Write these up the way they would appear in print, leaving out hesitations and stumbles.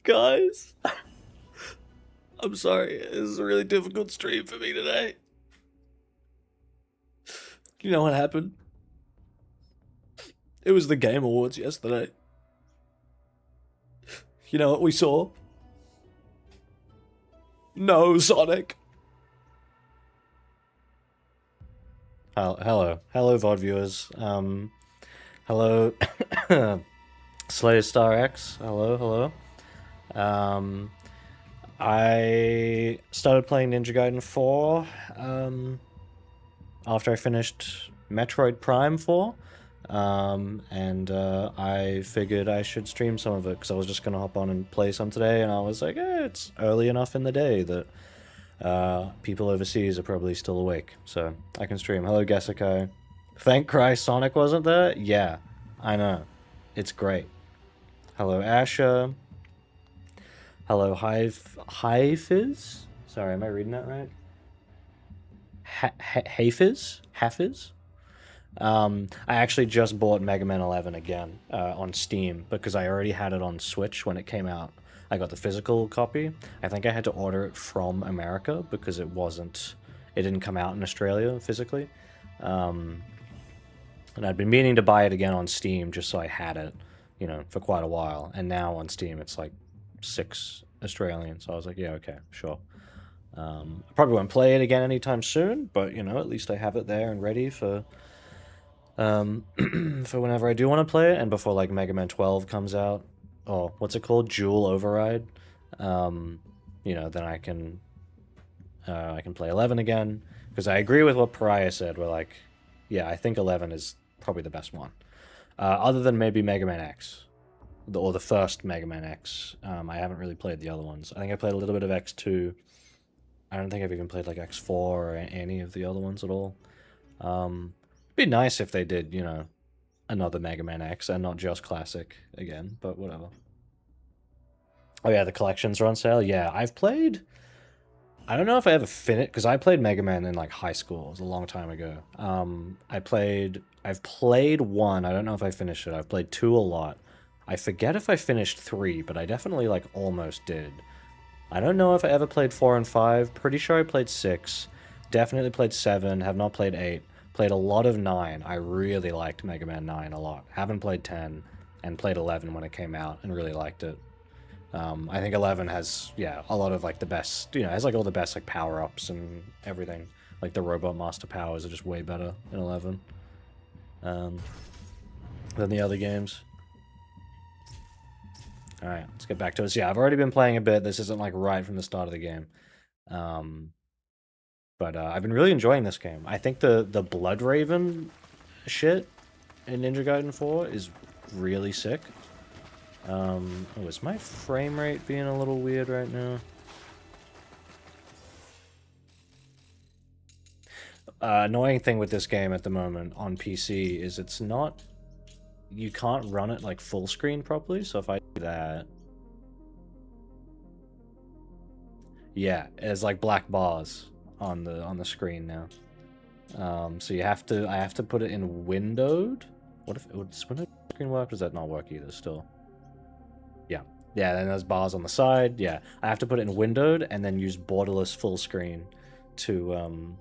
Guys, I'm sorry. This is a really difficult stream for me today. You know what happened? It was the Game Awards yesterday. You know what we saw? No Sonic. Hello, VOD viewers. Hello, Slayer Star X. Hello. I started playing Ninja Gaiden 4 after I finished Metroid Prime 4, and I figured I should stream some of it because I was just gonna hop on and play some today, and I was like, it's early enough in the day that people overseas are probably still awake, so I can stream. Hello, Gesikai. Thank Christ Sonic wasn't there? Yeah, I know. It's great. Hello, Asher. Hello, Highfizz? Sorry, am I reading that right? Hafiz? Hafiz? I actually just bought Mega Man 11 again on Steam because I already had it on Switch when it came out. I got the physical copy. I think I had to order it from America because it didn't come out in Australia physically. And I'd been meaning to buy it again on Steam just so I had it, for quite a while. And now on Steam it's like $6 Australian, so I was like, yeah, okay, sure. I probably won't play it again anytime soon, but at least I have it there and ready for for whenever I do want to play it, and before like Mega Man 12 comes out, or what's it called, Dual Override, then I can play 11 again, because I agree with what Pariah said, where like, yeah, I think 11 is probably the best one, other than maybe Mega Man X. Or the first Mega Man X. I haven't really played the other ones. I think I played a little bit of X2. I don't think I've even played like X4 or any of the other ones at all. It'd be nice if they did, another Mega Man X and not just Classic again, but whatever. Oh yeah, the collections are on sale. Yeah, I've played... I don't know if I ever finished, because I played Mega Man in like high school. It was a long time ago. I've played 1. I don't know if I finished it. I've played 2 a lot. I forget if I finished 3, but I definitely, like, almost did. I don't know if I ever played 4 and 5. Pretty sure I played 6. Definitely played 7. Have not played 8. Played a lot of 9. I really liked Mega Man 9 a lot. Haven't played 10, and played 11 when it came out, and really liked it. I think 11 has, yeah, a lot of, like, the best, has, like, all the best, like, power-ups and everything. Like, the Robot Master powers are just way better in 11 than the other games. Alright, let's get back to it. So yeah, I've already been playing a bit. This isn't like right from the start of the game. But I've been really enjoying this game. I think the Blood Raven shit in Ninja Gaiden 4 is really sick. Oh, is my frame rate being a little weird right now? Annoying thing with this game at the moment on PC is it's not... You can't run it like full screen properly, so if I do that... Yeah, there's like black bars on the screen now. So I have to put it in windowed? What if does windowed screen work? Does that not work either still? Yeah. Yeah, then there's bars on the side. Yeah. I have to put it in windowed and then use borderless full screen to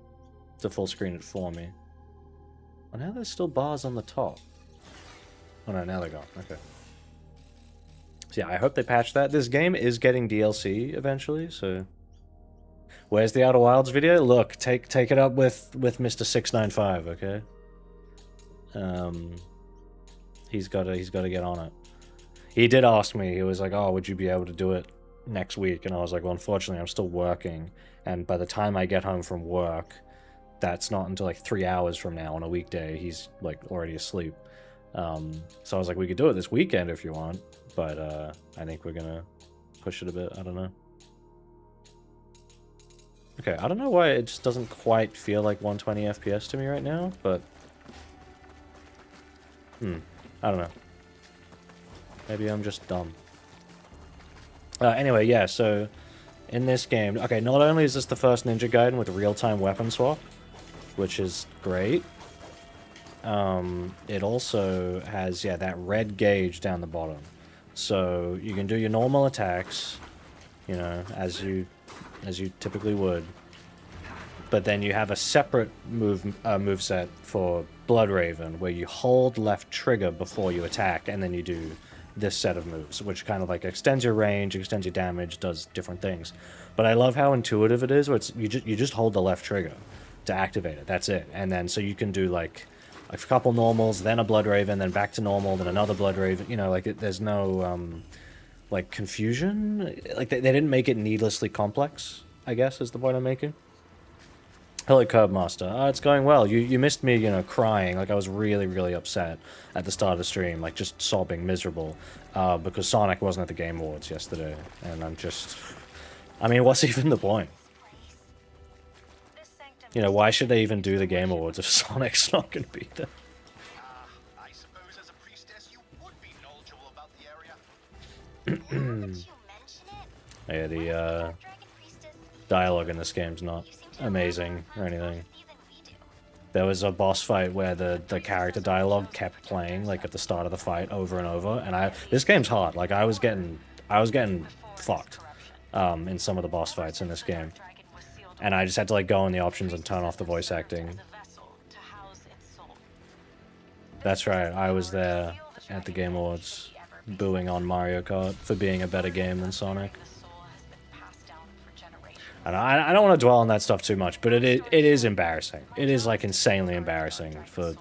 full screen it for me. Oh, now there's still bars on the top. Oh no, now they're gone. Okay. So yeah, I hope they patch that. This game is getting DLC eventually, so... Where's the Outer Wilds video? Look, take it up with Mr. 695, okay? He's gotta get on it. He did ask me, he was like, oh, would you be able to do it next week? And I was like, well, unfortunately, I'm still working, and by the time I get home from work, that's not until like 3 hours from now on a weekday. He's like already asleep. So I was like, we could do it this weekend if you want, but I think we're gonna push it a bit. I don't know. Okay, I don't know why it just doesn't quite feel like 120 FPS to me right now, but... I don't know. Maybe I'm just dumb. Anyway, yeah, so... In this game... Okay, not only is this the first Ninja Gaiden with real-time weapon swap, which is great, it also has, yeah, that red gauge down the bottom. So you can do your normal attacks, you know, as you typically would. But then you have a separate moveset for Bloodraven, where you hold left trigger before you attack, and then you do this set of moves, which kind of like extends your range, extends your damage, does different things. But I love how intuitive it is, where it's, you just hold the left trigger to activate it. That's it. And then so you can do like a couple normals, then a Bloodraven, then back to normal, then another Bloodraven. You know, like there's no like confusion. Like they didn't make it needlessly complex, I guess, is the point I'm making. Hello, Curbmaster. Oh, it's going well. You missed me, you know, crying. Like, I was really, really upset at the start of the stream. Like, just sobbing, miserable. Because Sonic wasn't at the Game Awards yesterday. And I'm just... I mean, what's even the point? You know, why should they even do the Game Awards if Sonic's not going to be there? I suppose as a priestess you would be knowledgeable about the area. Yeah, the dialogue in this game's not amazing or anything. There was a boss fight where the character dialogue kept playing like at the start of the fight over and over, and this game's hard. Like I was getting fucked in some of the boss fights in this game, and I just had to like go in the options and turn off the voice acting. That's right, I was there at the Game Awards booing on Mario Kart for being a better game than Sonic. And I don't want to dwell on that stuff too much, but it is embarrassing. It is like insanely embarrassing for,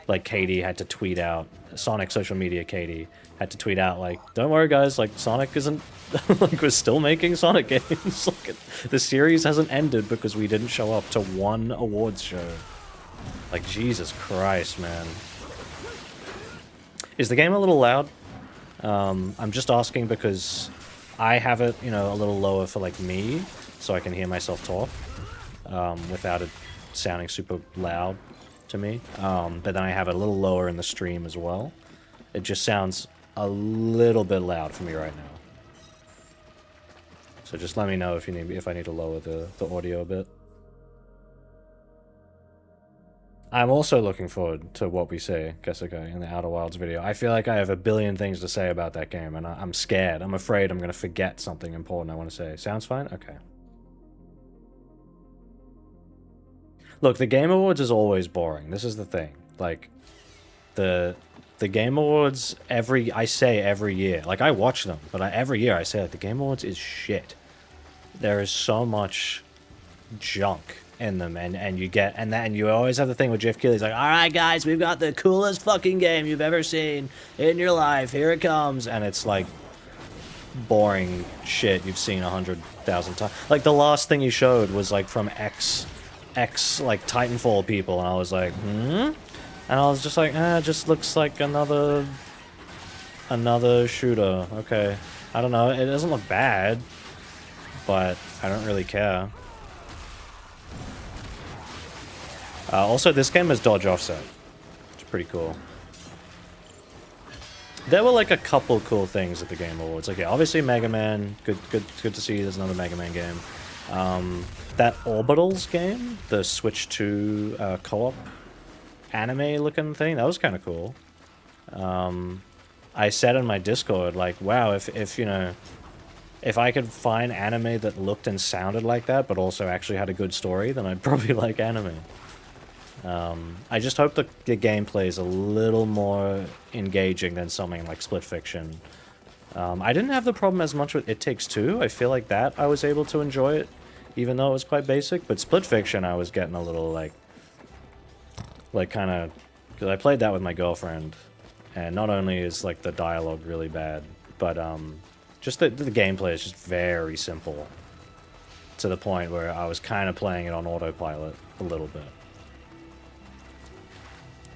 like, Katie had to tweet out, Sonic social media Katie had to tweet out like, don't worry guys, like Sonic isn't, like we're still making Sonic games. Like the series hasn't ended because we didn't show up to one awards show. Like Jesus Christ, man. Is the game a little loud? I'm just asking because I have it, you know, a little lower for like me, so I can hear myself talk without it sounding super loud to me. But then I have it a little lower in the stream as well. It just sounds a little bit loud for me right now. So just let me know if I need to lower the audio a bit. I'm also looking forward to what we say, Kesuke, in the Outer Wilds video. I feel like I have a billion things to say about that game, and I'm scared. I'm afraid I'm going to forget something important I want to say. Sounds fine? Okay. Look, the Game Awards is always boring. This is the thing. Like, the Game Awards, I say every year. Like, I watch them, but every year I say, like, the Game Awards is shit. There is so much junk in them, and you always have the thing with Jeff Keighley's like, alright guys, we've got the coolest fucking game you've ever seen in your life, here it comes, and it's like boring shit you've seen 100,000 times. Like the last thing he showed was like from X like Titanfall people, and I was like, and I was just like, it just looks like another shooter. Okay, I don't know, it doesn't look bad, but I don't really care. Also, this game has dodge offset, which is pretty cool. There were like a couple cool things at the Game Awards. Like, yeah, obviously Mega Man. Good to see there's another Mega Man game. That Orbitals game, the Switch 2 co-op anime-looking thing, that was kind of cool. I said in my Discord, like, wow, if you know, if I could find anime that looked and sounded like that, but also actually had a good story, then I'd probably like anime. I just hope the gameplay is a little more engaging than something like Split Fiction. I didn't have the problem as much with It Takes Two. I feel like that I was able to enjoy it, even though it was quite basic. But Split Fiction, I was getting a little like kind of, because I played that with my girlfriend, and not only is like the dialogue really bad, but just the gameplay is just very simple, to the point where I was kind of playing it on autopilot a little bit.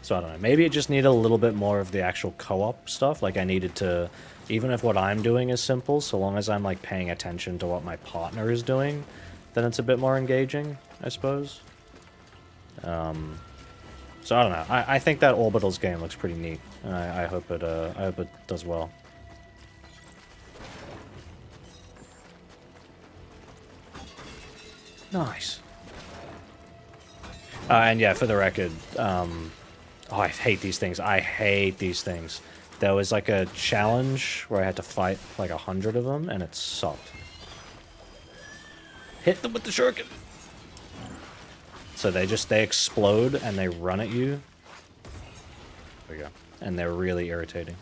So I don't know, maybe it just needed a little bit more of the actual co-op stuff. Like I needed to, even if what I'm doing is simple, so long as I'm like paying attention to what my partner is doing, then it's a bit more engaging, I suppose. So I don't know. I think that Orbitals game looks pretty neat, and I hope it does well. Nice. And yeah, for the record, oh, I hate these things. I hate these things. There was like a challenge where I had to fight like 100 of them, and it sucked. Hit them with the shuriken. So they explode and they run at you. There we go. And they're really irritating.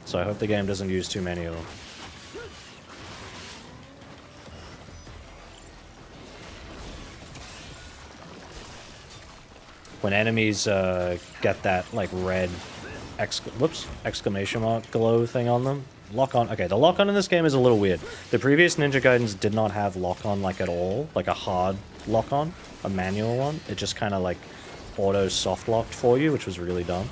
So I hope the game doesn't use too many of them. When enemies get that like red exclamation mark glow thing on them, lock on. Okay, the lock on in this game is a little weird. The previous Ninja Gaidens did not have lock on like at all, like a hard lock on, a manual one. It just kind of like auto soft locked for you, which was really dumb.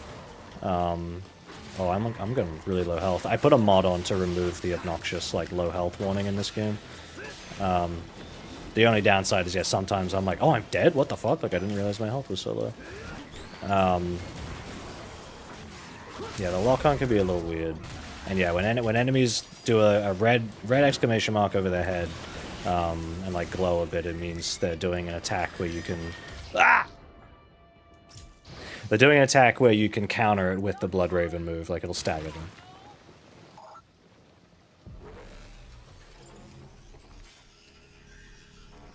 Oh, I'm going really low health. I put a mod on to remove the obnoxious like low health warning in this game. The only downside is, yeah, sometimes I'm like, oh, I'm dead? What the fuck? Like, I didn't realize my health was so low. Yeah, the lock-on can be a little weird. And yeah, when enemies do a red exclamation mark over their head, and like glow a bit, it means they're doing an attack where you can... Ah! They're doing an attack where you can counter it with the Blood Raven move, like it'll stagger them.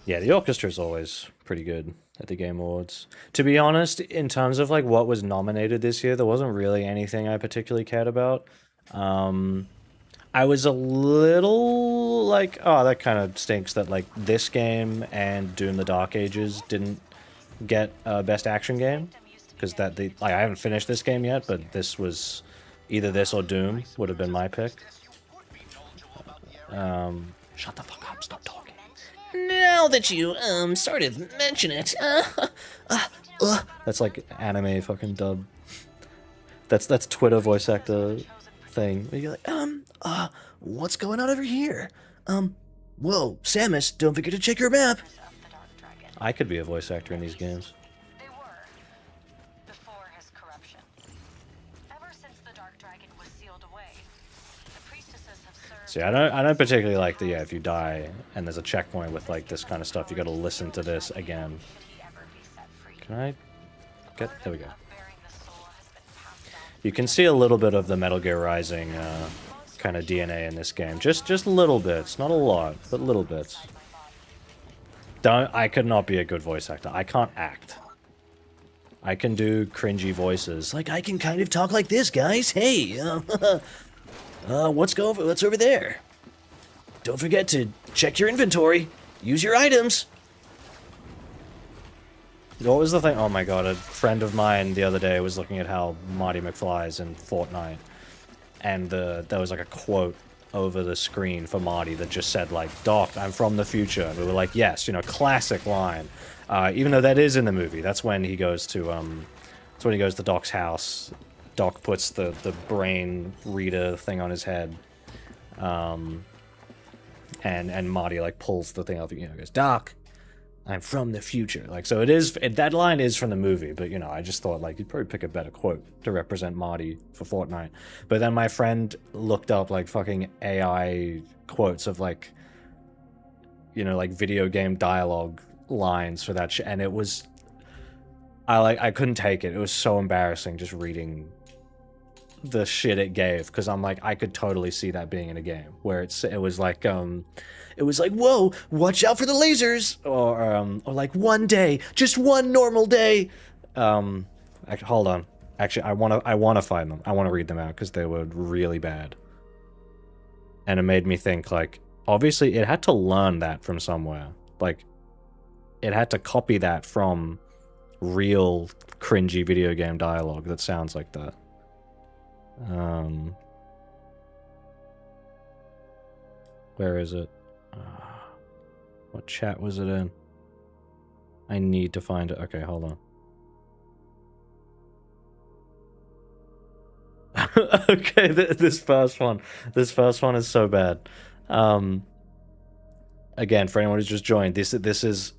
Yeah, the orchestra is always pretty good at the Game Awards. To be honest, in terms of like what was nominated this year, there wasn't really anything I particularly cared about. I was a little like, oh, that kind of stinks that like this game and Doom: The Dark Ages didn't get Best Action Game, because I haven't finished this game yet, but this was either this or Doom would have been my pick. Shut the fuck up! Stop talking. Now that you, sort of mention it, That's like anime fucking dub. That's Twitter voice actor thing. Where you're like, what's going on over here? Whoa, Samus, don't forget to check your map. I could be a voice actor in these games. They were. Before his corruption. Ever since the Dark Dragon was sealed away, the priestesses have served... See, I don't particularly like the, yeah, if you die and there's a checkpoint with like this kind of stuff, you gotta listen to this again. Can I get, there we go. You can see a little bit of the Metal Gear Rising kind of DNA in this game. Just little bits, not a lot, but little bits. I could not be a good voice actor. I can't act. I can do cringy voices. Like, I can kind of talk like this, guys. Hey, what's over there? Don't forget to check your inventory. Use your items. What was the thing? Oh my god, a friend of mine the other day was looking at how Marty McFly's in Fortnite, and there was like a quote over the screen for Marty that just said like, "Doc, I'm from the future." And we were like, yes, you know, classic line. Even though that is in the movie, that's when he goes to Doc's house. Doc puts the brain reader thing on his head, and Marty like pulls the thing off, you know, goes, "Doc, I'm from the future." Like, so that line is from the movie, but, you know, I just thought, like, you'd probably pick a better quote to represent Marty for Fortnite. But then my friend looked up, like, fucking AI quotes of, like, you know, like, video game dialogue lines for that shit, and it was... I couldn't take it. It was so embarrassing just reading the shit it gave, because I'm like, I could totally see that being in a game, where it was like, whoa, watch out for the lasers! or like, one day, just one normal day. Actually, hold on. Actually, I wanna find them. I wanna read them out because they were really bad. And it made me think, like, obviously it had to learn that from somewhere. Like, it had to copy that from real cringy video game dialogue that sounds like that. Where is it? What chat was it in? I need to find it. Okay, hold on. Okay, this first one is so bad. Again, for anyone who's just joined, this is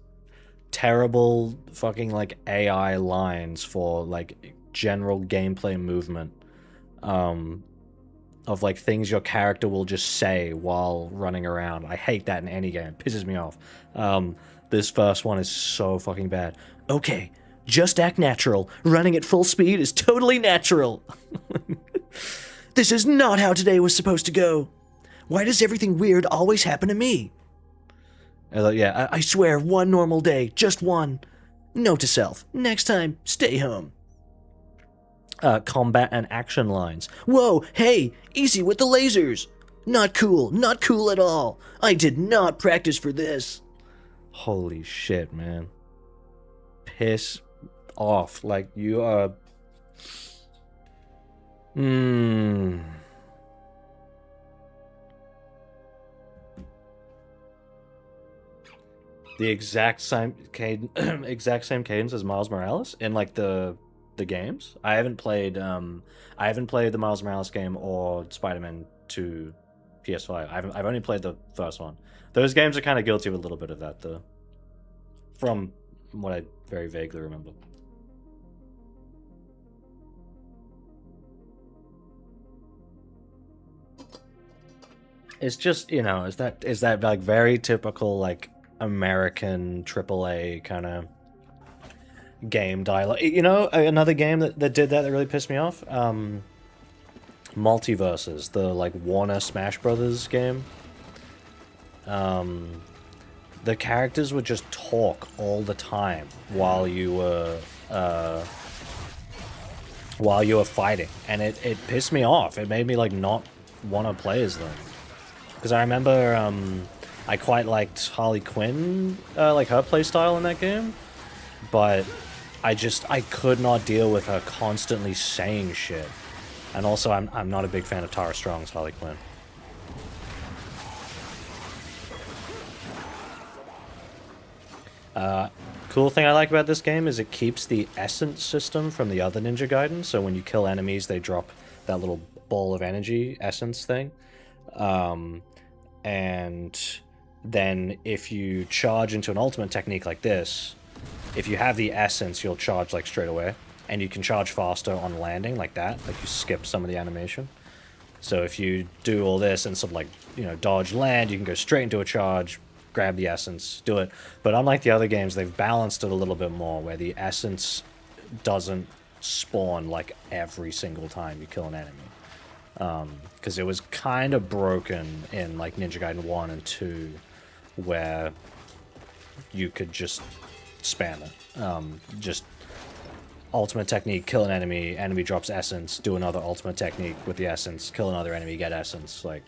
terrible fucking like AI lines for like general gameplay movement. Of like things your character will just say while running around. I hate that in any game. It pisses me off. This first one is so fucking bad. Okay, just act natural. Running at full speed is totally natural. This is not how today was supposed to go. Why does everything weird always happen to me? Yeah, I swear, one normal day, just one. Note to self, next time, stay home. combat and action lines. Whoa, hey, easy with the lasers. Not cool at all. I did not practice for this. Holy shit, man. Piss off. Like, you are... The exact same cadence as Miles Morales in like the games. I haven't played the Miles Morales game or Spider-Man 2 PS5. I've only played the first one. Those games are kind of guilty of a little bit of that though. From what I very vaguely remember. It's just, you know, is that like very typical like American AAA kind of game dialogue. You know, another game that did that really pissed me off? Multiverses, the like Warner Smash Brothers game. The characters would just talk all the time while you were fighting, and it pissed me off. It made me like not want to play as them. Because I remember I quite liked Harley Quinn, like her playstyle in that game, but I could not deal with her constantly saying shit. And also, I'm not a big fan of Tara Strong's Harley Quinn. Cool thing I like about this game is it keeps the essence system from the other Ninja Gaiden. So when you kill enemies, they drop that little ball of energy essence thing. And then if you charge into an ultimate technique like this, if you have the essence, you'll charge like straight away. And you can charge faster on landing like that. Like you skip some of the animation. So if you do all this and some like, you know, dodge land, you can go straight into a charge, grab the essence, do it. But unlike the other games, they've balanced it a little bit more, where the essence doesn't spawn like every single time you kill an enemy. Because it was kind of broken in like Ninja Gaiden 1 and 2, where you could just spam it. Just ultimate technique, kill an enemy, enemy drops essence, do another ultimate technique with the essence, kill another enemy, get essence. Like,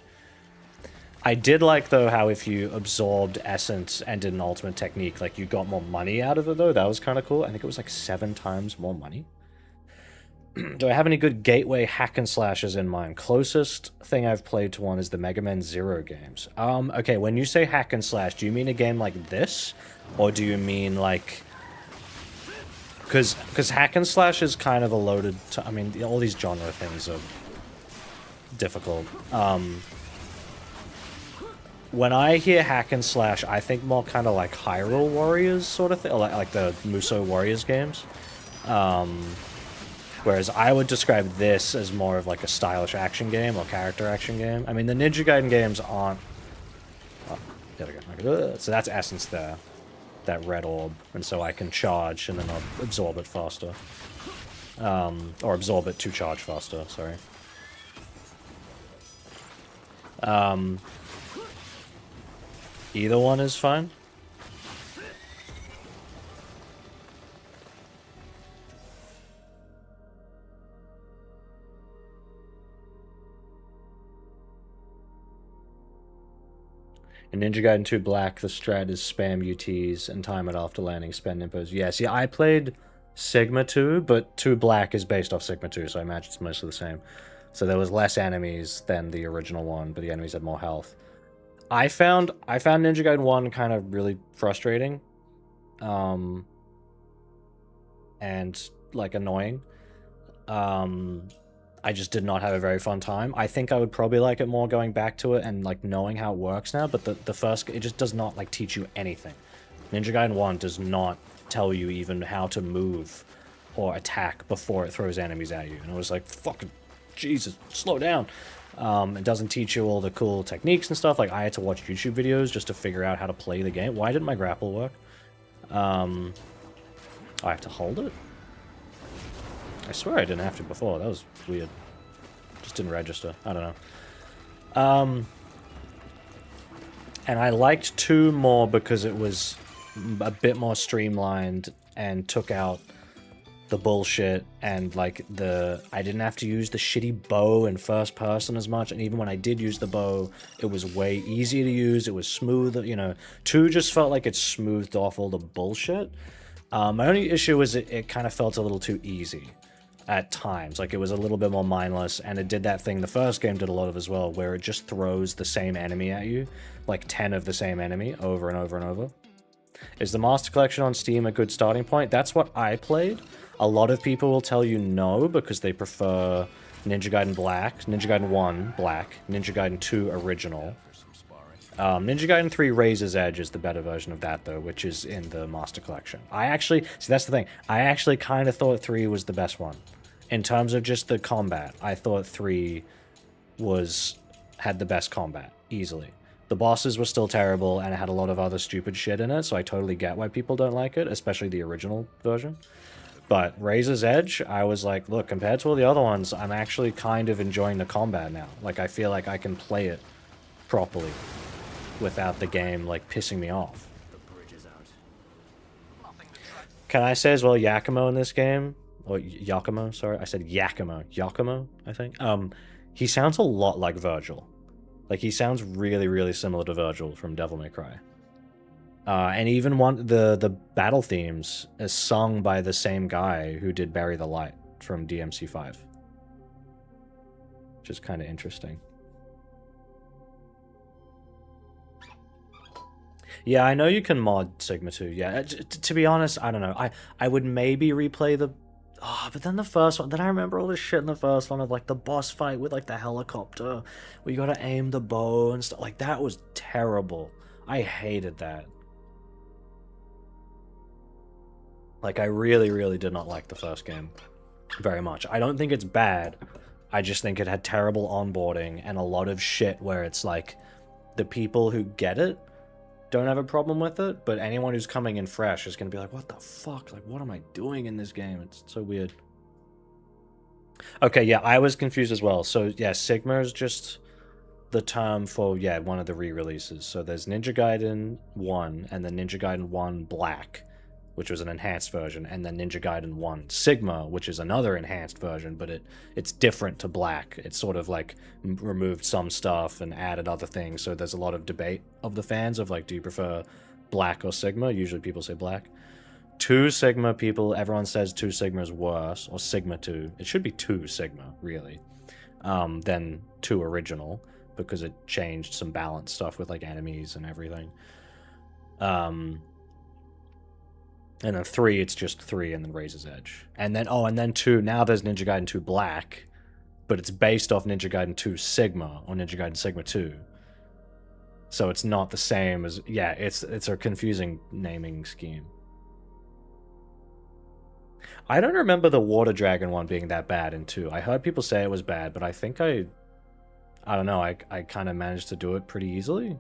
I did like, though, how if you absorbed essence and did an ultimate technique, like, you got more money out of it, though. That was kind of cool. I think it was, like, 7 times more money. Do I have any good gateway hack and slashes in mind? Closest thing I've played to one is the Mega Man Zero games. Okay, when you say hack and slash, do you mean a game like this? Or do you mean, like... Because hack and slash is kind of a loaded... I mean, all these genre things are difficult. When I hear hack and slash, I think more kind of like Hyrule Warriors sort of thing, or like the Musou Warriors games. Whereas I would describe this as more of like a stylish action game or character action game. I mean, the Ninja Gaiden games aren't... Oh, there we go. So that's essence there. That red orb. And so I can charge and then I'll absorb it faster. Or absorb it to charge faster, sorry. Either one is fine. In Ninja Gaiden 2 Black, the strat is spam UTs and time it after landing, spend impos. Yeah, see, I played Sigma 2, but 2 Black is based off Sigma 2, so I imagine it's mostly the same. So there was less enemies than the original one, but the enemies had more health. I found Ninja Gaiden 1 kind of really frustrating. And, like, annoying. I just did not have a very fun time. I think I would probably like it more going back to it and, like, knowing how it works now, but the first... It just does not, like, teach you anything. Ninja Gaiden 1 does not tell you even how to move or attack before it throws enemies at you. And it was like, fucking... Jesus, slow down. It doesn't teach you all the cool techniques and stuff. Like, I had to watch YouTube videos just to figure out how to play the game. Why didn't my grapple work? I have to hold it? I swear I didn't have to before. That was weird. Just didn't register. I don't know. And I liked 2 more because it was a bit more streamlined and took out the bullshit, and like I didn't have to use the shitty bow in first person as much, and even when I did use the bow, it was way easier to use, it was smoother, you know. 2 just felt like it smoothed off all the bullshit. My only issue was it kind of felt a little too easy at times, like it was a little bit more mindless, and it did that thing the first game did a lot of as well, where it just throws the same enemy at you, like 10 of the same enemy over and over and over. Is the Master Collection on Steam a good starting point? That's what I played. A lot of people will tell you no, because they prefer Ninja Gaiden Black, Ninja Gaiden 1 Black, Ninja Gaiden 2 Original. Ninja Gaiden 3 Razor's Edge is the better version of that, though, which is in the Master Collection. I actually, see, that's the thing, I actually kind of thought 3 was the best one. In terms of just the combat, I thought 3 had the best combat, easily. The bosses were still terrible, and it had a lot of other stupid shit in it, so I totally get why people don't like it, especially the original version. But Razor's Edge, I was like, look, compared to all the other ones, I'm actually kind of enjoying the combat now. Like, I feel like I can play it properly without the game, like, pissing me off. Can I say as well Yakumo in this game? Or Yakumo, sorry. I said Yakumo. Yakumo, I think. He sounds a lot like Virgil. Like, he sounds really, really similar to Virgil from Devil May Cry. And even the battle themes is sung by the same guy who did Bury the Light from DMC5. Which is kind of interesting. Yeah, I know you can mod Sigma 2. Yeah, to be honest, I don't know. I would maybe replay the... Oh, but then the first one... Then I remember all this shit in the first one of, like, the boss fight with, like, the helicopter. Where you gotta aim the bow and stuff. Like, that was terrible. I hated that. Like, I really, really did not like the first game very much. I don't think it's bad. I just think it had terrible onboarding and a lot of shit where it's like, the people who get it don't have a problem with it, but anyone who's coming in fresh is going to be like, what the fuck? Like, what am I doing in this game? It's so weird. Okay, yeah, I was confused as well. So, yeah, Sigma is just the term for, yeah, one of the re-releases. So there's Ninja Gaiden 1, and then Ninja Gaiden 1 Black, which was an enhanced version, and then Ninja Gaiden 1 Sigma, which is another enhanced version, but it's different to Black. It's sort of like removed some stuff and added other things, so there's a lot of debate of the fans of like, do you prefer Black or Sigma? Usually people say Black. 2 Sigma people, everyone says 2 Sigma is worse, or Sigma 2. It should be 2 Sigma, really, than 2 Original, because it changed some balance stuff with like enemies and everything. And then 3, it's just 3 and then Razor's Edge. And then, and then 2, now there's Ninja Gaiden 2 Black, but it's based off Ninja Gaiden 2 Sigma, or Ninja Gaiden Sigma 2. So it's not the same as, yeah, it's a confusing naming scheme. I don't remember the Water Dragon one being that bad in 2. I heard people say it was bad, but I think I don't know, I kind of managed to do it pretty easily.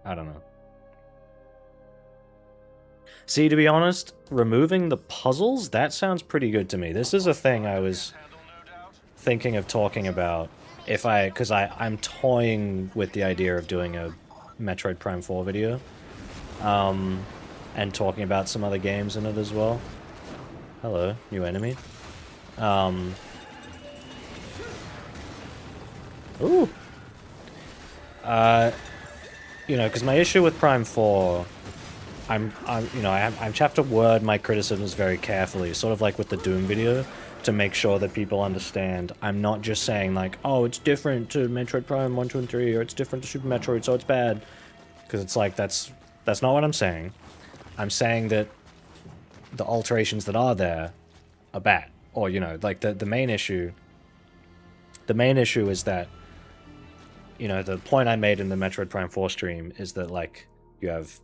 I don't know. See, to be honest, removing the puzzles, that sounds pretty good to me. This is a thing I was thinking of talking about because I'm toying with the idea of doing a Metroid Prime 4 video, and talking about some other games in it as well. Hello, new enemy. Ooh. You know, because my issue with Prime 4... I have to word my criticisms very carefully, sort of like with the Doom video, to make sure that people understand I'm not just saying like, oh, it's different to Metroid Prime 1, 2, and 3, or it's different to Super Metroid, so it's bad. Because it's like, that's not what I'm saying. I'm saying that the alterations that are there are bad. Or, you know, like the main issue is that, you know, the point I made in the Metroid Prime 4 stream is that, like, you have...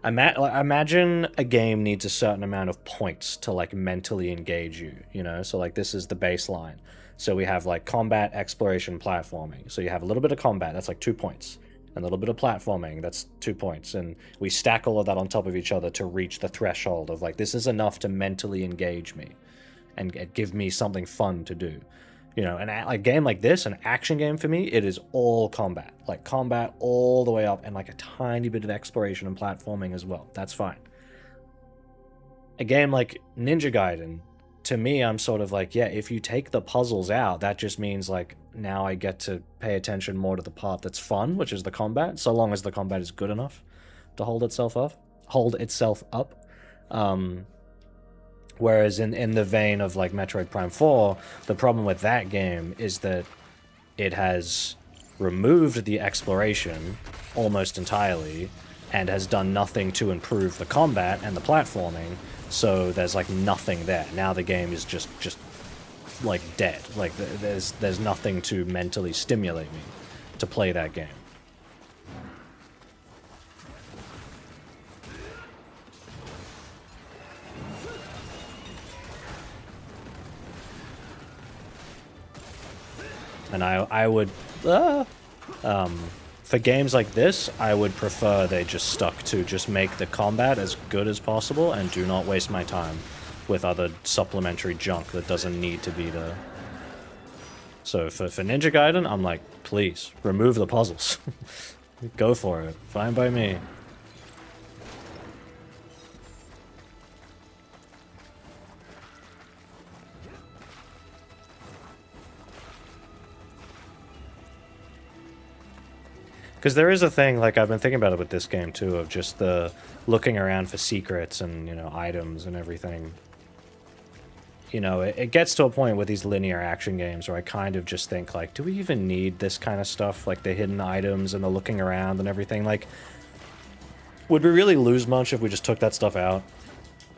Imagine a game needs a certain amount of points to, like, mentally engage you, you know? So, like, this is the baseline. So we have, like, combat, exploration, platforming. So you have a little bit of combat, that's, like, 2 points. And a little bit of platforming, that's 2 points. And we stack all of that on top of each other to reach the threshold of, like, this is enough to mentally engage me and give me something fun to do. You know, a game like this, an action game for me, it is all combat. Like, combat all the way up, and like a tiny bit of exploration and platforming as well. That's fine. A game like Ninja Gaiden, to me, I'm sort of like, yeah, if you take the puzzles out, that just means like now I get to pay attention more to the part that's fun, which is the combat, so long as the combat is good enough to hold itself up. Whereas in the vein of like Metroid Prime 4, the problem with that game is that it has removed the exploration almost entirely and has done nothing to improve the combat and the platforming, so there's like nothing there. Now the game is just like dead. Like there's nothing to mentally stimulate me to play that game. And I would, for games like this, I would prefer they just stuck to just make the combat as good as possible and do not waste my time with other supplementary junk that doesn't need to be there. So for Ninja Gaiden, I'm like, please, remove the puzzles. Go for it. Fine by me. Because there is a thing, like, I've been thinking about it with this game, too, of just the looking around for secrets and, you know, items and everything. You know, it gets to a point with these linear action games where I kind of just think, like, do we even need this kind of stuff? Like, the hidden items and the looking around and everything. Like, would we really lose much if we just took that stuff out?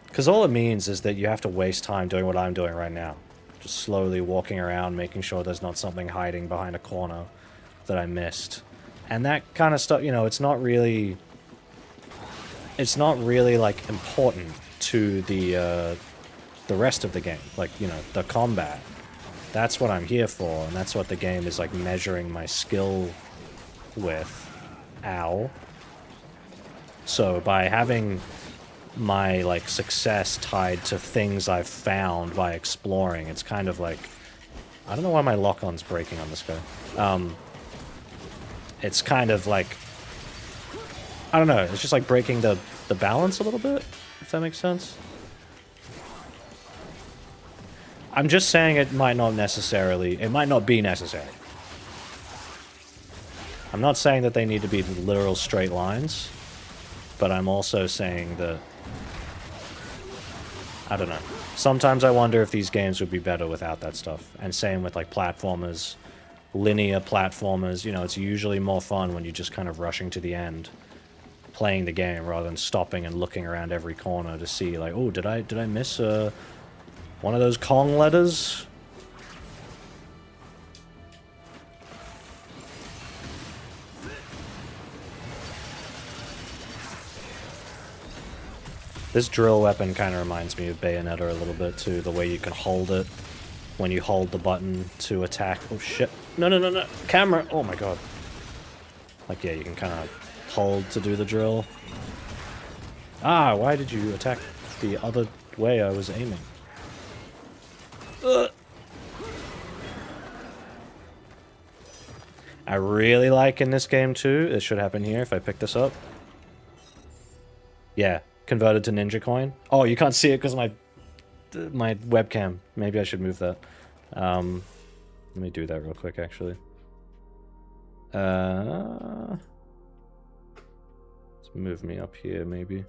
Because all it means is that you have to waste time doing what I'm doing right now. Just slowly walking around, making sure there's not something hiding behind a corner that I missed. And that kind of stuff, you know, it's not really, like, important to the rest of the game. Like, you know, the combat. That's what I'm here for, and that's what the game is, like, measuring my skill with. Ow. So, by having my, like, success tied to things I've found by exploring, it's kind of like, I don't know why my lock-on's breaking on this guy. It's kind of like, I don't know, it's just like breaking the balance a little bit, if that makes sense. I'm just saying it might not be necessary. I'm not saying that they need to be literal straight lines, but I'm also saying that, I don't know. Sometimes I wonder if these games would be better without that stuff. And same with like platformers. Linear platformers, you know, it's usually more fun when you're just kind of rushing to the end, playing the game rather than stopping and looking around every corner to see, like, oh, did I miss one of those Kong letters? This drill weapon kind of reminds me of Bayonetta a little bit too, the way you can hold it when you hold the button to attack. Oh shit. No. Camera. Oh my god. Like, yeah, you can kind of hold to do the drill. Ah, why did you attack the other way I was aiming? Ugh. I really like in this game too, it should happen here if I pick this up. Yeah, converted to Ninja Coin. Oh, you can't see it because of my webcam. Maybe I should move that. Let me do that real quick, actually. Let's move me up here, maybe.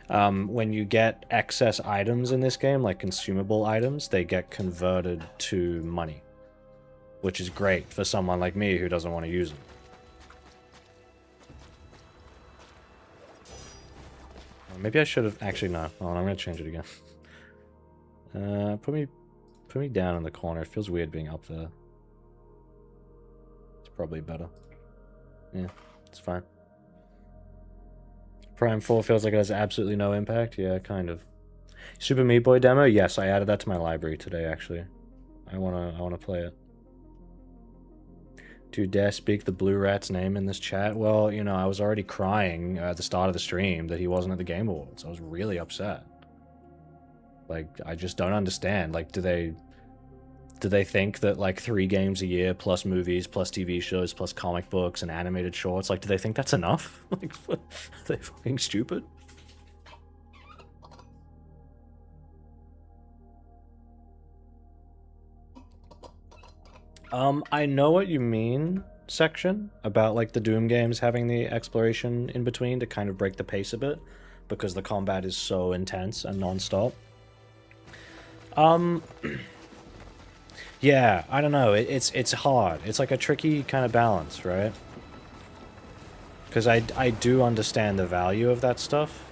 When you get excess items in this game, like consumable items, they get converted to money, which is great for someone like me who doesn't want to use them. Maybe I should have actually no. Oh, I'm gonna change it again. Put me down in the corner. It feels weird being up there. It's probably better. Yeah, it's fine. Prime 4 feels like it has absolutely no impact. Yeah, kind of. Super Meat Boy demo. Yes, I added that to my library today. Actually, I wanna play it. Do you dare speak the Blue Rat's name in this chat? Well, you know, I was already crying at the start of the stream that he wasn't at the Game Awards. I was really upset. Like, I just don't understand. Like, do they think that like 3 games a year plus movies plus TV shows plus comic books and animated shorts, like, do they think that's enough? Like, what? Are they fucking stupid? I know what you mean, Section, about like the Doom games having the exploration in between to kind of break the pace a bit, because the combat is so intense and non-stop. Yeah, I don't know. It's hard. It's like a tricky kind of balance, right? Because I do understand the value of that stuff.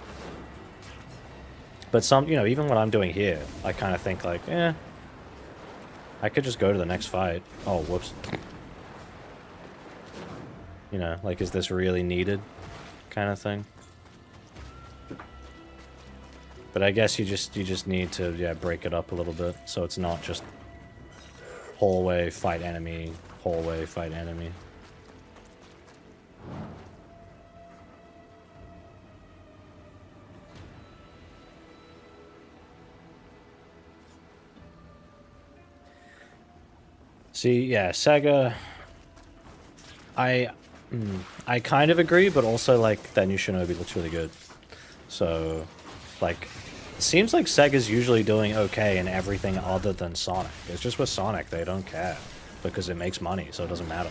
But some, you know, even what I'm doing here, I kind of think like, eh, I could just go to the next fight. Oh, whoops. You know, like, is this really needed? Kind of thing. But I guess you just need to, yeah, break it up a little bit, so it's not just hallway, fight enemy, hallway, fight enemy. See, yeah, Sega, I kind of agree, but also, like, that new Shinobi looks really good. So, like, it seems like Sega's usually doing okay in everything other than Sonic. It's just with Sonic, they don't care, because it makes money, so it doesn't matter.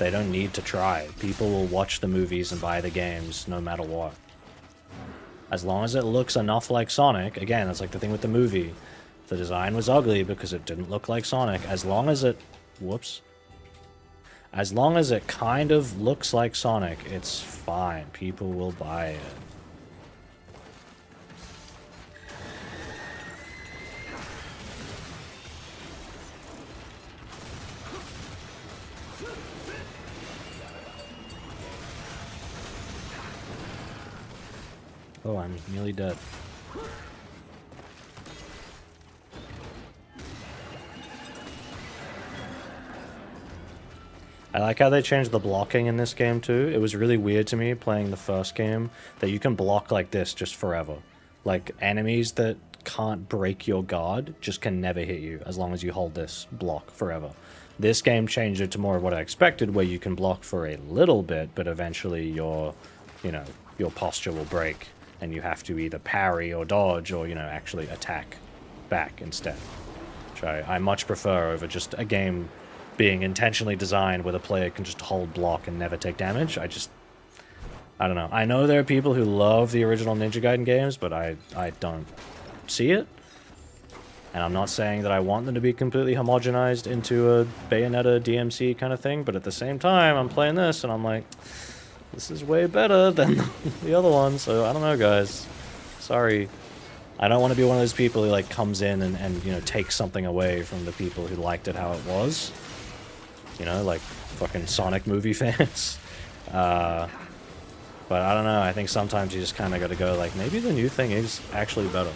They don't need to try. People will watch the movies and buy the games no matter what. As long as it looks enough like Sonic, again, that's like the thing with the movie. The design was ugly because it didn't look like Sonic. As long as it... Whoops. As long as it kind of looks like Sonic, it's fine. People will buy it. Oh, I'm nearly dead. I like how they changed the blocking in this game too. It was really weird to me playing the first game that you can block like this just forever. Like, enemies that can't break your guard just can never hit you as long as you hold this block forever. This game changed it to more of what I expected, where you can block for a little bit, but eventually your, you know, your posture will break and you have to either parry or dodge or, you know, actually attack back instead. Which I much prefer over just a game being intentionally designed where the player can just hold block and never take damage. I don't know. I know there are people who love the original Ninja Gaiden games, but I don't see it. And I'm not saying that I want them to be completely homogenized into a Bayonetta DMC kind of thing, but at the same time, I'm playing this and I'm like, this is way better than the other one, so I don't know, guys. Sorry. I don't want to be one of those people who, like, comes in and you know, takes something away from the people who liked it how it was. You know, like fucking Sonic movie fans. But I don't know, I think sometimes you just kind of got to go like, maybe the new thing is actually better.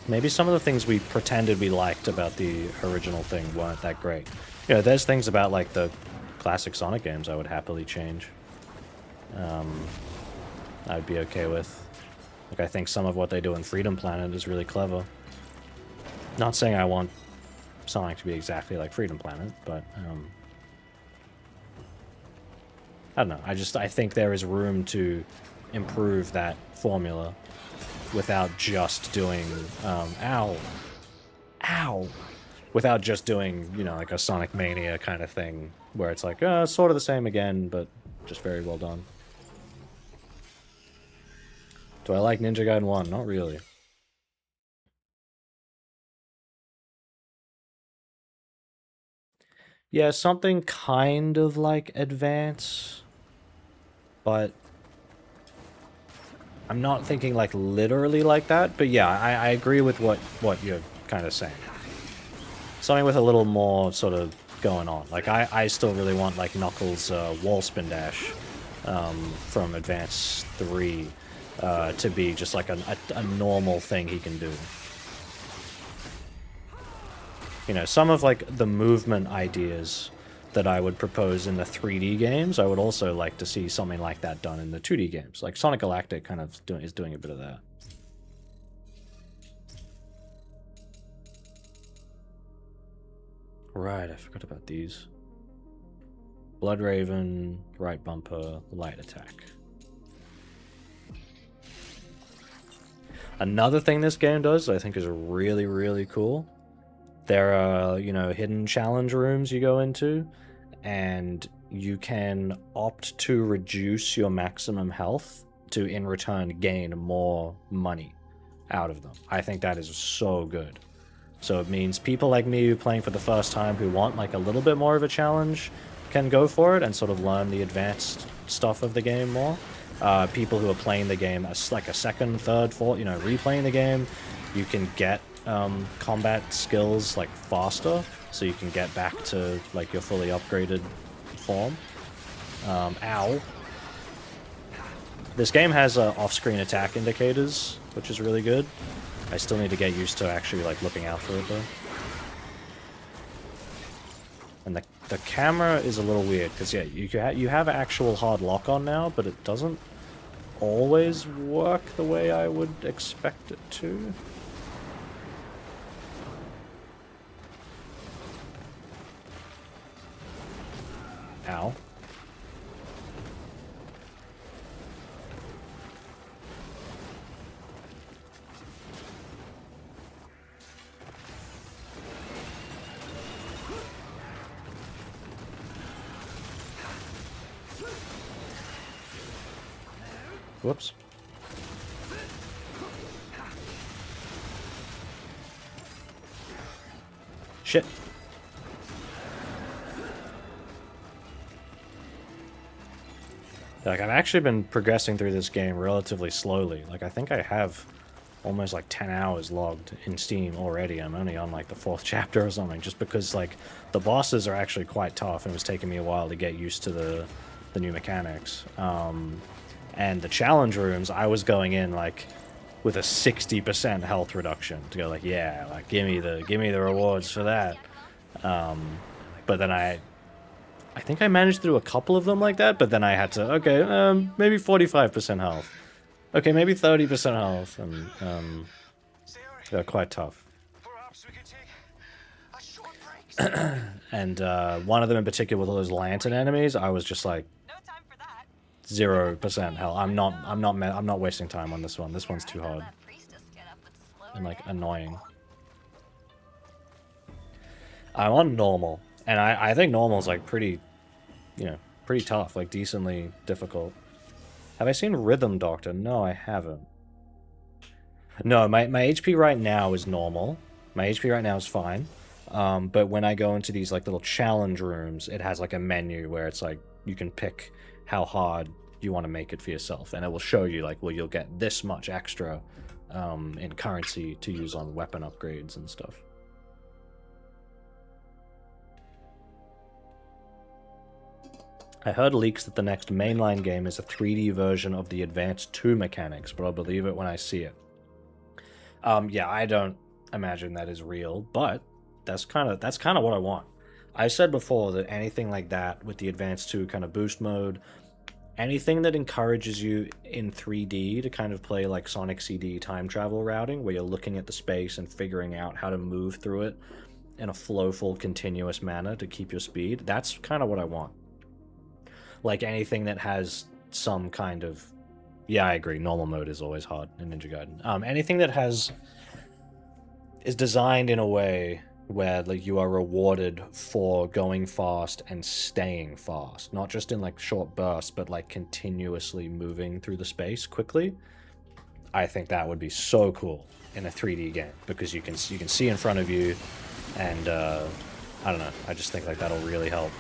Maybe some of the things we pretended we liked about the original thing weren't that great. You know, there's things about like the classic Sonic games I would happily change. I'd be okay with. Like, I think some of what they do in Freedom Planet is really clever. Not saying I want Sonic to be exactly like Freedom Planet, but I don't know. I think there is room to improve that formula without just doing without just doing, you know, like a Sonic Mania kind of thing where it's like sort of the same again, but just very well done. Do I like Ninja Gaiden 1? Not really. Yeah, something kind of like Advance, but I'm not thinking like literally like that, but yeah, I agree with what you're kind of saying. Something with a little more sort of going on. Like, I still really want like Knuckles' wall spin dash from Advance 3 to be just like a normal thing he can do. You know, some of like the movement ideas that I would propose in the 3D games, I would also like to see something like that done in the 2D games. Like Sonic Galactic kind of is doing a bit of that. Right, I forgot about these. Blood Raven, right bumper, light attack. Another thing this game does I think is really, really cool. There are, you know, hidden challenge rooms you go into, and you can opt to reduce your maximum health to, in return, gain more money out of them. I think that is so good. So it means people like me who are playing for the first time who want like a little bit more of a challenge can go for it and sort of learn the advanced stuff of the game more. People who are playing the game as like a second, third, fourth, you know, replaying the game, you can get combat skills like faster, so you can get back to like your fully upgraded form. Ow. This game has off-screen attack indicators, which is really good. I still need to get used to actually like looking out for it though. And the camera is a little weird because yeah, you have actual hard lock on now, but it doesn't always work the way I would expect it to. Ow. Whoops. Shit. Like, I've actually been progressing through this game relatively slowly. Like, I think I have almost like 10 hours logged in Steam already. I'm only on like the 4th chapter or something, just because like the bosses are actually quite tough and it was taking me a while to get used to the new mechanics. And the challenge rooms, I was going in like with a 60% health reduction to go like, yeah, like give me the rewards for that. But then I think I managed to do a couple of them like that, but then I had to, okay, maybe 45% health. Okay, maybe 30% health, and they're quite tough. Perhaps we could take a short break. And one of them in particular with all those lantern enemies, I was just like No time for that. 0% health. I'm not wasting time on this one. This one's too hard That priestess get up with slow and like head. annoying. I'm on normal, and I think normal is like pretty, you know, pretty tough, like decently difficult. Have I seen Rhythm Doctor? No, I haven't. No, my HP right now is normal. My HP right now is fine. But when I go into these like little challenge rooms, it has like a menu where it's like you can pick how hard you want to make it for yourself, and it will show you like, well, you'll get this much extra in currency to use on weapon upgrades and stuff. I heard leaks that the next mainline game is a 3D version of the Advanced 2 mechanics, but I'll believe it when I see it. Yeah, I don't imagine that is real, but that's kind of what I want. I said before that anything like that with the Advanced 2 kind of boost mode, anything that encourages you in 3D to kind of play like Sonic CD time travel routing, where you're looking at the space and figuring out how to move through it in a flowful, continuous manner to keep your speed, that's kind of what I want. Like anything that has some kind of... Yeah, I agree. Normal mode is always hard in Ninja Gaiden. Anything that is designed in a way where like you are rewarded for going fast and staying fast, not just in like short bursts, but like continuously moving through the space quickly. I think that would be so cool in a 3D game, because you can see in front of you, and I don't know. I just think like that'll really help.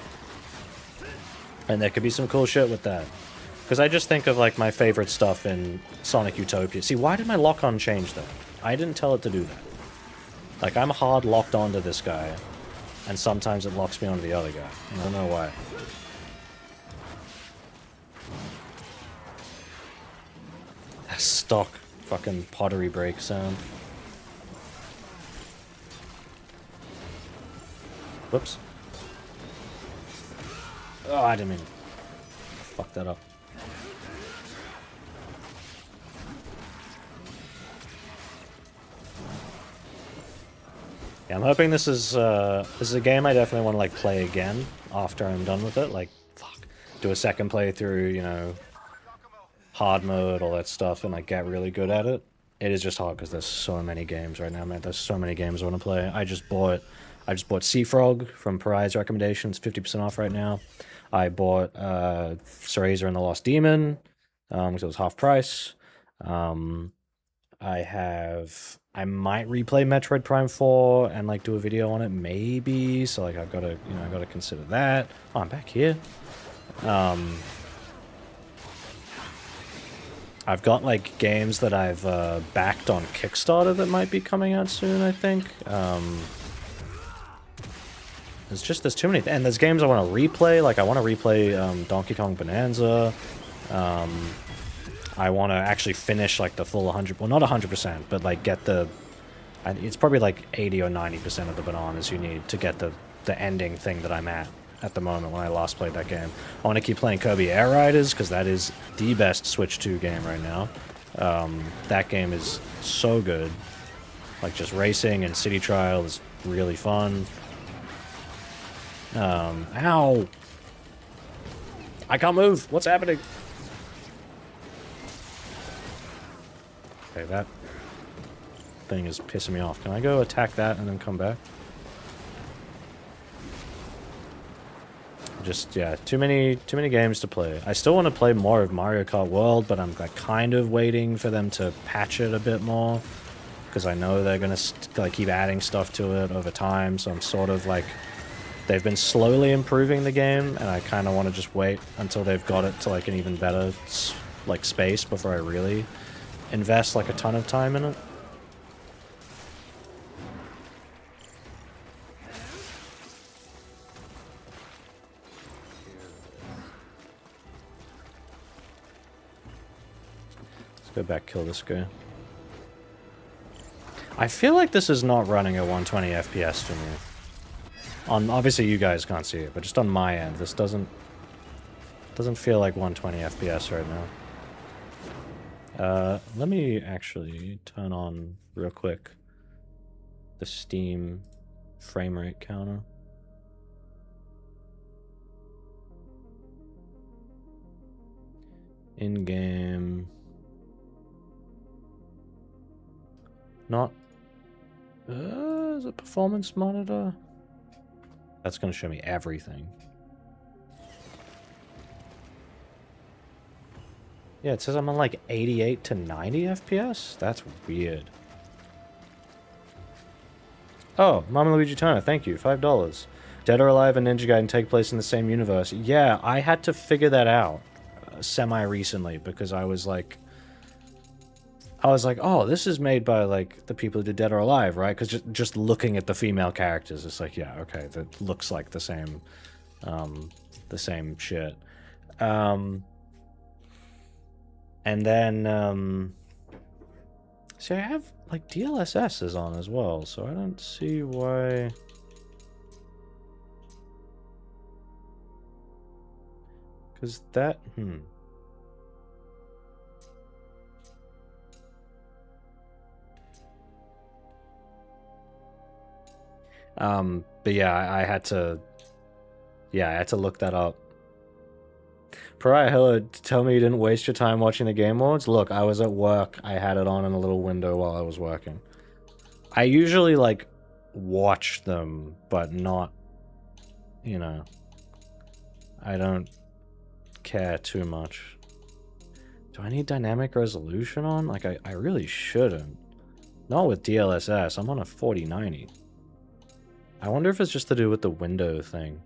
And there could be some cool shit with that. Because I just think of like my favorite stuff in Sonic Utopia. See, why did my lock-on change though? I didn't tell it to do that. Like, I'm hard locked onto this guy, and sometimes it locks me onto the other guy. I don't know why. That stock fucking pottery break sound. Whoops. Oh, I didn't mean to fuck that up. Yeah, I'm hoping this is a game I definitely want to like play again after I'm done with it. Like, fuck, do a second playthrough, you know, hard mode, all that stuff, and like get really good at it. It is just hard because there's so many games right now, man. There's so many games I want to play. I just bought Seafrog from Pariah's recommendations, 50% off right now. I bought Cereza and the Lost Demon, because it was half price. I might replay Metroid Prime 4 and like do a video on it, maybe. So like I've got to, I got to consider that. Oh, I'm back here. I've got like games that I've backed on Kickstarter that might be coming out soon, I think. There's too many, and there's games I want to replay. Like I want to replay Donkey Kong Bonanza. I want to actually finish like the full 100, well not 100%, but like get it's probably like 80 or 90% of the bananas you need to get the ending thing that I'm at the moment when I last played that game. I want to keep playing Kirby Air Riders because that is the best Switch 2 game right now. That game is so good. Like just racing and City Trial is really fun. Ow! I can't move! What's happening? Okay, that thing is pissing me off. Can I go attack that and then come back? Just, yeah, too many games to play. I still want to play more of Mario Kart World, but I'm like kind of waiting for them to patch it a bit more, because I know they're gonna like keep adding stuff to it over time. So I'm sort of like, they've been slowly improving the game, and I kind of want to just wait until they've got it to like an even better like space before I really invest like a ton of time in it. Go back, kill this guy. I feel like this is not running at 120 FPS to me. Obviously you guys can't see it, but just on my end, this doesn't feel like 120 FPS right now. Let me actually turn on real quick the Steam frame rate counter. In-game. Not... is it performance monitor? That's going to show me everything. Yeah, it says I'm on like 88 to 90 FPS? That's weird. Oh, Mama Luigi Turner, thank you. $5. Dead or Alive and Ninja Gaiden take place in the same universe. Yeah, I had to figure that out semi-recently because I was like, oh, this is made by, like, the people who did Dead or Alive, right? Because just looking at the female characters, it's like, yeah, okay, that looks like the same shit. And then, see, I have, like, DLSS is on as well, so I don't see why... Because that, but yeah, I had to look that up. Pariah Hiller, tell me you didn't waste your time watching the Game Awards? Look, I was at work. I had it on in a little window while I was working. I usually, like, watch them, but not, you know, I don't care too much. Do I need dynamic resolution on? Like, I really shouldn't. Not with DLSS. I'm on a 4090. I wonder if it's just to do with the window thing.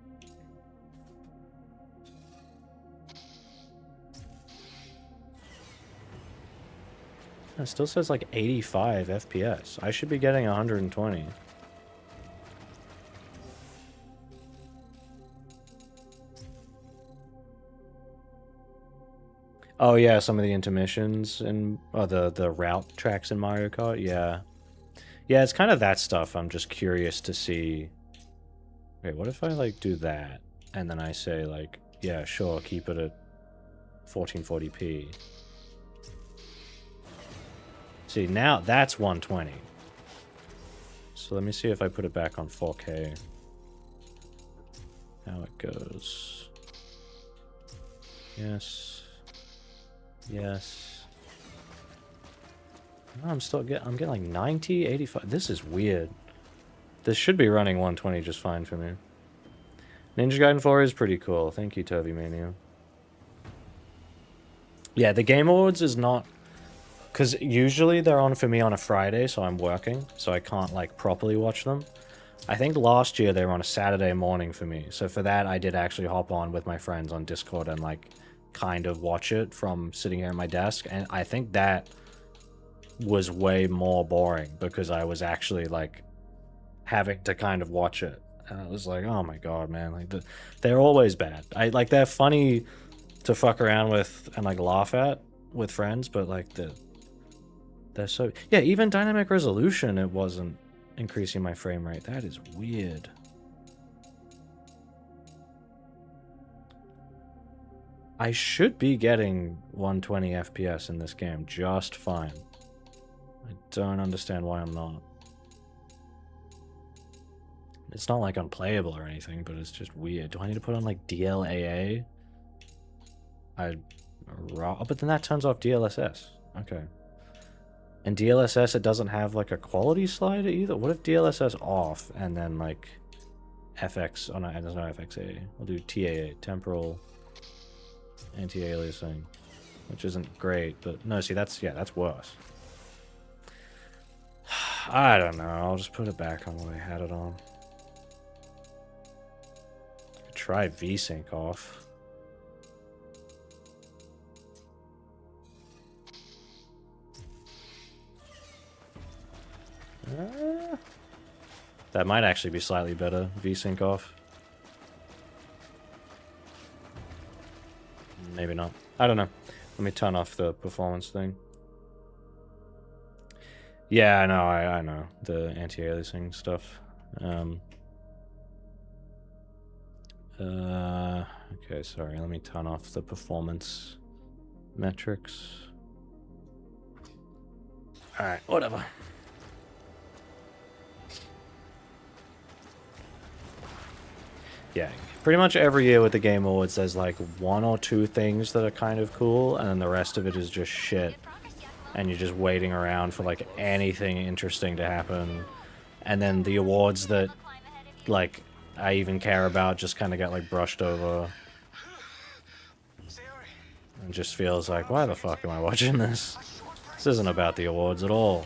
It still says like 85 FPS. I should be getting 120. Oh yeah, some of the intermissions and the route tracks in Mario Kart, yeah. Yeah, it's kind of that stuff. I'm just curious to see. Wait, what if I like do that and then I say like, yeah, sure, keep it at 1440p. See, now that's 120. So let me see if I put it back on 4K. How it goes. Yes. Yes. No, I'm getting like 90, 85. This is weird. This should be running 120 just fine for me. Ninja Gaiden 4 is pretty cool. Thank you, Toby Mania. Yeah, the Game Awards is not... Because usually they're on for me on a Friday, so I'm working, so I can't, like, properly watch them. I think last year they were on a Saturday morning for me, so for that I did actually hop on with my friends on Discord and, like, kind of watch it from sitting here at my desk, and I think that was way more boring, because I was actually, like, having to kind of watch it. And I was like, oh my god, man, like, they're always bad. They're funny to fuck around with and, like, laugh at with friends, but, like, they're so... Yeah, even dynamic resolution, it wasn't increasing my frame rate. That is weird. I should be getting 120 FPS in this game just fine. I don't understand why I'm not. It's not, like, unplayable or anything, but it's just weird. Do I need to put on, like, DLAA? Oh, but then that turns off DLSS. Okay. And DLSS, it doesn't have, like, a quality slider either? What if DLSS off, and then, like, FX... Oh, no, there's no FXA. We'll do TAA, Temporal Anti-Aliasing, which isn't great, but... No, see, that's... Yeah, that's worse. I don't know. I'll just put it back on what I had it on. Try VSync off. That might actually be slightly better, VSync off. Maybe not. I don't know. Let me turn off the performance thing. Yeah, I know, I know. The anti-aliasing stuff. Okay, sorry, let me turn off the performance metrics. Alright, whatever. Yeah, pretty much every year with the Game Awards, there's like 1 or 2 things that are kind of cool, and then the rest of it is just shit. And you're just waiting around for like anything interesting to happen. And then the awards that, like, I even care about just kind of get like brushed over. It just feels like, why the fuck am I watching this? This isn't about the awards at all.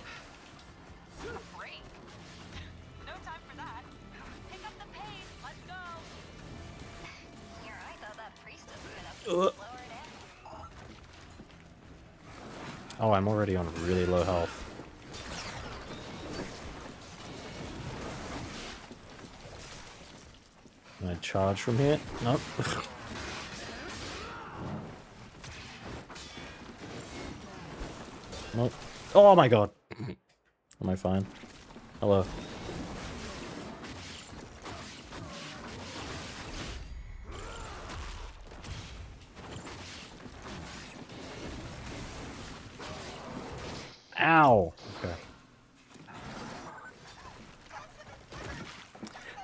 Oh, I'm already on really low health. Can I charge from here? Nope. Nope. Oh my god. Am I fine? Hello. Ow! Okay.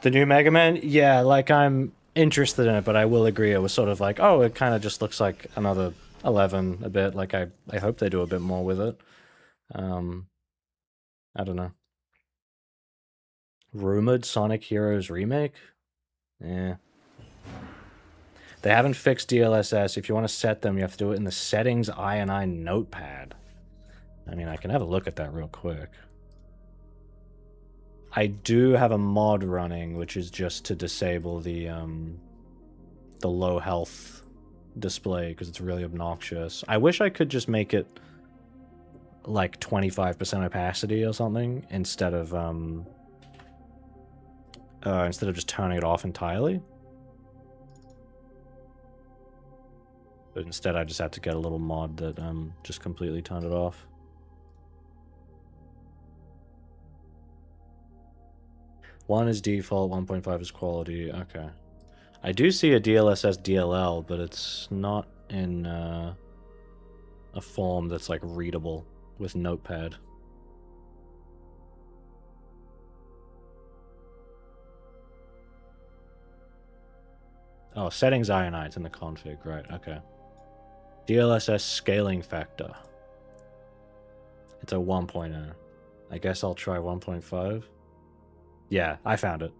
The new Mega Man? Yeah, like, I'm interested in it, but I will agree it was sort of like, oh, it kind of just looks like another 11 a bit. Like, I hope they do a bit more with it. I don't know. Rumored Sonic Heroes remake? Yeah. They haven't fixed DLSS. If you want to set them, you have to do it in the settings INI notepad. I mean, I can have a look at that real quick. I do have a mod running, which is just to disable the low health display, because it's really obnoxious. I wish I could just make it like 25% opacity or something, instead of just turning it off entirely. But instead I just had to get a little mod that just completely turned it off. One is default, 1.5 is quality. Okay. I do see a DLSS DLL, but it's not in a form that's like readable with Notepad. Oh, settings ionites in the config, right, okay. DLSS scaling factor. It's a 1.0. I guess I'll try 1.5. Yeah, I found it.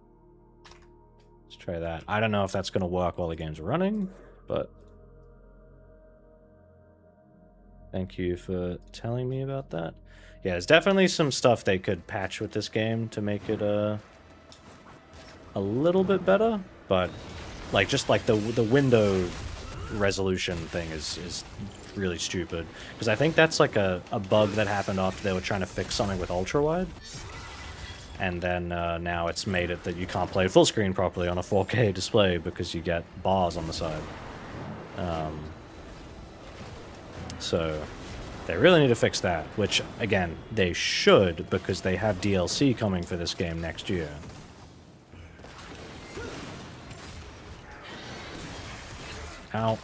Let's try that. I don't know if that's going to work while the game's running, but... Thank you for telling me about that. Yeah, there's definitely some stuff they could patch with this game to make it a little bit better, but like just like the window resolution thing is really stupid, because I think that's like a bug that happened after they were trying to fix something with ultra wide, and then now it's made it that you can't play full screen properly on a 4K display because you get bars on the side. So they really need to fix that, which again they should, because they have DLC coming for this game next year. Ow.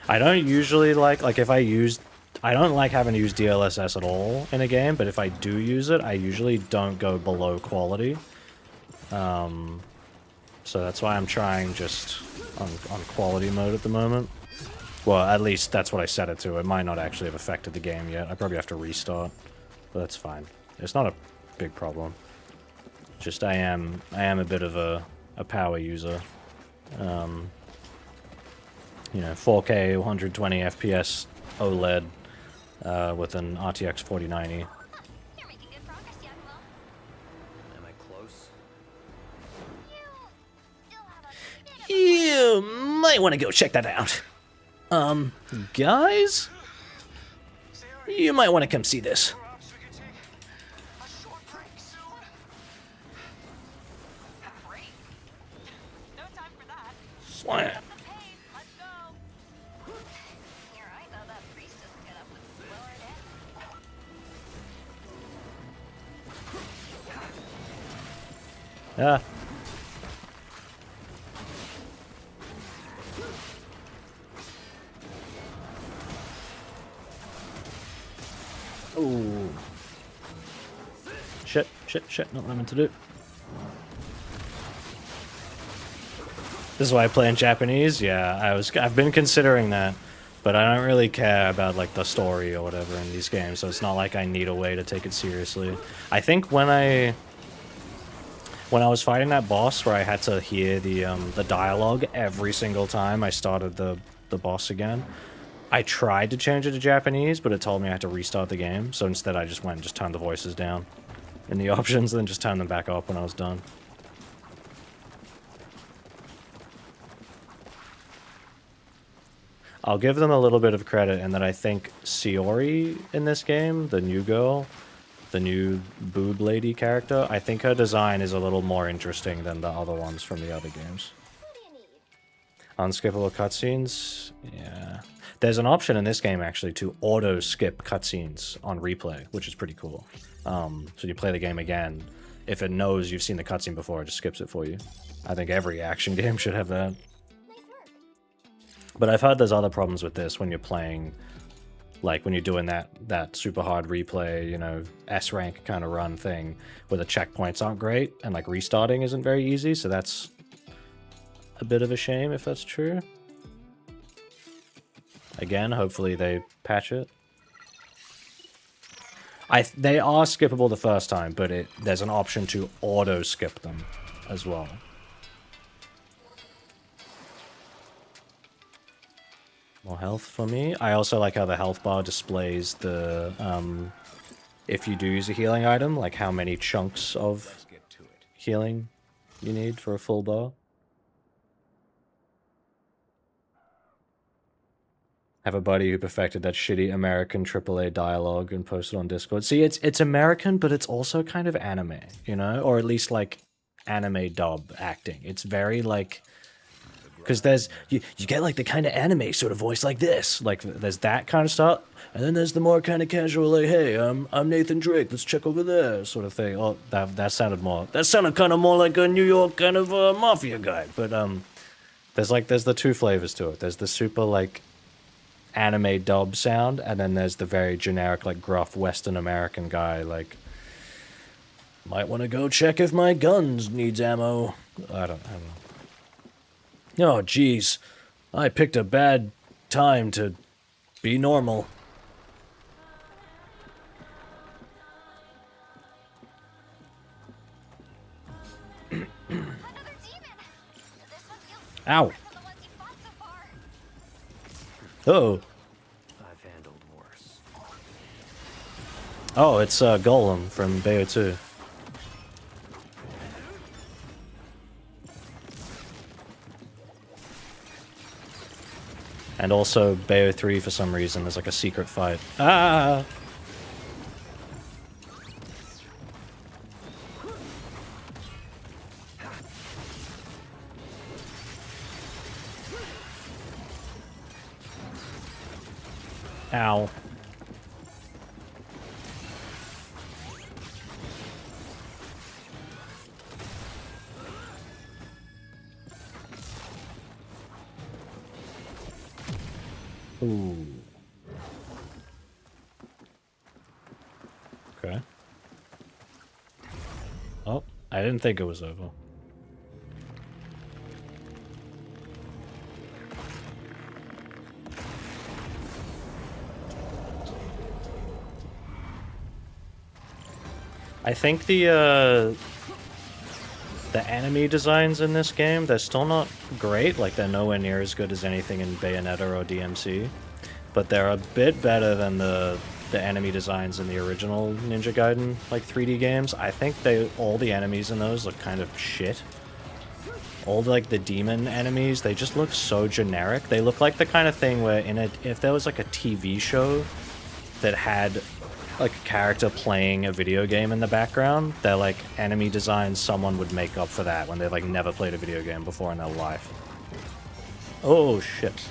I don't usually like if I don't like having to use DLSS at all in a game, but if I do use it, I usually don't go below quality. So that's why I'm trying just on quality mode at the moment. Well, at least that's what I set it to. It might not actually have affected the game yet. I probably have to restart, but that's fine. It's not a big problem. Just I am a bit of a power user. You know, 4K, 120 FPS OLED with an RTX 4090. You're making good progress, Yakumo. Am I close? You still have a bit of You might want to go check that out. Guys? You might want to come see this. Perhaps we could take a short break soon? break. No time for that. Slam. The pain. Let's go. You're right, though. That priestess get up and slow her down. Ah. Ooh. Shit, not what I meant to do. This is why I play in Japanese? Yeah, I've been considering that, but I don't really care about like the story or whatever in these games, so it's not like I need a way to take it seriously. I think when I was fighting that boss where I had to hear the dialogue every single time I started the boss again, I tried to change it to Japanese, but it told me I had to restart the game, so instead I just went and just turned the voices down in the options, and then just turned them back up when I was done. I'll give them a little bit of credit in that I think Shiori in this game, the new girl, the new boob lady character, I think her design is a little more interesting than the other ones from the other games. Unskippable cutscenes? Yeah. There's an option in this game, actually, to auto-skip cutscenes on replay, which is pretty cool. So you play the game again. If it knows you've seen the cutscene before, it just skips it for you. I think every action game should have that. But I've heard there's other problems with this when you're playing, like when you're doing that super hard replay, you know, S-rank kind of run thing, where the checkpoints aren't great, and like restarting isn't very easy, so that's a bit of a shame if that's true. Again, hopefully they patch it. They are skippable the first time, but there's an option to auto-skip them as well. More health for me. I also like how the health bar displays the, if you do use a healing item, like how many chunks of healing you need for a full bar. Have a buddy who perfected that shitty American AAA dialogue and posted on Discord. See, it's American, but it's also kind of anime, you know? Or at least, like, anime dub acting. It's very, like, Because you get like the kind of anime sort of voice like this. Like there's that kind of stuff, And then there's the more kind of casual, like, hey, I'm Nathan Drake, let's check over there. sort of thing. Oh, that sounded more. That sounded kind of more like a New York kind of mafia guy. But there's the two flavors to it. There's the super like anime dub sound, and then there's the very generic like gruff Western American guy. Like, Might want to go check if my guns needs ammo. I don't know. Oh, jeez. I picked a bad time to be normal. Another demon! This one feels Ow. different from the ones you fought so far. Oh. I've handled worse. Oh, it's Golem from Bayo 2. And also Bayo 3 for some reason. There's like a secret fight. Ah! Ow. Ooh. Okay. Oh, I didn't think it was over. I think the enemy designs in this game, they're still not great. Like, they're nowhere near as good as anything in Bayonetta or DMC. But they're a bit better than the enemy designs in the original Ninja Gaiden, like, 3D games. I think all the enemies in those look kind of shit. All, like, the demon enemies, they just look so generic. They look like the kind of thing where if there was, like, a TV show that had like a character playing a video game in the background, they're like enemy designs someone would make up for that when they've like never played a video game before in their life. Oh shit.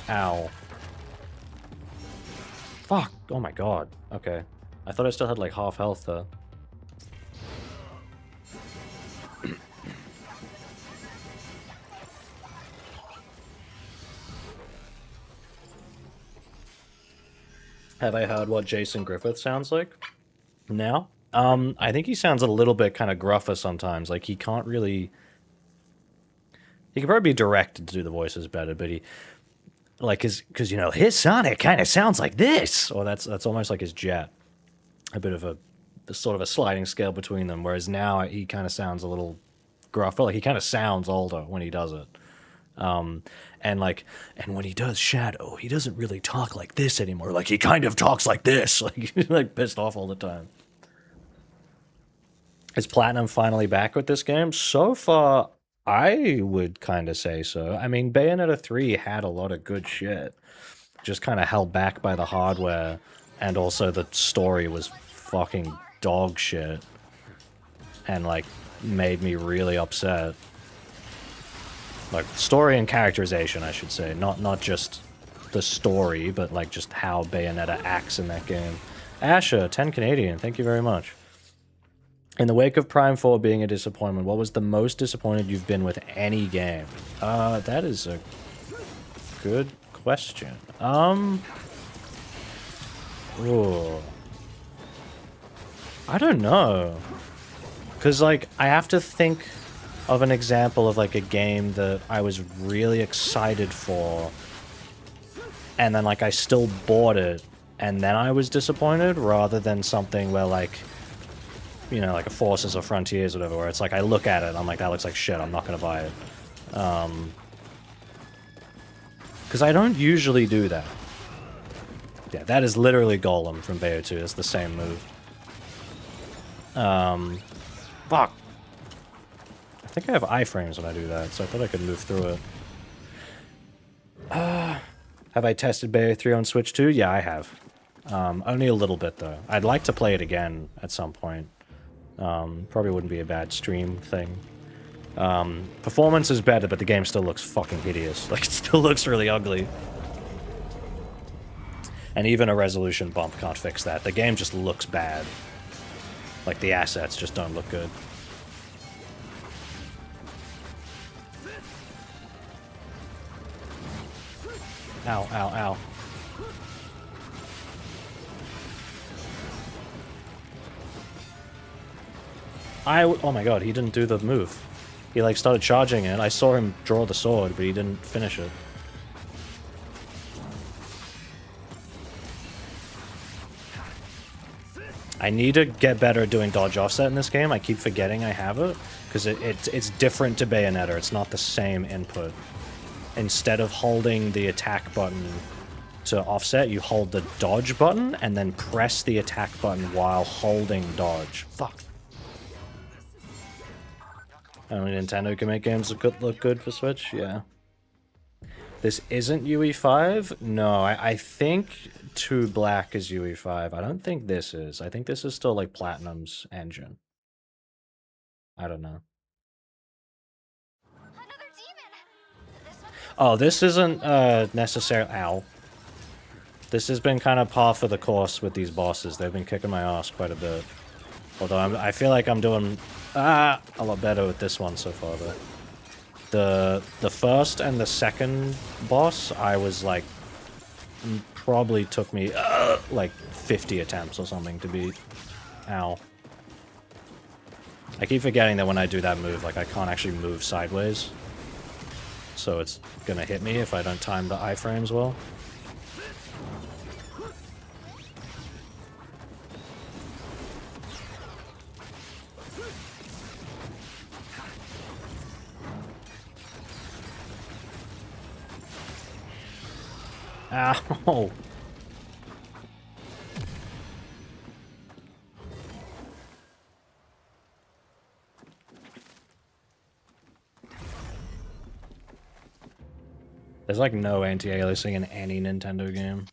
Ow. Fuck. Oh my god. Okay. I thought I still had like half health though. Have I heard what Jason Griffith sounds like now? I think he sounds a little bit kind of gruffer sometimes. Like, he can't really... He could probably be directed to do the voices better, but he... Like, because, you know, his Sonic kind of sounds like this! Or that's almost like his Jet. A bit of a sort of a sliding scale between them, whereas now he kind of sounds a little gruffer. Like, he kind of sounds older when he does it. And when he does Shadow, he doesn't really talk like this anymore. Like, he kind of talks like this. Like, he's like pissed off all the time. Is Platinum finally back with this game? So far, I would kind of say so. I mean, Bayonetta 3 had a lot of good shit. Just kind of held back by the hardware. And also the story was fucking dog shit. And, like, made me really upset. Like, story and characterization, I should say. Not just the story, but, like, just how Bayonetta acts in that game. Asha, 10 Canadian, thank you very much. In the wake of Prime 4 being a disappointment, what was the most disappointed you've been with any game? That is a good question. Ooh. I don't know. Because, like, I have to think of an example of like a game that I was really excited for, and then like I still bought it, and then I was disappointed, rather than something where like, you know, like a Forces or Frontiers or whatever, where it's like I look at it, I'm like, that looks like shit, I'm not gonna buy it. Because I don't usually do that. Yeah, that is literally Golem from Bayo 2, it's the same move. Fuck. I think I have iframes when I do that, so I thought I could move through it. Have I tested Bayo 3 on Switch 2? Yeah, I have. Only a little bit, though. I'd like to play it again at some point. Probably wouldn't be a bad stream thing. Performance is better, but the game still looks fucking hideous. Like, it still looks really ugly. And even a resolution bump can't fix that. The game just looks bad. Like, the assets just don't look good. Ow, ow, ow. Oh my god, he didn't do the move. He like started charging it. I saw him draw the sword, but he didn't finish it. I need to get better at doing dodge offset in this game. I keep forgetting I have it, because it's different to Bayonetta. It's not the same input. Instead of holding the attack button to offset, you hold the dodge button and then press the attack button while holding dodge. Fuck. Only Nintendo can make games look good for Switch? Yeah. This isn't UE5? No, I think 2 Black is UE5. I don't think this is. I think this is still like Platinum's engine. I don't know. Oh, this isn't necessarily... Ow. This has been kind of par for the course with these bosses. They've been kicking my ass quite a bit. Although I feel like I'm doing a lot better with this one so far, though. The first and the second boss, I was like... Probably took me like 50 attempts or something to beat. Ow. I keep forgetting that when I do that move, like I can't actually move sideways. So it's gonna hit me if I don't time the iframes well. Ow! There's like no anti-aliasing in any Nintendo game.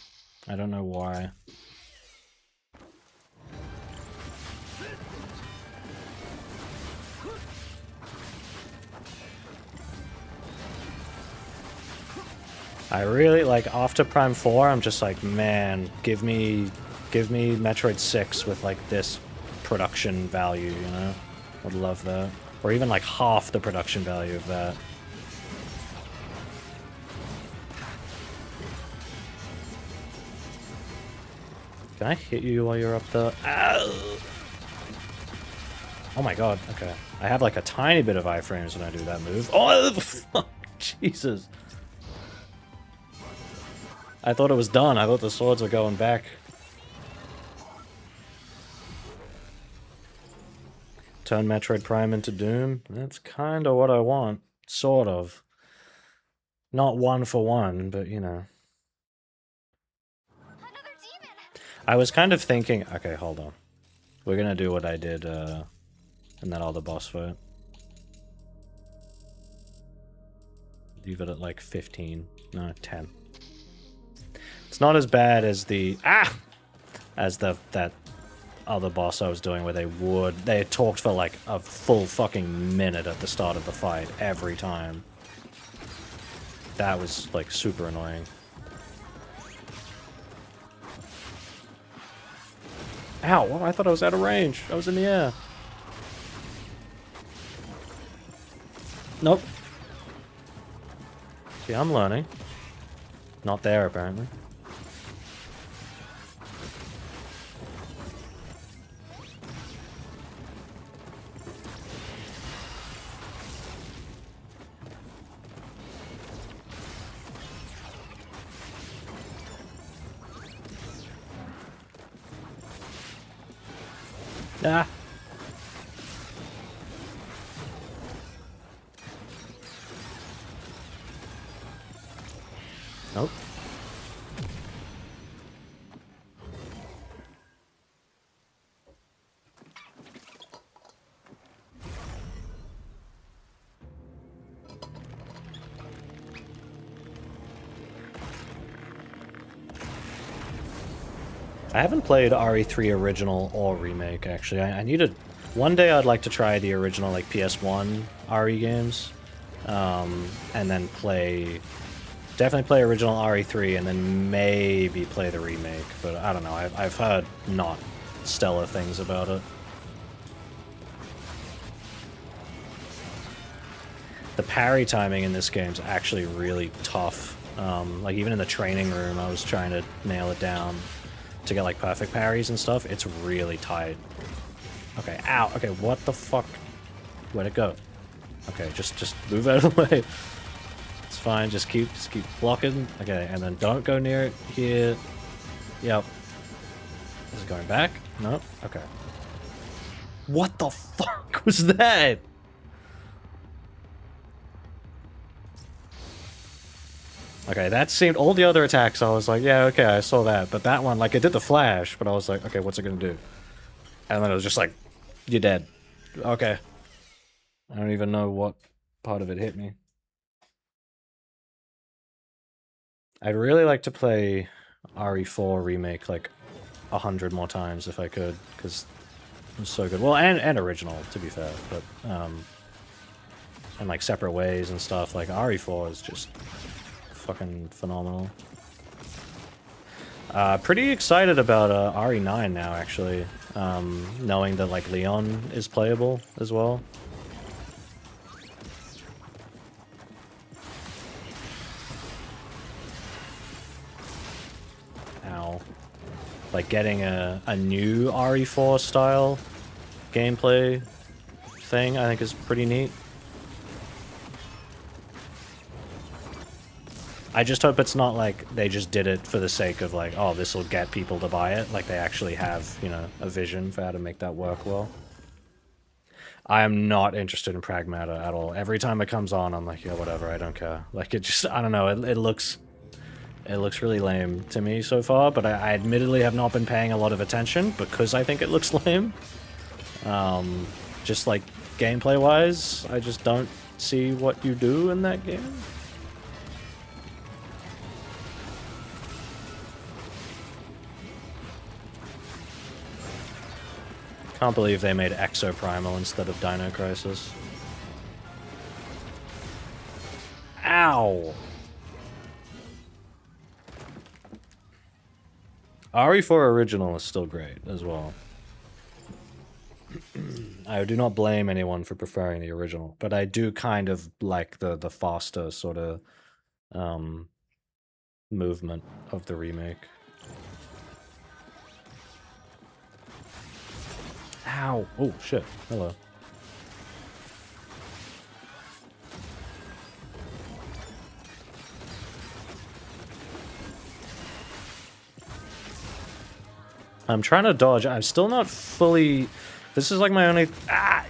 I don't know why. I really, like, after Prime 4, I'm just like, man, give me Metroid 6 with, like, this production value, you know? Would love that. Or even, like, half the production value of that. Can I hit you while you're up there? Ow! Oh my god, okay. I have, like, a tiny bit of iframes when I do that move. Oh, fuck! Jesus. I thought it was done. I thought the swords were going back. Turn Metroid Prime into Doom? That's kind of what I want. Sort of. Not one for one, but you know. I was kind of thinking... Okay, hold on. We're gonna do what I did in that other boss fight. Leave it at like 15. No, 10. It's not as bad as the that other boss I was doing where they talked for like a full fucking minute at the start of the fight every time. That was like super annoying. Ow, well, I thought I was out of range. I was in the air. Nope. See, I'm learning. Not there, apparently. Ah. Nope. I haven't played RE3 original or remake, actually. I need to One day I'd like to try the original like PS1 RE games, and then definitely play original RE3, and then maybe play the remake. But I don't know. I've heard not stellar things about it. The parry timing in this game is actually really tough. Like even in the training room, I was trying to nail it down to get like perfect parries and stuff. It's really tight. Okay, ow. Okay, what the fuck? Where'd it go? Okay, just move out of the way. It's fine. Just keep blocking. Okay, and then don't go near it here. Yep. Is it going back? No. Okay. What the fuck was that? Okay, that seemed... All the other attacks, I was like, yeah, okay, I saw that. But that one, like, it did the flash, but I was like, okay, what's it gonna do? And then it was just like, you're dead. Okay. I don't even know what part of it hit me. I'd really like to play RE4 Remake, like, 100 more times if I could, because it was so good. Well, and original, to be fair, but, in, like, separate ways and stuff. Like, RE4 is just... fucking phenomenal. Pretty excited about RE9 now, actually. Knowing that like Leon is playable as well. Ow. Like getting a new RE4 style gameplay thing, I think is pretty neat. I just hope it's not like they just did it for the sake of like, oh, this will get people to buy it. Like they actually have, you know, a vision for how to make that work well. I am not interested in Pragmata at all. Every time it comes on, I'm like, yeah, whatever, I don't care. Like it just, I don't know, it looks really lame to me so far, but I admittedly have not been paying a lot of attention because I think it looks lame. Just like gameplay-wise, I just don't see what you do in that game. Can't believe they made Exoprimal instead of Dino Crisis. Ow! RE4 Original is still great as well. I do not blame anyone for preferring the original, but I do kind of like the faster sort of movement of the remake. Ow! Oh, shit. Hello. I'm trying to dodge. I'm still not fully... This is like my only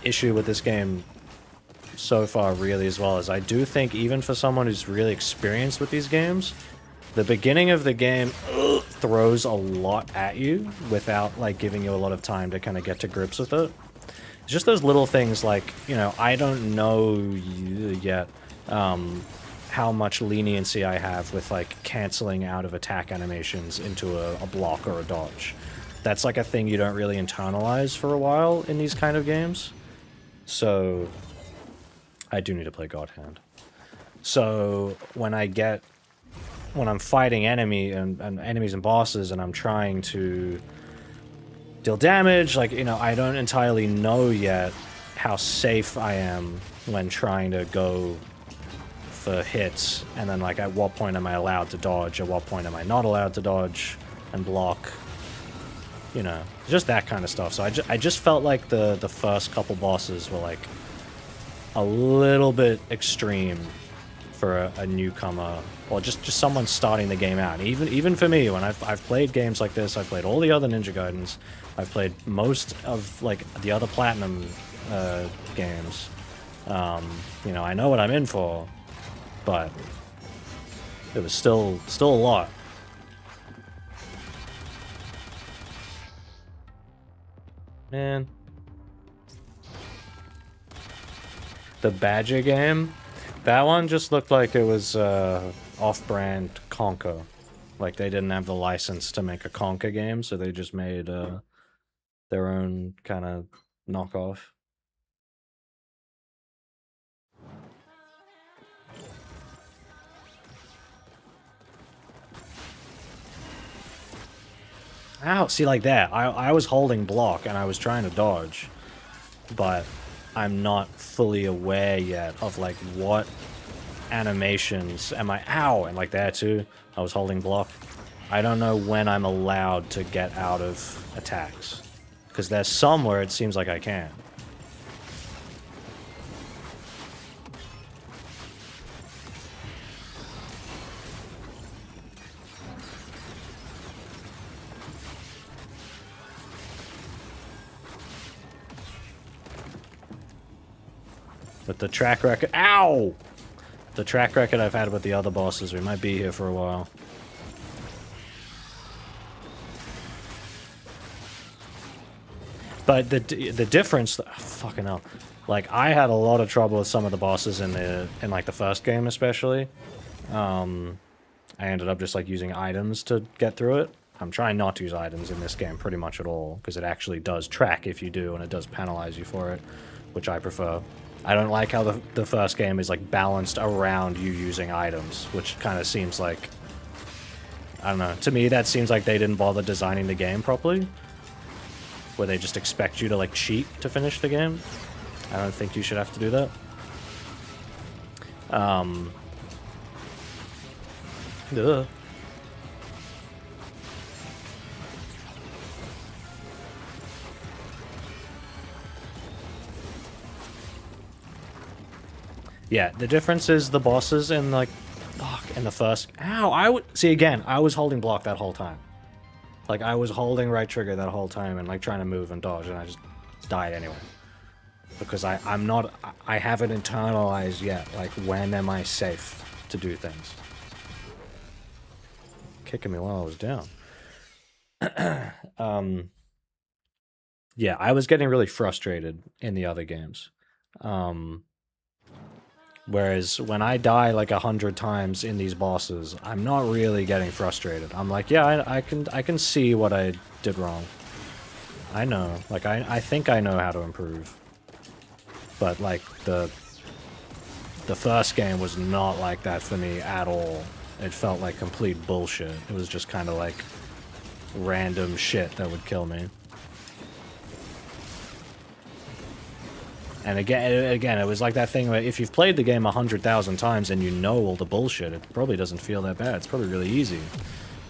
issue with this game so far, really, as well, as I do think even for someone who's really experienced with these games, the beginning of the game throws a lot at you without like giving you a lot of time to kind of get to grips with it. It's just those little things like, you know, I don't know yet how much leniency I have with like canceling out of attack animations into a block or a dodge. That's like a thing you don't really internalize for a while in these kind of games. So I do need to play God Hand. So when I'm fighting enemies and bosses and I'm trying to deal damage, like, you know, I don't entirely know yet how safe I am when trying to go for hits, and then like at what point am I allowed to dodge, at what point am I not allowed to dodge and block, you know, just that kind of stuff. So I just felt like the first couple bosses were like a little bit extreme for a newcomer, or just someone starting the game out. Even for me, when I've played games like this, I've played all the other Ninja Gaidens, I've played most of like the other Platinum games. You know, I know what I'm in for, but it was still a lot. Man. The Badger game, that one just looked like it was off-brand Conker. Like they didn't have the license to make a Conker game, so they just made their own kind of knockoff. Ow, see, like that. I was holding block and I was trying to dodge, but I'm not fully aware yet of like what animations am I... Ow! And like that too. I was holding block. I don't know when I'm allowed to get out of attacks. Because there's some where it seems like I can. But the track record... Ow! The track record I've had with the other bosses, we might be here for a while. But the difference... fucking hell. Like, I had a lot of trouble with some of the bosses in like the first game especially. I ended up just like using items to get through it. I'm trying not to use items in this game pretty much at all, because it actually does track if you do, and it does penalize you for it, which I prefer. I don't like how the first game is like balanced around you using items, which kind of seems like... I don't know. To me, that seems like they didn't bother designing the game properly, where they just expect you to like cheat to finish the game. I don't think you should have to do that. Ugh. Yeah, the difference is the bosses in like... Fuck, in the first... Ow, see, again, I was holding block that whole time. Like, I was holding right trigger that whole time and like trying to move and dodge, and I just died anyway. Because I'm not... I haven't internalized yet, like, when am I safe to do things. Kicking me while I was down. Yeah, I was getting really frustrated in the other games. Whereas when I die like 100 times in these bosses, I'm not really getting frustrated. I'm like, yeah, I can see what I did wrong. I know. Like, I think I know how to improve. But like the first game was not like that for me at all. It felt like complete bullshit. It was just kind of like random shit that would kill me. And again, it was like that thing where if you've played the game 100,000 times and you know all the bullshit, it probably doesn't feel that bad. It's probably really easy.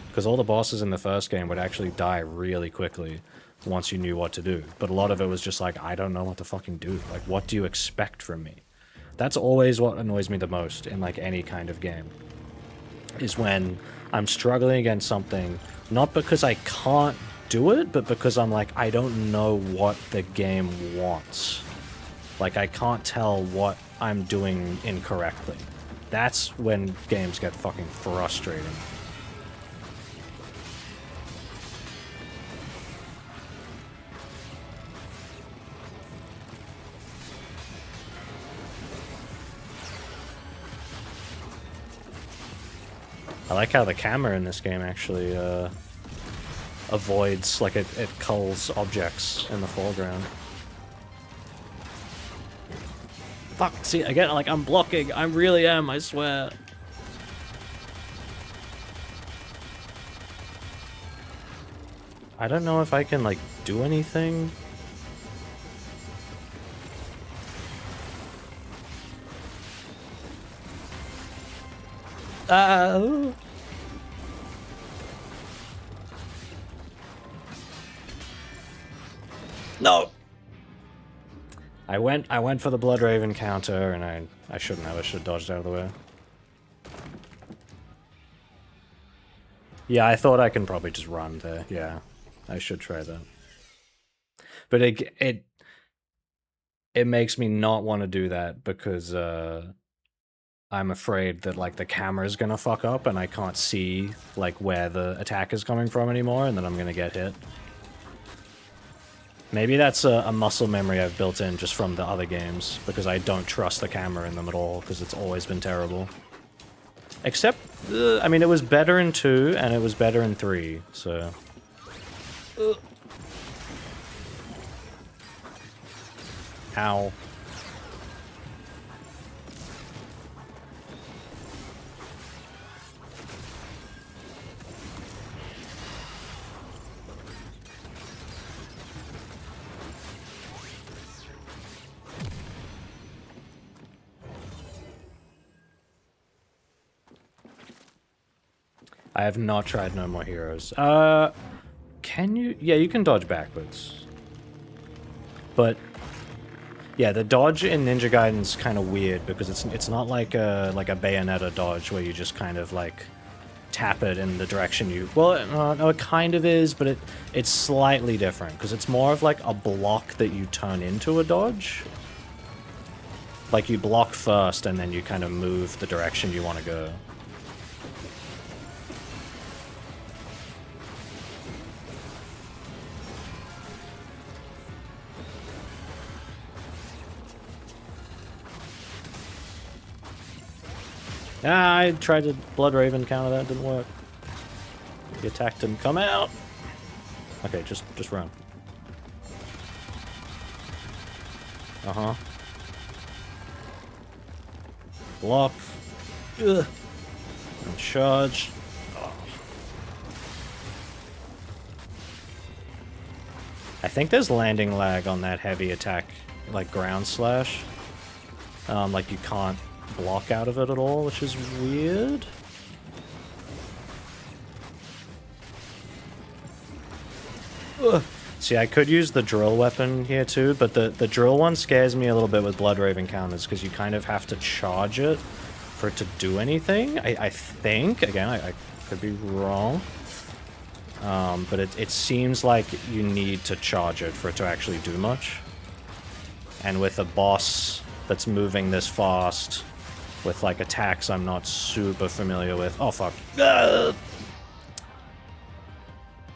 Because all the bosses in the first game would actually die really quickly once you knew what to do. But a lot of it was just like, I don't know what to fucking do. Like, what do you expect from me? That's always what annoys me the most in like any kind of game. Is when I'm struggling against something, not because I can't do it, but because I'm like, I don't know what the game wants. Like, I can't tell what I'm doing incorrectly. That's when games get fucking frustrating. I like how the camera in this game actually avoids, like it culls objects in the foreground. Fuck, see, again, like, I'm blocking. I really am, I swear. I don't know if I can, like, do anything. No! I went for the Blood Raven counter, and I shouldn't have. I should have dodged out of the way. Yeah, I thought I can probably just run there. Yeah, I should try that. But it makes me not want to do that because I'm afraid that like the camera's gonna fuck up and I can't see like where the attack is coming from anymore, and then I'm gonna get hit. Maybe that's a muscle memory I've built in just from the other games, because I don't trust the camera in them at all, because it's always been terrible. Except, I mean, it was better in 2, and it was better in 3, so... Ow. I have not tried No More Heroes. Can you? Yeah, you can dodge backwards. But yeah, the dodge in Ninja Gaiden's kind of weird because it's not like a Bayonetta dodge where you just kind of like tap it in the direction you. Well, no, it kind of is, but it's slightly different because it's more of like a block that you turn into a dodge. Like you block first and then you kind of move the direction you want to go. Ah, I tried to Blood Raven counter that, didn't work. The attack didn't come out. Okay, just run. Uh-huh. Block. Ugh. And charge. Oh. I think there's landing lag on that heavy attack, like ground slash. Like you can't block out of it at all, which is weird. Ugh. See, I could use the drill weapon here too, but the drill one scares me a little bit with Blood Raven counters because you kind of have to charge it for it to do anything. I think, again, I could be wrong, but it seems like you need to charge it for it to actually do much. And with a boss that's moving this fast, with like attacks I'm not super familiar with. Oh fuck.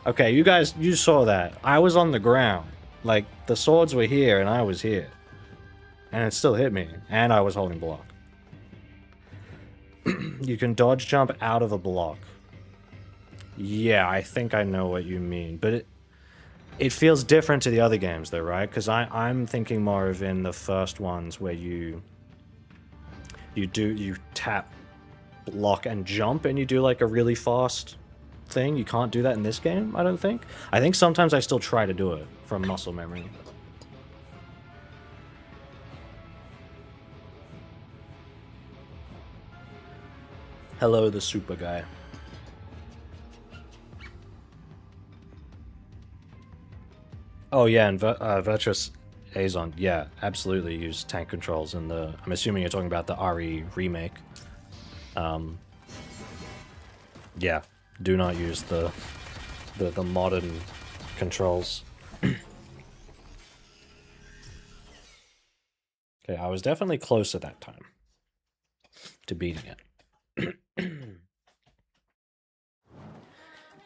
Okay, you guys, you saw that. I was on the ground. Like, the swords were here and I was here. And it still hit me. And I was holding block. You can dodge jump out of a block. Yeah, I think I know what you mean. But it feels different to the other games though, right? Because I'm thinking more of in the first ones where you tap, block, and jump, and you do like a really fast thing. You can't do that in this game, I don't think. I think sometimes I still try to do it from muscle memory. Hello, the super guy. Oh yeah, and Virtuous Azon, yeah, absolutely use tank controls in the... I'm assuming you're talking about the RE remake. Yeah, do not use the modern controls. Okay, I was definitely close at that time to beating it.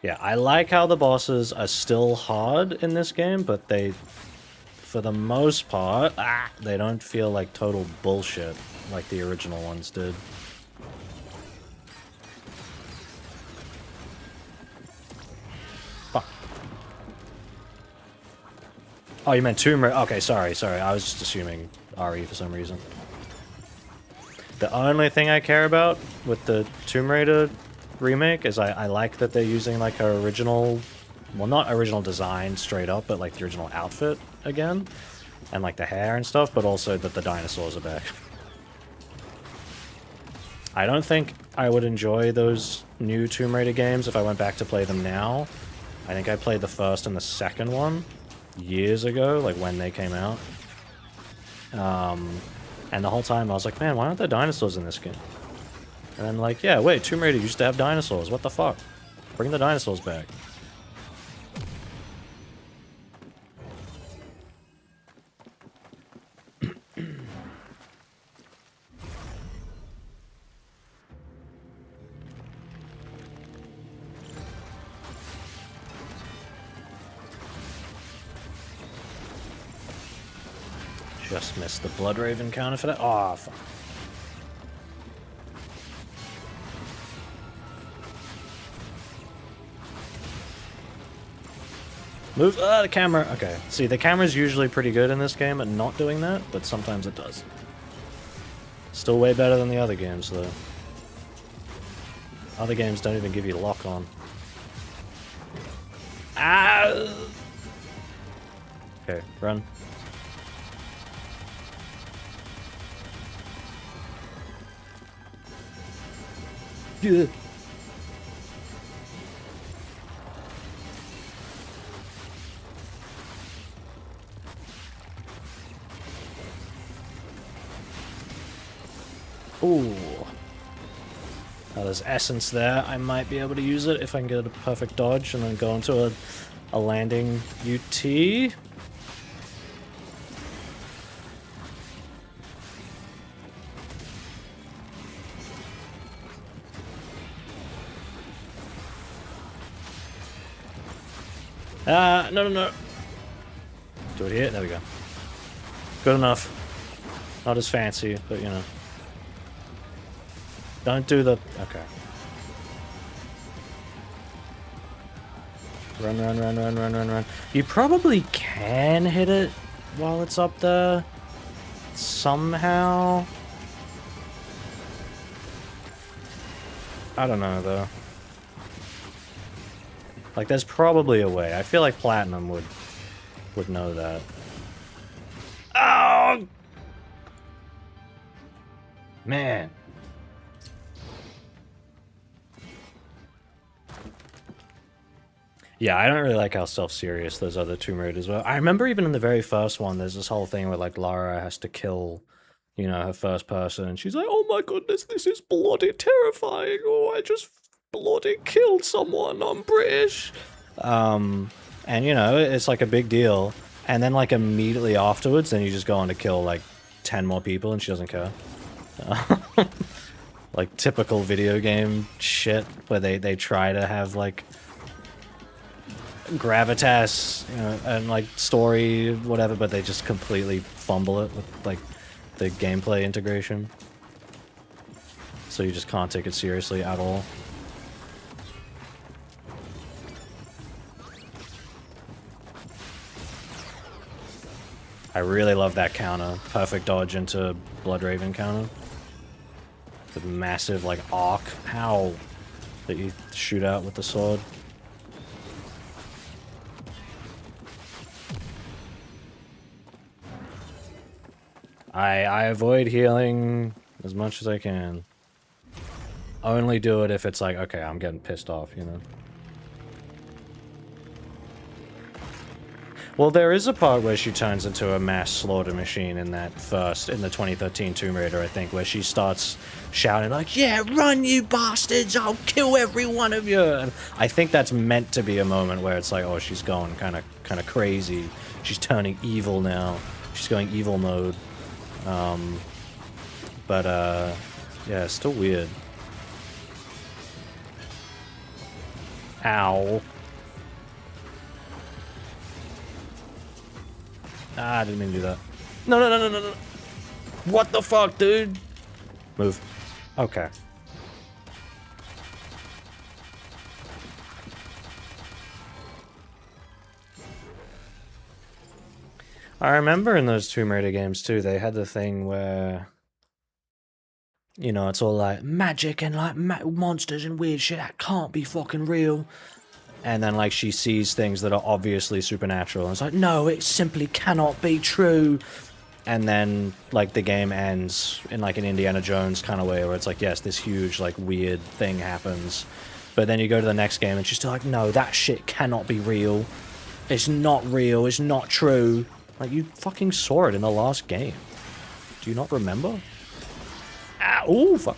Yeah, I like how the bosses are still hard in this game, but they... for the most part, they don't feel like total bullshit like the original ones did. Fuck. Oh, you meant Tomb Raider? Okay, sorry. I was just assuming RE for some reason. The only thing I care about with the Tomb Raider remake is I like that they're using like her original... well, not original design straight up, but like the original outfit again. And like the hair and stuff, but also that the dinosaurs are back. I don't think I would enjoy those new Tomb Raider games if I went back to play them now. I think I played the first and the second one years ago, like when they came out. And the whole time I was like, man, why aren't there dinosaurs in this game? And then like, yeah, wait, Tomb Raider used to have dinosaurs. What the fuck? Bring the dinosaurs back. Just missed the Blood Raven counter for that. Oh, fuck. Move. The camera. Okay. See, the camera's usually pretty good in this game at not doing that, but sometimes it does. Still way better than the other games, though. Other games don't even give you lock on. Ah! Okay, run. Yeah. Ooh. Now there's essence there. I might be able to use it if I can get a perfect dodge and then go into a landing UT. No. Do it here. There we go. Good enough. Not as fancy, but you know. Don't do the... Okay. Run. You probably can hit it while it's up there. Somehow. I don't know, though. Like, there's probably a way. I feel like Platinum would know that. Oh! Man. Yeah, I don't really like how self-serious those other Tomb Raiders were. I remember even in the very first one, there's this whole thing where, like, Lara has to kill, you know, her first person, and she's like, oh my goodness, this is bloody terrifying. Oh, I just bloody killed someone. I'm British. And, you know, it's like a big deal. And then, like, immediately afterwards, then you just go on to kill, like, 10 more people, and she doesn't care. Like, typical video game shit, where they try to have, like, gravitas, you know, and like story, whatever, but they just completely fumble it with like the gameplay integration. So you just can't take it seriously at all. I really love that counter. Perfect dodge into Bloodraven counter. The massive like arc, how that you shoot out with the sword. I avoid healing as much as I can. Only do it if it's like, okay, I'm getting pissed off, you know? Well, there is a part where she turns into a mass slaughter machine in that first, in the 2013 Tomb Raider, I think, where she starts shouting like, yeah, run you bastards, I'll kill every one of you. And I think that's meant to be a moment where it's like, oh, she's going kind of crazy. She's turning evil now. She's going evil mode. Yeah, it's still weird. Ow. Ah, I didn't mean to do that. No. What the fuck, dude? Move. Okay. I remember in those Tomb Raider games too, they had the thing where, you know, it's all like magic and like monsters and weird shit that can't be fucking real. And then like she sees things that are obviously supernatural and it's like, no, it simply cannot be true. And then like the game ends in like an Indiana Jones kind of way where it's like, yes, this huge like weird thing happens. But then you go to the next game and she's still like, no, that shit cannot be real. It's not real. It's not true. Like, you fucking saw it in the last game. Do you not remember? Ah, ooh, fuck.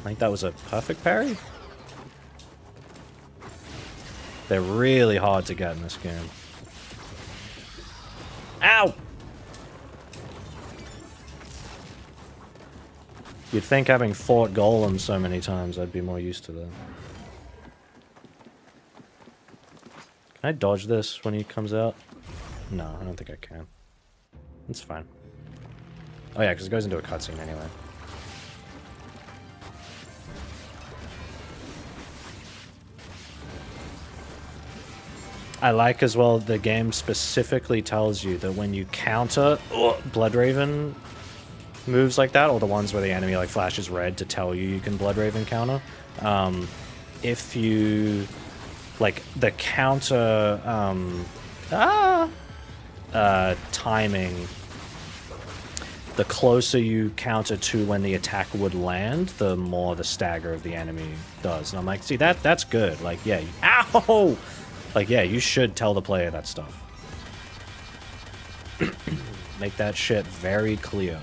I think that was a perfect parry. They're really hard to get in this game. Ow! You'd think having fought Golem so many times I'd be more used to that. Can I dodge this when he comes out? No, I don't think I can. It's fine. Oh yeah, because it goes into a cutscene anyway. I like as well the game specifically tells you that when you counter Bloodraven moves like that, or the ones where the enemy like flashes red to tell you can Bloodraven counter, if you like the counter timing, the closer you counter to when the attack would land, the more the stagger of the enemy does. And I'm like, see, that's good. Like, yeah, ow! Like, yeah, you should tell the player that stuff. Make that shit very clear.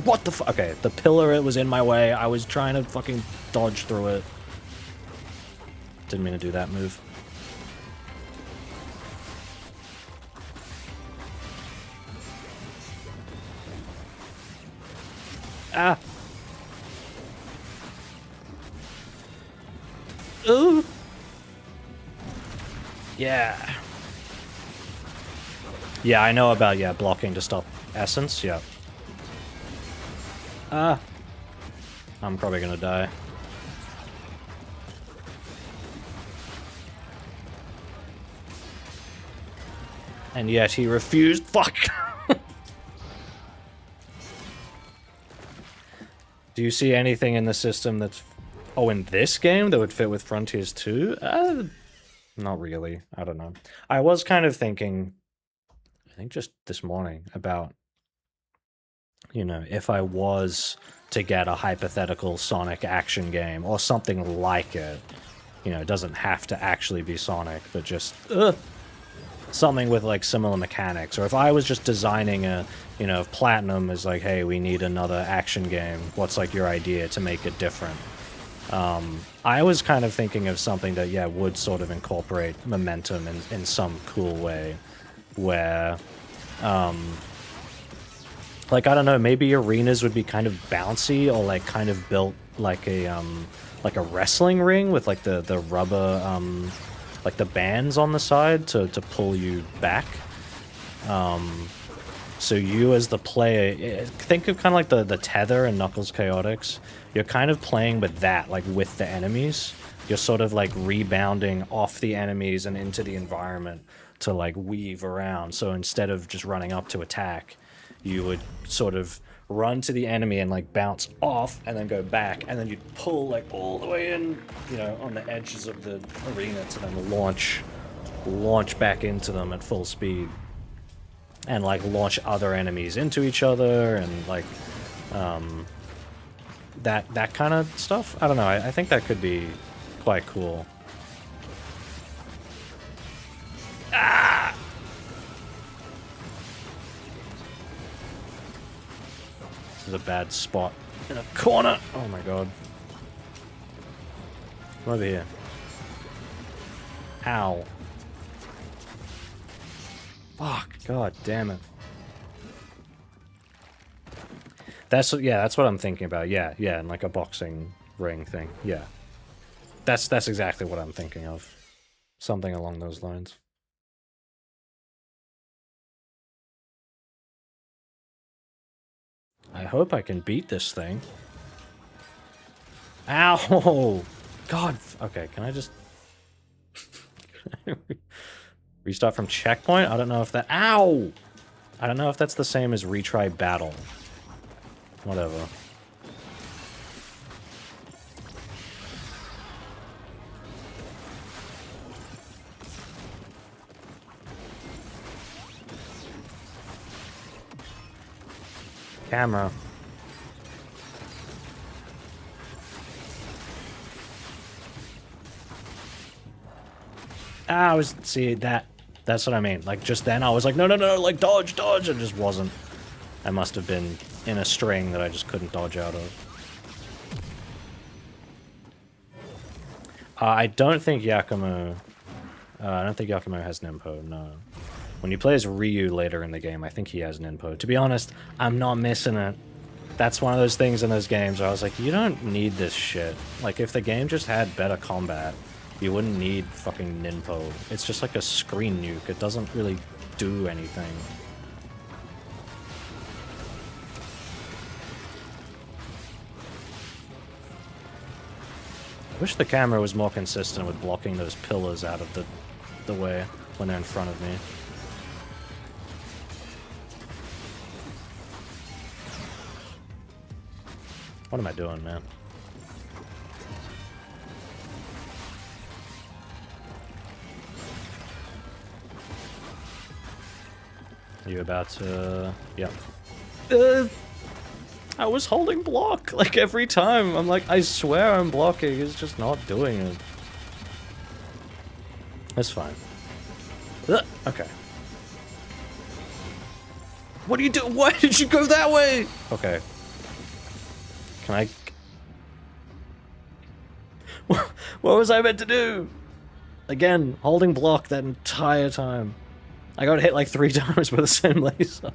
What the fuck? Okay, the pillar, it was in my way. I was trying to fucking dodge through it. Didn't mean to do that move. Ah! Ooh! Yeah. Yeah, I know about, yeah, blocking to stop essence, yeah. Ah! I'm probably gonna die. And yet he refused. Fuck! Do you see anything in the system that's... Oh, in this game that would fit with Frontiers 2? Not really. I don't know. I was kind of thinking, I think just this morning, about, you know, if I was to get a hypothetical Sonic action game, or something like it, you know, it doesn't have to actually be Sonic, but just something with like similar mechanics. Or if I was just designing a, you know, if Platinum is like, hey, we need another action game, what's like your idea to make it different? I was kind of thinking of something that, yeah, would sort of incorporate momentum in some cool way, where, like, I don't know, maybe arenas would be kind of bouncy, or like kind of built like a wrestling ring with like the rubber, like the bands on the side to pull you back. So you as the player, think of kind of like the tether in Knuckles Chaotix. You're kind of playing with that, like with the enemies. You're sort of like rebounding off the enemies and into the environment to like weave around. So instead of just running up to attack, you would sort of run to the enemy and like bounce off and then go back, and then you'd pull like all the way in, you know, on the edges of the arena to then launch back into them at full speed. And like launch other enemies into each other, and like that kind of stuff. I don't know. I think that could be quite cool. Ah! This is a bad spot in a corner. Oh my god. Come over here. Ow. Fuck, god damn it. That's what I'm thinking about. Yeah, and like a boxing ring thing. Yeah. That's exactly what I'm thinking of. Something along those lines. I hope I can beat this thing. Ow! God. Okay, can I just... Restart from checkpoint? I don't know if that... Ow! I don't know if that's the same as retry battle. Whatever. Camera. I was... See, that's what I mean. Like, just then I was like, no, like, dodge, it just wasn't. I must have been in a string that I just couldn't dodge out of. I don't think Yakumo... I don't think Yakumo has Ninpo, no. When you play as Ryu later in the game, I think he has Ninpo. To be honest, I'm not missing it. That's one of those things in those games where I was like, you don't need this shit. Like, if the game just had better combat, you wouldn't need fucking Ninpo. It's just like a screen nuke. It doesn't really do anything. I wish the camera was more consistent with blocking those pillars out of the way when they're in front of me. What am I doing, man? Are you about to... Yep. I was holding block, like, every time. I'm like, I swear I'm blocking. It's just not doing it. That's fine. Okay. What are you doing? Why did you go that way? Okay. Can I... What was I meant to do? Again, holding block that entire time. I got hit like 3 times with the same laser.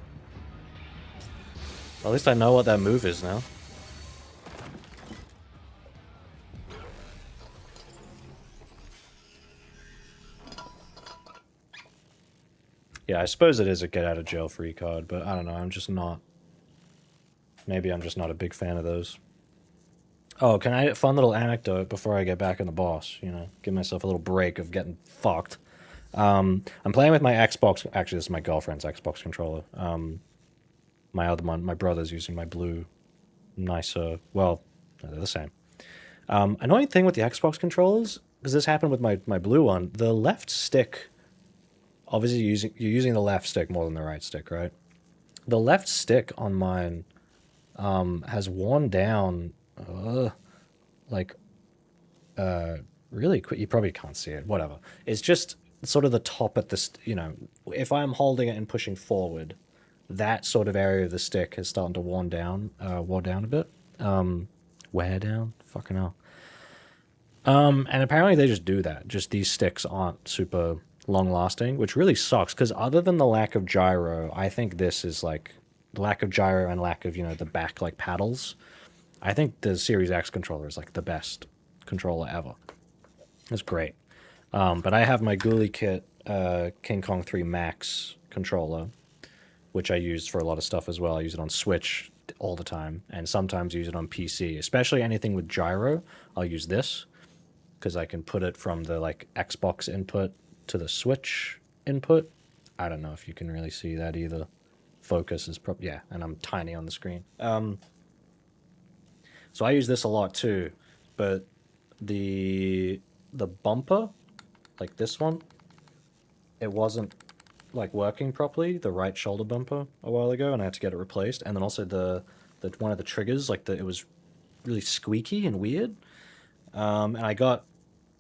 At least I know what that move is now. Yeah, I suppose it is a get out of jail free card, but I don't know, I'm just not... Maybe I'm just not a big fan of those. Oh, can I... Fun little anecdote before I get back in the boss, you know? Give myself a little break of getting fucked. I'm playing with my Xbox... Actually, this is my girlfriend's Xbox controller. My other one, my brother's using my blue, nicer... Well, no, they're the same. Annoying thing with the Xbox controllers, because this happened with my blue one, the left stick... Obviously, you're using the left stick more than the right stick, right? The left stick on mine has worn down, really quick. You probably can't see it. Whatever. It's just sort of the top at this. You know, if I'm holding it and pushing forward, that sort of area of the stick is starting to worn down a bit. Wear down. Fucking hell. And apparently they just do that. Just these sticks aren't super long lasting, which really sucks, because other than the lack of gyro, I think this is like lack of gyro and lack of, you know, the back like paddles. I think the Series X controller is like the best controller ever. It's great. But I have my Ghoulie Kit King Kong 3 Max controller, which I use for a lot of stuff as well. I use it on Switch all the time, and sometimes use it on PC, especially anything with gyro. I'll use this because I can put it from the like Xbox input to the Switch input. I don't know if you can really see that either. Focus is probably... Yeah, and I'm tiny on the screen. So I use this a lot too, but the bumper, like this one, it wasn't like working properly, the right shoulder bumper a while ago, and I had to get it replaced. And then also the one of the triggers, like it was really squeaky and weird. And I got...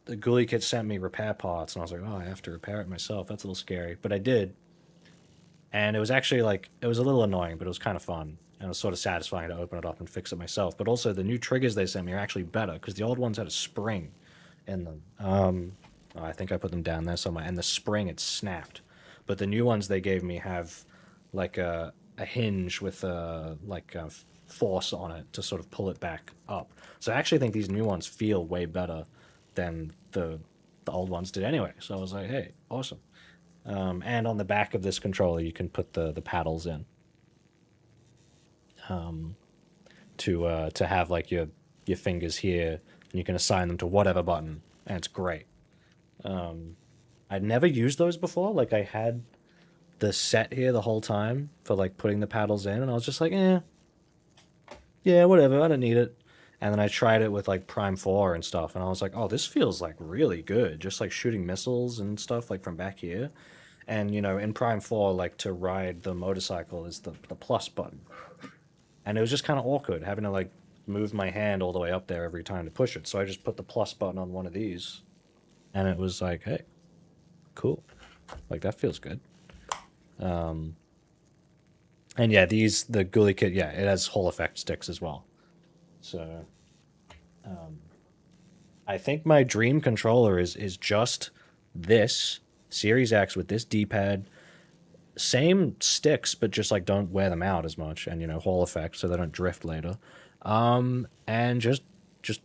The Ghoulie Kit sent me repair parts, and I was like, oh, I have to repair it myself. That's a little scary. But I did. And it was actually, like, it was a little annoying, but it was kind of fun. And it was sort of satisfying to open it up and fix it myself. But also, the new triggers they sent me are actually better, because the old ones had a spring in them. I think I put them down there somewhere. And the spring, it snapped. But the new ones they gave me have, like, a hinge with, like, a force on it to sort of pull it back up. So I actually think these new ones feel way better than the old ones did anyway. So I was like, hey, awesome. And on the back of this controller, you can put the paddles in to have like your fingers here, and you can assign them to whatever button, and it's great. I'd never used those before. Like, I had the set here the whole time for like putting the paddles in, and I was just like, yeah, whatever, I don't need it. And then I tried it with like Prime 4 and stuff, and I was like, oh, this feels like really good. Just like shooting missiles and stuff like from back here. And, you know, in Prime 4, like to ride the motorcycle is the plus button. And it was just kind of awkward having to like move my hand all the way up there every time to push it. So I just put the plus button on one of these, and it was like, hey, cool. Like, that feels good. And yeah, the Ghoulie Kit, yeah, it has Hall effect sticks as well. So, I think my dream controller is just this Series X with this D-pad, same sticks, but just like don't wear them out as much, and, you know, Hall effect so they don't drift later. And just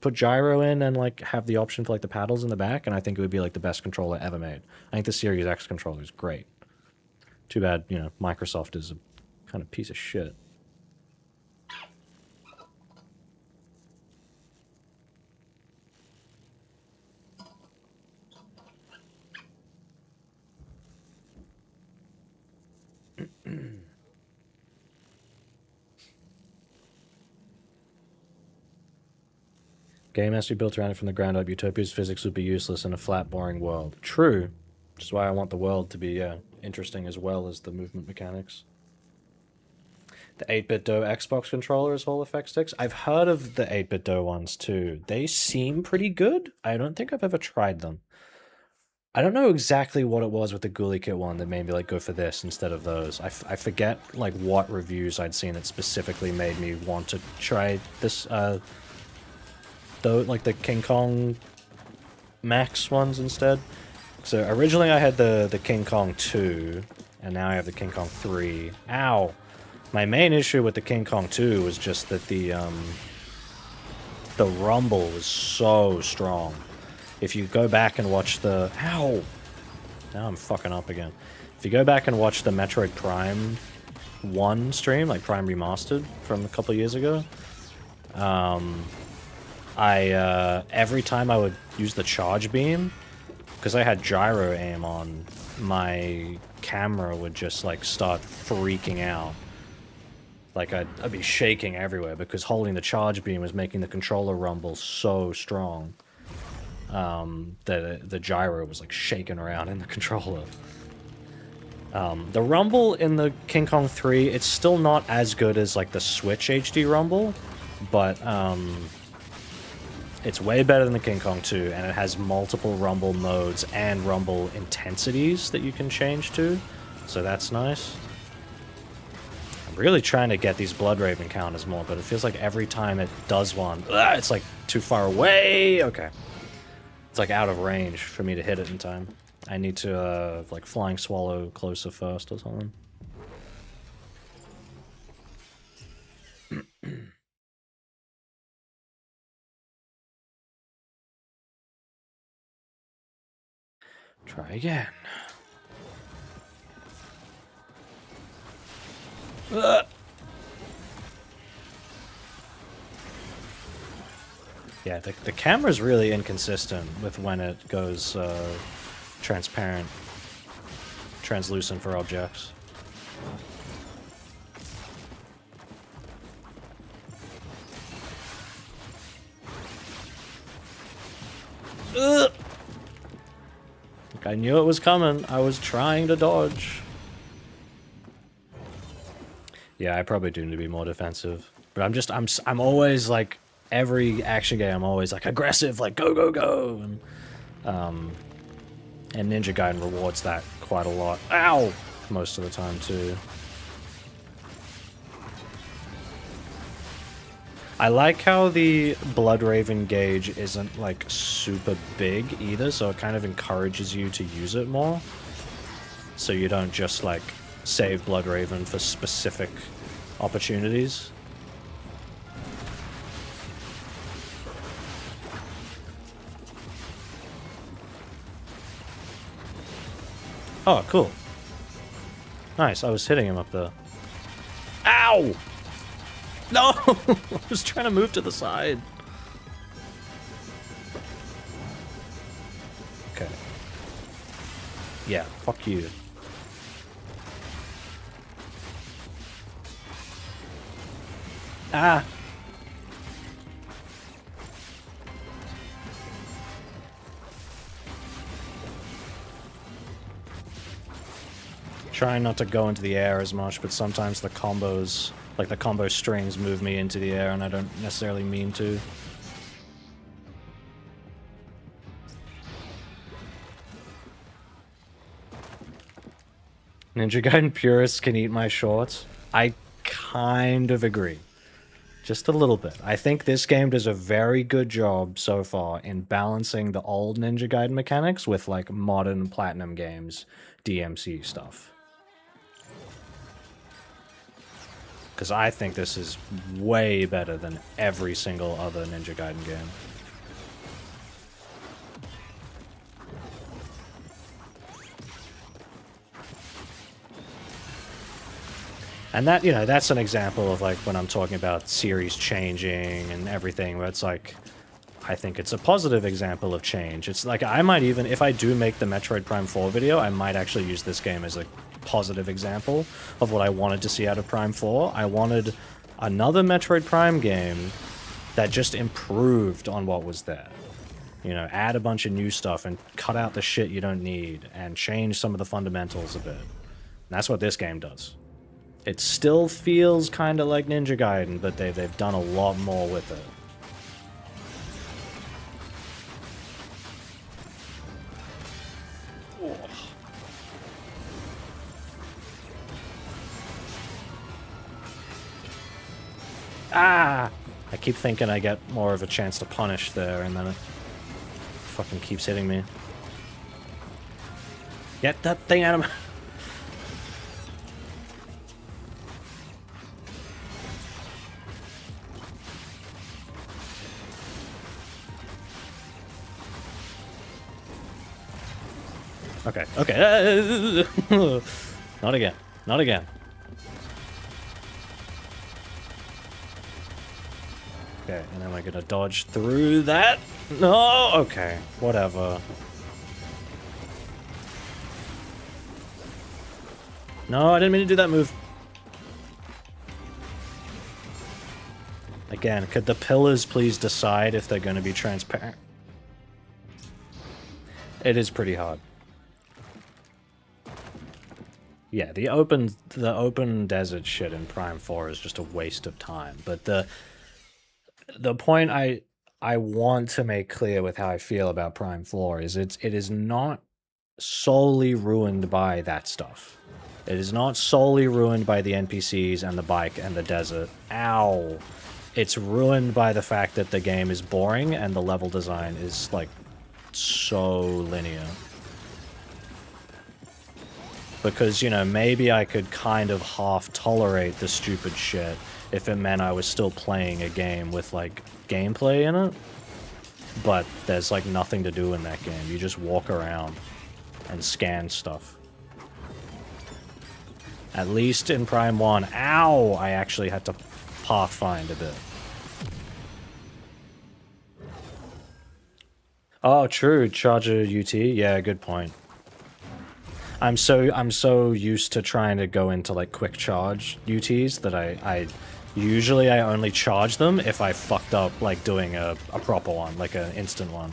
put gyro in and like have the option for like the paddles in the back, and I think it would be like the best controller ever made. I think the Series X controller is great. Too bad, you know, Microsoft is a kind of piece of shit. Game has to be built around it from the ground up. Utopia's physics would be useless in a flat, boring world. True. Which is why I want the world to be interesting as well as the movement mechanics. The 8-bit Do Xbox controllers, Hall effect sticks. I've heard of the 8-bit Do ones too. They seem pretty good. I don't think I've ever tried them. I don't know exactly what it was with the Ghoulie Kit one that made me like go for this instead of those. I forget like what reviews I'd seen that specifically made me want to try this though, like the King Kong Max ones instead. So originally I had the King Kong 2 and now I have the King Kong 3. Ow. My main issue with the King Kong 2 was just that the rumble was so strong. If you go back and watch the... Ow! Now I'm fucking up again. If you go back and watch the Metroid Prime 1 stream, like Prime Remastered from a couple of years ago, every time I would use the charge beam, because I had gyro aim on, my camera would just like start freaking out. Like I'd be shaking everywhere because holding the charge beam was making the controller rumble so strong. The gyro was like shaking around in the controller. The rumble in the King Kong 3, it's still not as good as like the Switch HD rumble, but it's way better than the King Kong 2, and it has multiple rumble modes and rumble intensities that you can change to, so that's nice. I'm really trying to get these Blood Raven counters more, but it feels like every time it does one, it's like too far away. Okay. It's like out of range for me to hit it in time. I need to like Flying Swallow closer first or something. Try again. Yeah, the camera's really inconsistent with when it goes transparent, translucent for objects. Ugh! Like I knew it was coming. I was trying to dodge. Yeah, I probably do need to be more defensive. But I'm always like, every action game I'm always like aggressive, like go, go, go. And Ninja Gaiden rewards that quite a lot. Ow! Most of the time too. I like how the Blood Raven gauge isn't like super big either, so it kind of encourages you to use it more. So you don't just like save Blood Raven for specific opportunities. Oh, cool. Nice, I was hitting him up there. Ow! No! I was trying to move to the side. Okay. Yeah, fuck you. Ah! Trying not to go into the air as much, but sometimes the combos, like the combo strings, move me into the air and I don't necessarily mean to. Ninja Gaiden purists can eat my shorts. I kind of agree. Just a little bit. I think this game does a very good job so far in balancing the old Ninja Gaiden mechanics with like modern PlatinumGames DMC stuff. Because I think this is way better than every single other Ninja Gaiden game. And that, you know, that's an example of like when I'm talking about series changing and everything, where it's like, I think it's a positive example of change. It's like, I might even, if I do make the Metroid Prime 4 video, I might actually use this game as a positive example of what I wanted to see out of Prime 4. I wanted another Metroid Prime game that just improved on what was there. You know, add a bunch of new stuff and cut out the shit you don't need and change some of the fundamentals a bit. And that's what this game does. It still feels kind of like Ninja Gaiden, but they've done a lot more with it. Ah! I keep thinking I get more of a chance to punish there, and then it fucking keeps hitting me. Get that thing out of my... Okay, okay. Not again. Not again. Okay, and am I gonna dodge through that? No! Okay, whatever. No, I didn't mean to do that move. Again, could the pillars please decide if they're gonna be transparent? It is pretty hard. Yeah, the open desert shit in Prime 4 is just a waste of time. But the point I want to make clear with how I feel about Prime 4 is it is not solely ruined by that stuff. It is not solely ruined by the NPCs and the bike and the desert. Ow. It's ruined by the fact that the game is boring and the level design is like so linear. Because, you know, maybe I could kind of half tolerate the stupid shit if it meant I was still playing a game with, like, gameplay in it. But there's, like, nothing to do in that game. You just walk around and scan stuff. At least in Prime 1, ow! I actually had to pathfind a bit. Oh, true. Charger UT? Yeah, good point. I'm so used to trying to go into like quick charge UTs that I usually only charge them if I fucked up like doing a proper one, like an instant one.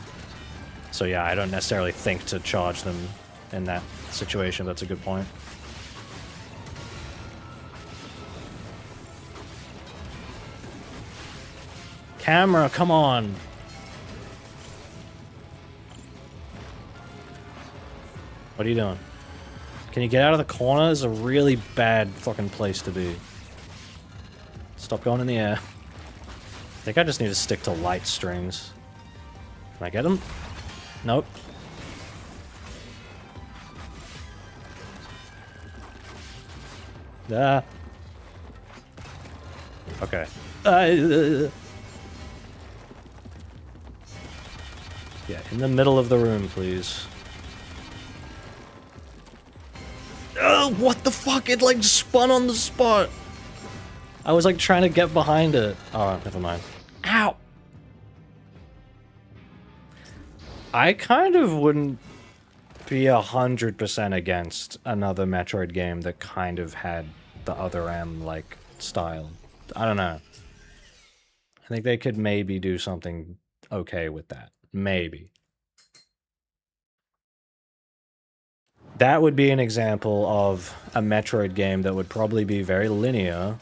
So yeah, I don't necessarily think to charge them in that situation. That's a good point. Camera, come on. What are you doing? Can you get out of the corner? It's a really bad fucking place to be. Stop going in the air. I think I just need to stick to light strings. Can I get him? Nope. Ah. Okay. Yeah, in the middle of the room, please. Oh, what the fuck? It like spun on the spot. I was like trying to get behind it. Oh, never mind. Ow! I kind of wouldn't be 100% against another Metroid game that kind of had the Other M like style. I don't know. I think they could maybe do something okay with that. Maybe. That would be an example of a Metroid game that would probably be very linear,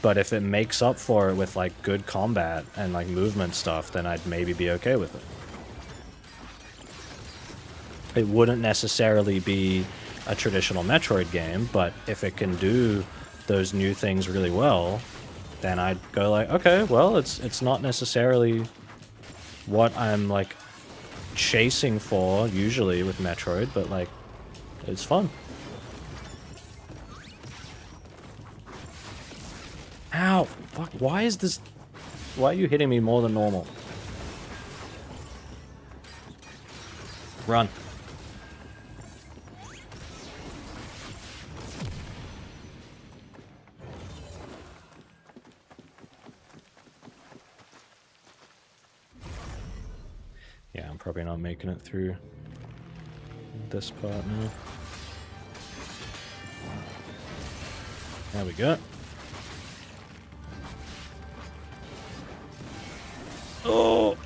but if it makes up for it with like good combat and like movement stuff, then I'd maybe be okay with it. It wouldn't necessarily be a traditional Metroid game, but if it can do those new things really well, then I'd go like, okay, well, it's not necessarily what I'm like chasing for usually with Metroid, but like it's fun. Ow! Fuck, why is this... Why are you hitting me more than normal? Run. Yeah, I'm probably not making it through this part now. There we go. Oh!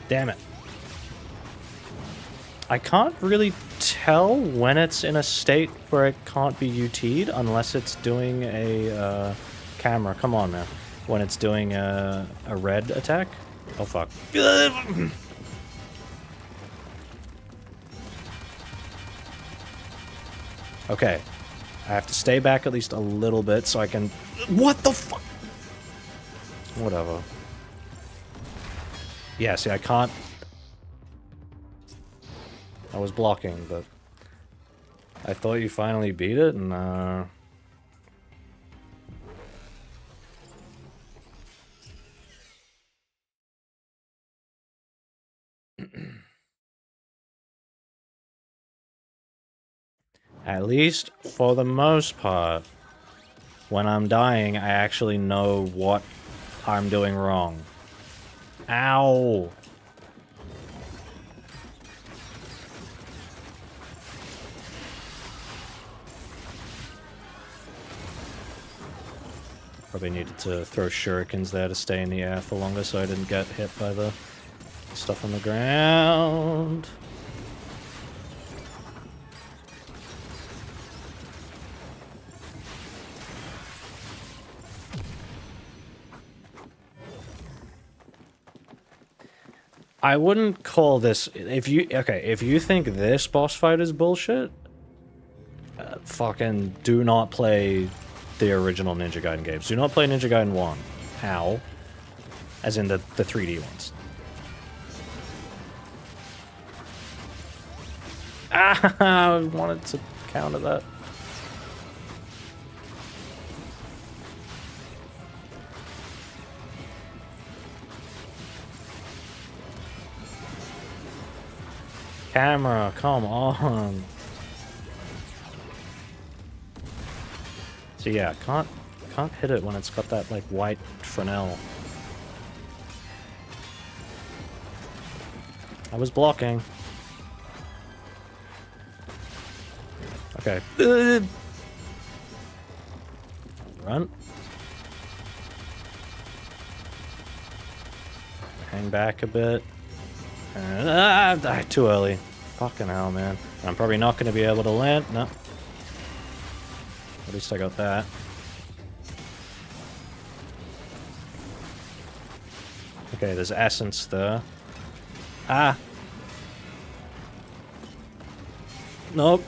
Damn it. I can't really tell when it's in a state where it can't be UT'd unless it's doing a camera. Come on, man. When it's doing a red attack. Oh, fuck. Okay. I have to stay back at least a little bit so I can... What the fuck? Whatever. Yeah, see, I can't... I was blocking, but... I thought you finally beat it, and At least for the most part, when I'm dying, I actually know what I'm doing wrong. Ow! Probably needed to throw shurikens there to stay in the air for longer so I didn't get hit by the stuff on the ground. I wouldn't call this... If you think this boss fight is bullshit, fucking do not play the original Ninja Gaiden games. Do not play Ninja Gaiden 1. How? As in the 3D ones. Ah, I wanted to counter that. Camera, come on. So yeah, can't hit it when it's got that like white Fresnel. I was blocking. Okay. Run. Hang back a bit. And, too early. Fucking hell, man. I'm probably not going to be able to land. No. At least I got that. Okay, there's essence there. Ah! Nope.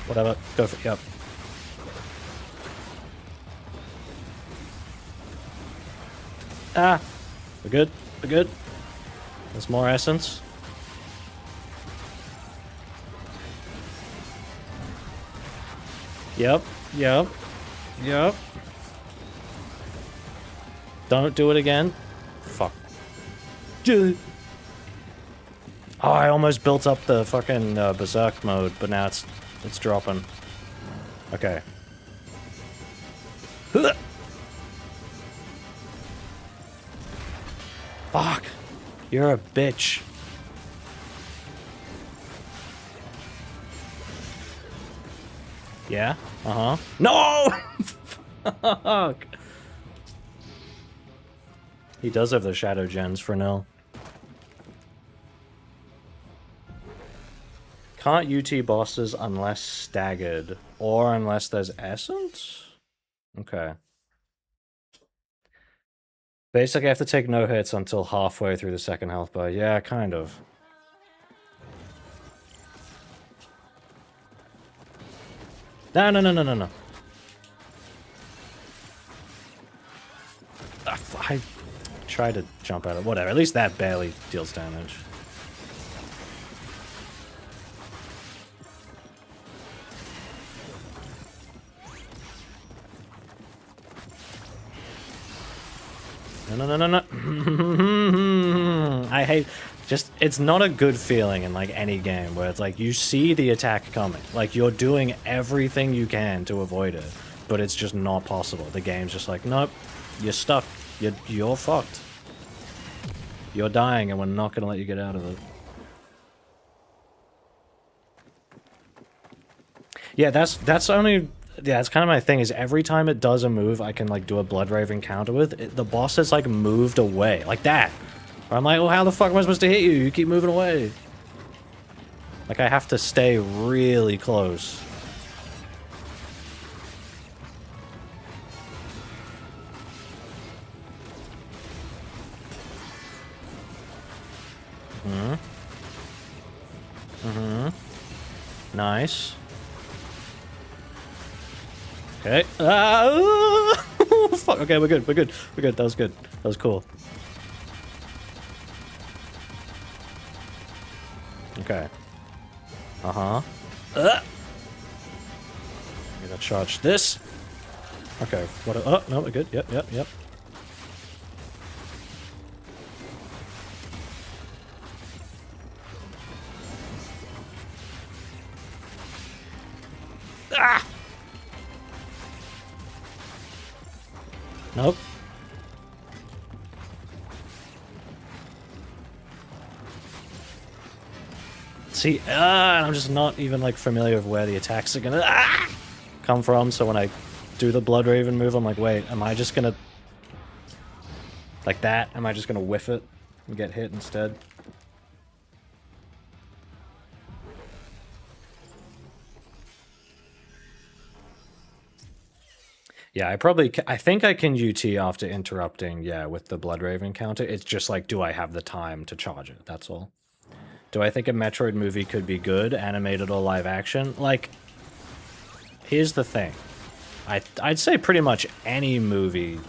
Whatever. Go for it. Yep. Ah! We're good. We're good. There's more essence. Yep. Yep. Yep. Don't do it again. Fuck. Oh, I almost built up the fucking berserk mode, but now it's dropping. Okay. Fuck. You're a bitch. Yeah? Uh-huh. No! Fuck. He does have the shadow gens for now. Can't UT bosses unless staggered, or unless there's essence? Okay. Basically, I have to take no hits until halfway through the second health bar. Yeah, kind of. No, no, no, no, no, no. I tried to jump out of... Whatever, at least that barely deals damage. No, no, no, no, no. I hate... Just, it's not a good feeling in, like, any game where it's like, you see the attack coming. Like, you're doing everything you can to avoid it, but it's just not possible. The game's just like, nope, you're stuck. You're fucked. You're dying, and we're not gonna let you get out of it. Yeah, that's only. Yeah, that's kind of my thing. Is every time it does a move, I can like do a Blood Raven counter with it, the boss has like moved away like that. Or I'm like, well, how the fuck am I supposed to hit you? You keep moving away. Like I have to stay really close. Nice. Okay. Fuck. Okay, we're good. We're good. We're good. That was good. That was cool. Okay. Uh-huh. I gotta charge this. Okay. What? Oh, no, we're good. Yep, yep, yep. Ah! Nope. See, I'm just not even like familiar with where the attacks are gonna come from. So when I do the Blood Raven move, I'm like, wait, am I just gonna like that? Am I just gonna whiff it and get hit instead? Yeah, I think I can UT after interrupting, yeah, with the Blood Raven counter. It's just like, do I have the time to charge it? That's all. Do I think a Metroid movie could be good, animated or live action? Like, here's the thing. I'd say pretty much any movie,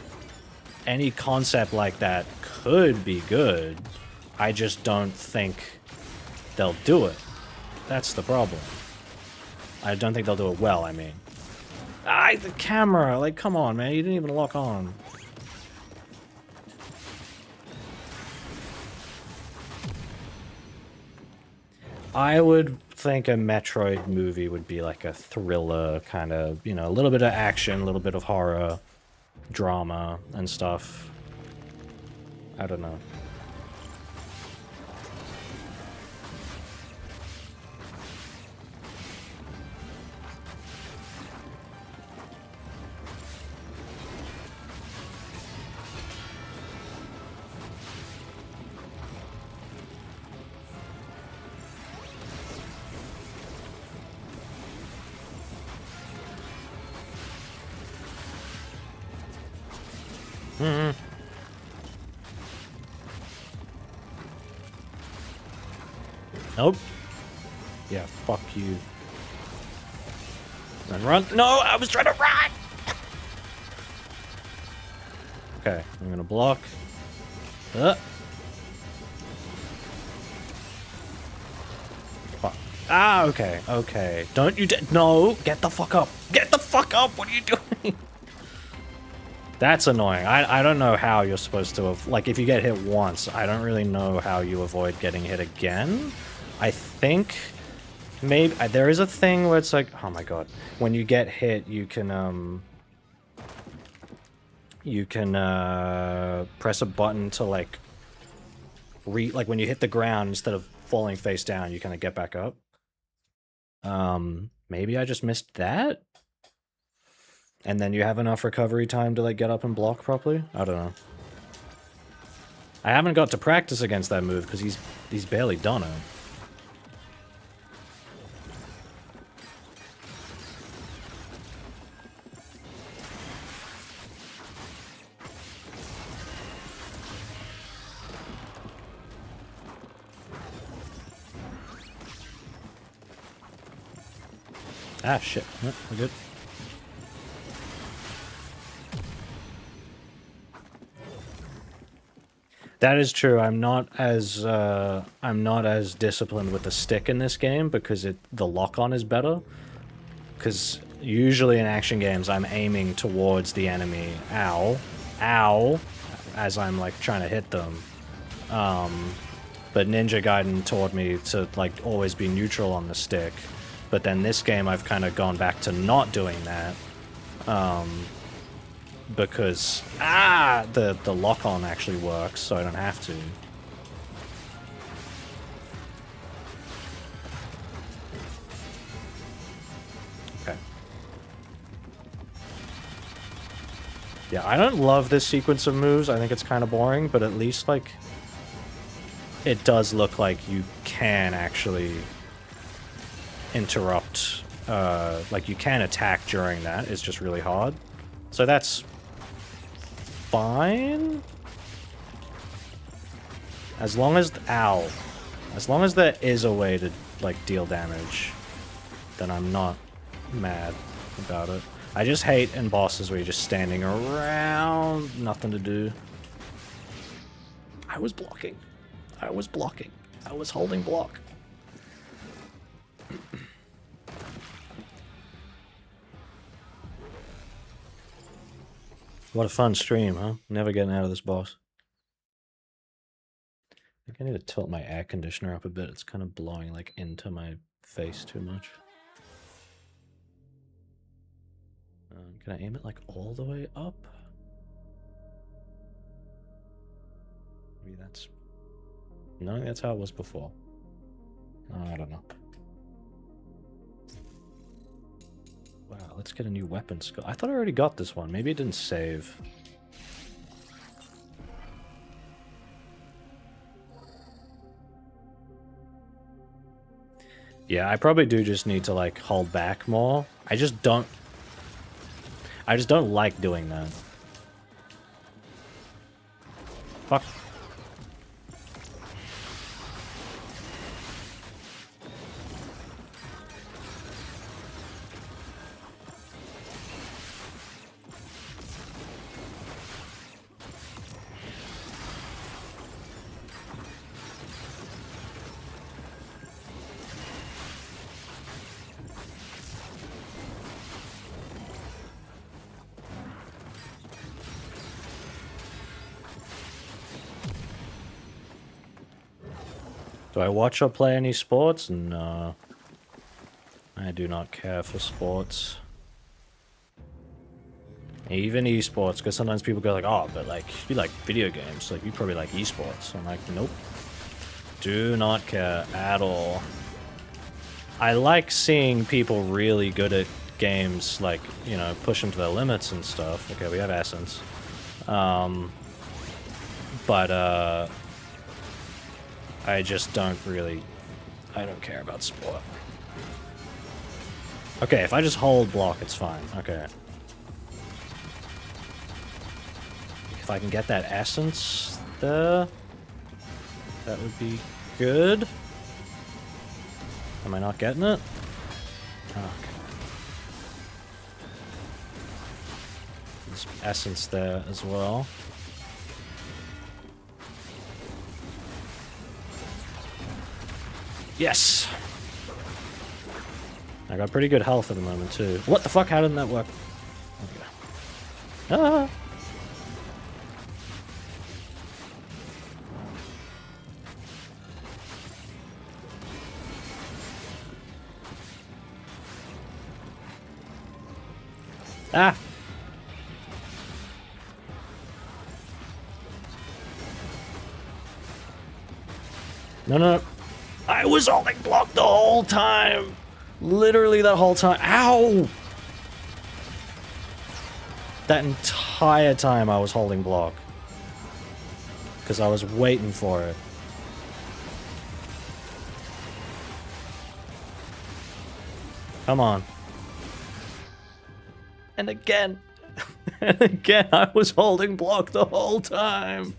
any concept like that could be good. I just don't think they'll do it. That's the problem. I don't think they'll do it well, I mean. The camera! Like, come on, man. You didn't even lock on. I would think a Metroid movie would be like a thriller, kind of, you know, a little bit of action, a little bit of horror, drama, and stuff. I don't know. Nope. Yeah, fuck you. Then run. No, I was trying to run! Okay, I'm gonna block. Fuck. Okay, okay. Don't you no! Get the fuck up! Get the fuck up! What are you doing? That's annoying. I don't know how you're supposed to have... Like, if you get hit once, I don't really know how you avoid getting hit again. I think... Maybe... There is a thing where it's like... Oh my god. When you get hit, you can, You can, press a button to, like... Like, when you hit the ground, instead of falling face down, you kind of get back up. Maybe I just missed that? And then you have enough recovery time to, like, get up and block properly? I don't know. I haven't got to practice against that move, because he's barely done it. Ah, shit. No, we're good. That is true. I'm not as disciplined with the stick in this game because the lock-on is better. Because usually in action games, I'm aiming towards the enemy. Ow. Ow. As I'm, like, trying to hit them. But Ninja Gaiden taught me to, like, always be neutral on the stick. But then this game, I've kind of gone back to not doing that. Because, the lock-on actually works, so I don't have to. Yeah, I don't love this sequence of moves. I think it's kind of boring, but at least, like, it does look like you can actually interrupt, like, you can attack during that. It's just really hard. So that's fine. As long as, ow. As long as there is a way to, like, deal damage, then I'm not mad about it. I just hate in bosses where you're just standing around, nothing to do. I was blocking. I was blocking. I was holding block. What a fun stream, huh? Never getting out of this boss. I think I need to tilt my air conditioner up a bit. It's kind of blowing, like, into my face too much. Can I aim it, like, all the way up? Maybe that's... No, that's how it was before. I don't know. Wow, let's get a new weapon skill. I thought I already got this one. Maybe it didn't save. Yeah, I probably do just need to, like, hold back more. I just don't like doing that. Fuck. Do I watch or play any sports? No. I do not care for sports. Even esports, because sometimes people go like, oh, but like, you like video games, like you probably like esports. I'm like, nope. Do not care at all. I like seeing people really good at games, like, you know, push them to their limits and stuff. Okay, we have Essence. But I just don't really... I don't care about sport. Okay, if I just hold block, it's fine. Okay. If I can get that essence there, that would be good. Am I not getting it? Okay. There's essence there as well. Yes! I got pretty good health at the moment, too. What the fuck? How didn't that work? Okay. Ah! Ah! No, no, no. I was holding block the whole time! Literally that whole time. Ow! That entire time I was holding block. Because I was waiting for it. Come on. And again. And again, I was holding block the whole time.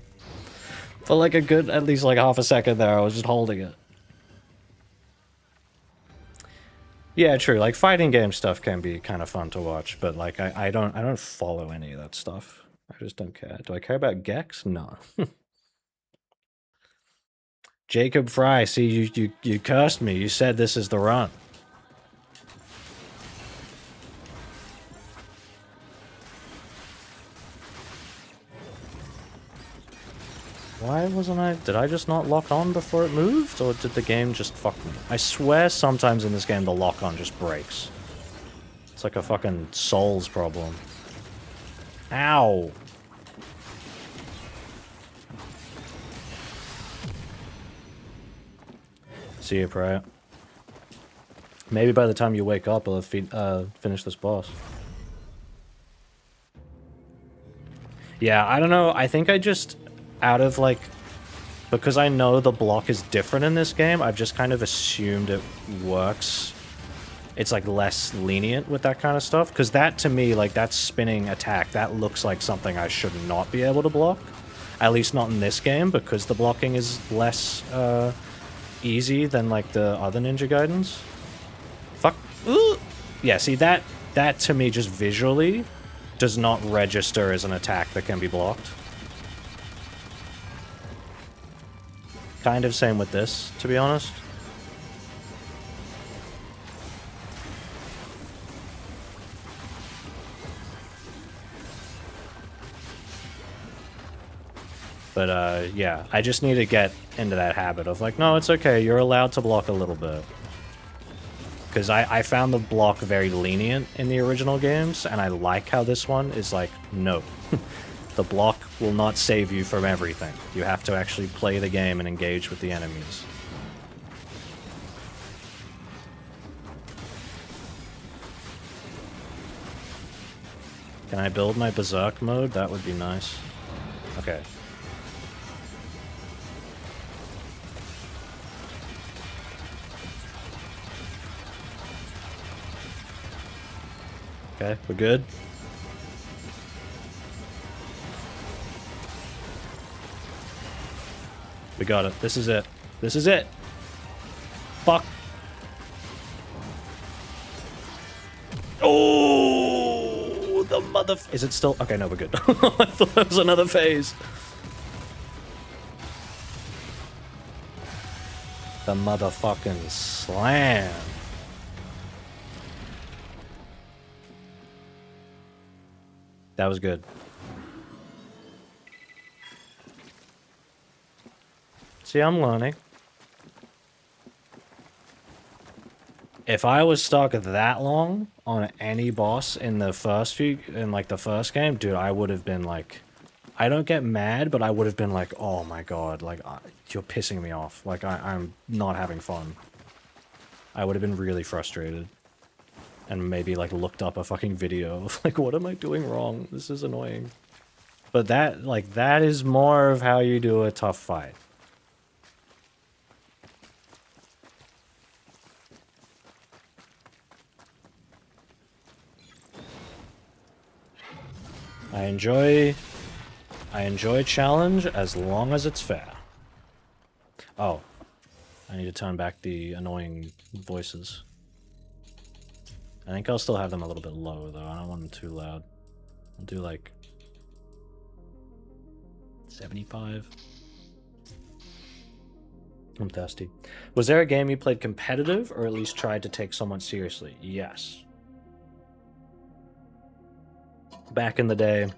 For like a good, at least like half a second there, I was just holding it. Yeah, true. Like fighting game stuff can be kind of fun to watch, but like I don't follow any of that stuff. I just don't care. Do I care about Gex? No. Jacob Fry, see you cursed me. You said this is the run. Why wasn't I... Did I just not lock on before it moved? Or did the game just fuck me? I swear sometimes in this game the lock on just breaks. It's like a fucking Souls problem. Ow! See you, Prayer. Maybe by the time you wake up, I'll have finished this boss. Yeah, I don't know. I think I just, out of like, because I know the block is different in this game, I've just kind of assumed it works. It's like less lenient with that kind of stuff. Because that to me, like that spinning attack, that looks like something I should not be able to block. At least not in this game, because the blocking is less easy than like the other Ninja Gaidens. Fuck. Ooh. Yeah, see that to me just visually does not register as an attack that can be blocked. Kind of same with this, to be honest. But yeah, I just need to get into that habit of like, no, it's okay, you're allowed to block a little bit. Because I found the block very lenient in the original games, and I like how this one is like, no. The block will not save you from everything. You have to actually play the game and engage with the enemies. Can I build my Berserk mode? That would be nice. Okay. Okay, we're good. We got it. This is it. This is it. Fuck. Oh, the mother... Is it still... Okay, no, we're good. I thought that was another phase. The motherfucking slam. That was good. See, I'm learning. If I was stuck that long on any boss in the first the first game, dude, I would have been like, I don't get mad, but I would have been like, oh my god, like, you're pissing me off. Like, I'm not having fun. I would have been really frustrated. And maybe, like, looked up a fucking video of, like, what am I doing wrong? This is annoying. But that, like, that is more of how you do a tough fight. I enjoy challenge as long as it's fair. Oh. I need to turn back the annoying voices. I think I'll still have them a little bit low, though. I don't want them too loud. I'll do, like... 75. I'm thirsty. Was there a game you played competitive, or at least tried to take someone seriously? Yes. Back in the day,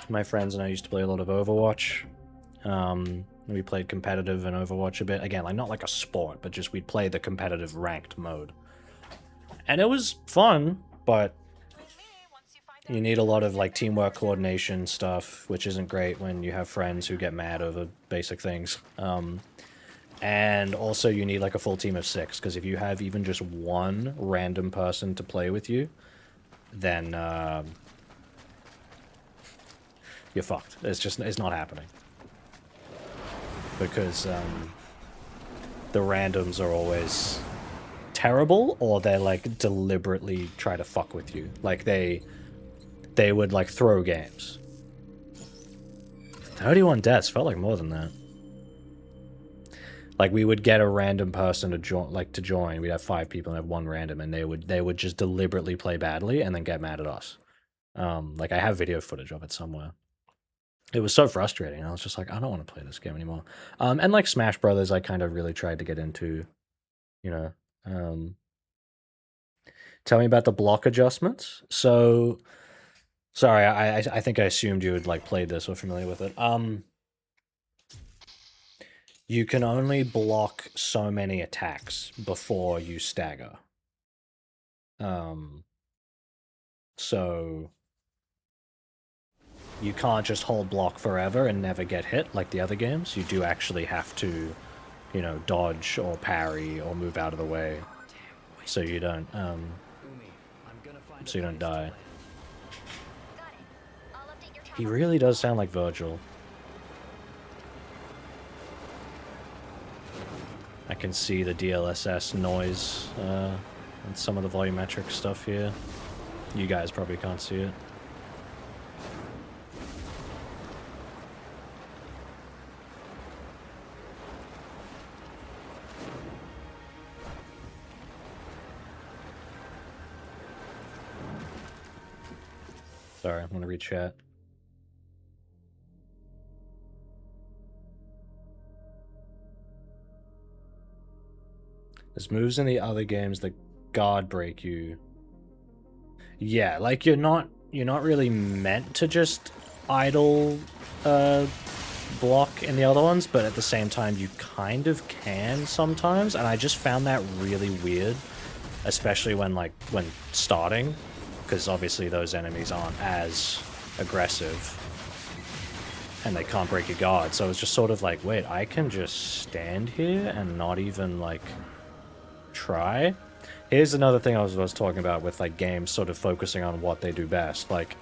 my friends and I used to play a lot of Overwatch. We played competitive in Overwatch a bit. Again, like not like a sport, but just we'd play the competitive ranked mode. And it was fun, but you need a lot of like teamwork coordination stuff, which isn't great when you have friends who get mad over basic things. And also you need like a full team of 6, because if you have even just one random person to play with you, then you're fucked. It's not happening. Because the randoms are always terrible, or they like deliberately try to fuck with you. Like they would like throw games. 31 deaths felt like more than that. Like we would get a random person to join. We'd have 5 people and have one random, and they would just deliberately play badly and then get mad at us. Like I have video footage of it somewhere. It was so frustrating. I was just like, I don't want to play this game anymore. And like Smash Brothers, I kind of really tried to get into, you know. Tell me about the block adjustments. So, sorry, I think I assumed you had like played this or familiar with it. You can only block so many attacks before you stagger. So you can't just hold block forever and never get hit like the other games. You do actually have to, you know, dodge or parry or move out of the way so you don't die. Got it. I'll update your He really does sound like Virgil. I can see the DLSS noise and some of the volumetric stuff here. You guys probably can't see it. Sorry, I'm gonna read chat. There's moves in the other games that guard break you. Yeah, like you're not really meant to just idle block in the other ones, but at the same time you kind of can sometimes, and I just found that really weird, especially when starting, because obviously those enemies aren't as aggressive and they can't break your guard, so it's just sort of like, wait, I can just stand here and not even like try. Here's another thing I was talking about with like games sort of focusing on what they do best. Like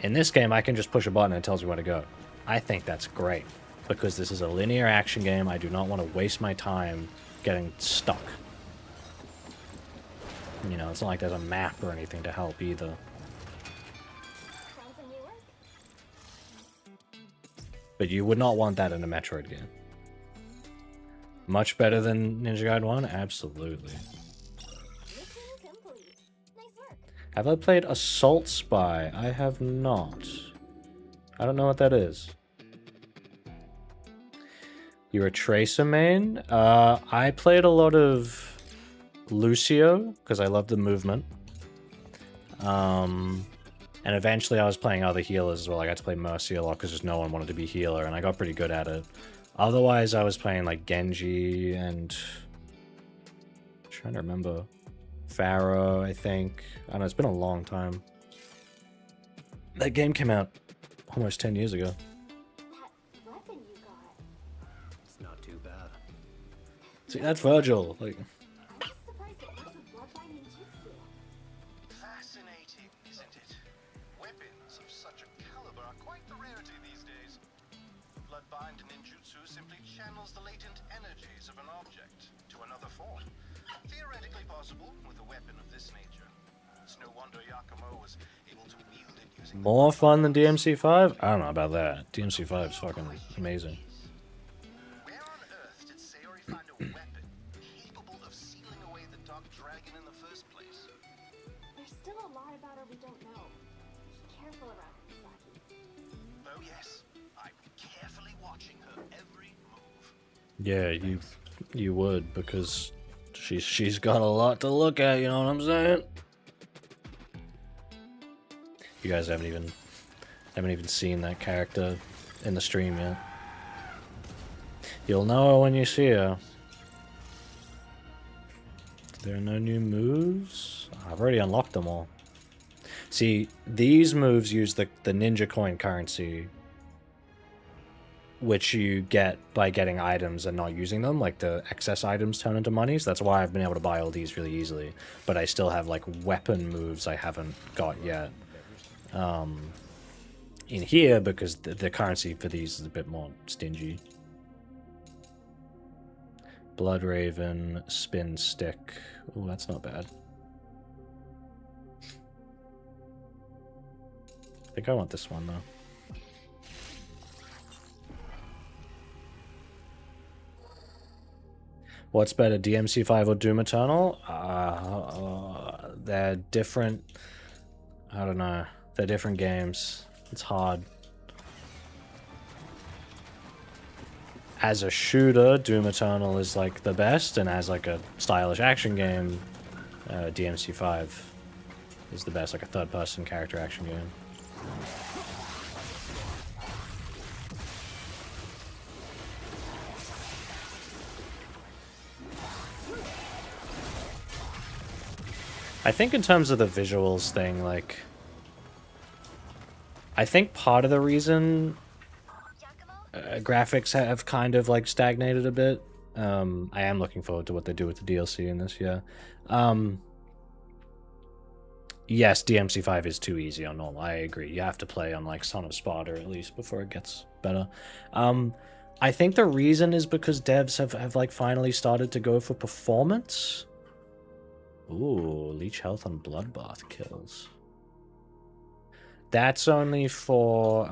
in this game I can just push a button and it tells me where to go. I think that's great because this is a linear action game. I do not want to waste my time getting stuck. You know, it's not like there's a map or anything to help either. But you would not want that in a Metroid game. Much better than Ninja Gaiden 1? Absolutely. Have I played Assault Spy? I have not. I don't know what that is. You're a Tracer main? I played a lot of Lucio, because I love the movement. And eventually I was playing other healers as well. I got to play Mercy a lot because just no one wanted to be healer, and I got pretty good at it. Otherwise, I was playing like Genji and... I'm trying to remember. Pharaoh, I think. I don't know, it's been a long time. That game came out almost 10 years ago. That weapon you got. It's not too bad. See, that's Virgil. Like, I'm just surprised it works with bloodline ninjutsu. Fascinating, isn't it? Weapons of such a caliber are quite the rarity these days. Bloodbind ninjutsu simply channels the latent energies of an object to another form. Theoretically possible with a weapon of this nature. It's no wonder Yakumo was able to wield it using... more fun than DMC5? I don't know about that. DMC5 is fucking amazing. Where on earth did Sayori find a weapon capable of sealing away the Dark Dragon in the first place? There's still a lot about her we don't know. Be careful around her, Misaki. Oh yes, I'm carefully watching her every move. Yeah, you would, because she's got a lot to look at, you know what I'm saying? You guys haven't even seen that character in the stream yet. You'll know her when you see her. There are no new moves? I've already unlocked them all. See, these moves use the ninja coin currency, which you get by getting items and not using them. Like the excess items turn into money, so that's why I've been able to buy all these really easily. But I still have like weapon moves I haven't got yet. In here, because the currency for these is a bit more stingy. Blood Raven, Spin Stick. Oh, that's not bad. I think I want this one though. What's better, DMC5 or Doom Eternal? They're different. I don't know. They're different games. It's hard. As a shooter, Doom Eternal is like the best, and as like a stylish action game, DMC5 is the best, like a third-person character action game. I think in terms of the visuals thing, like, I think part of the reason graphics have kind of like stagnated a bit. I am looking forward to what they do with the DLC in this, yeah. yes, DMC5 is too easy on normal. I agree. You have to play on like Son of Sparta at least before it gets better. I think the reason is because devs have like finally started to go for performance. Ooh, leech health on bloodbath kills. That's only for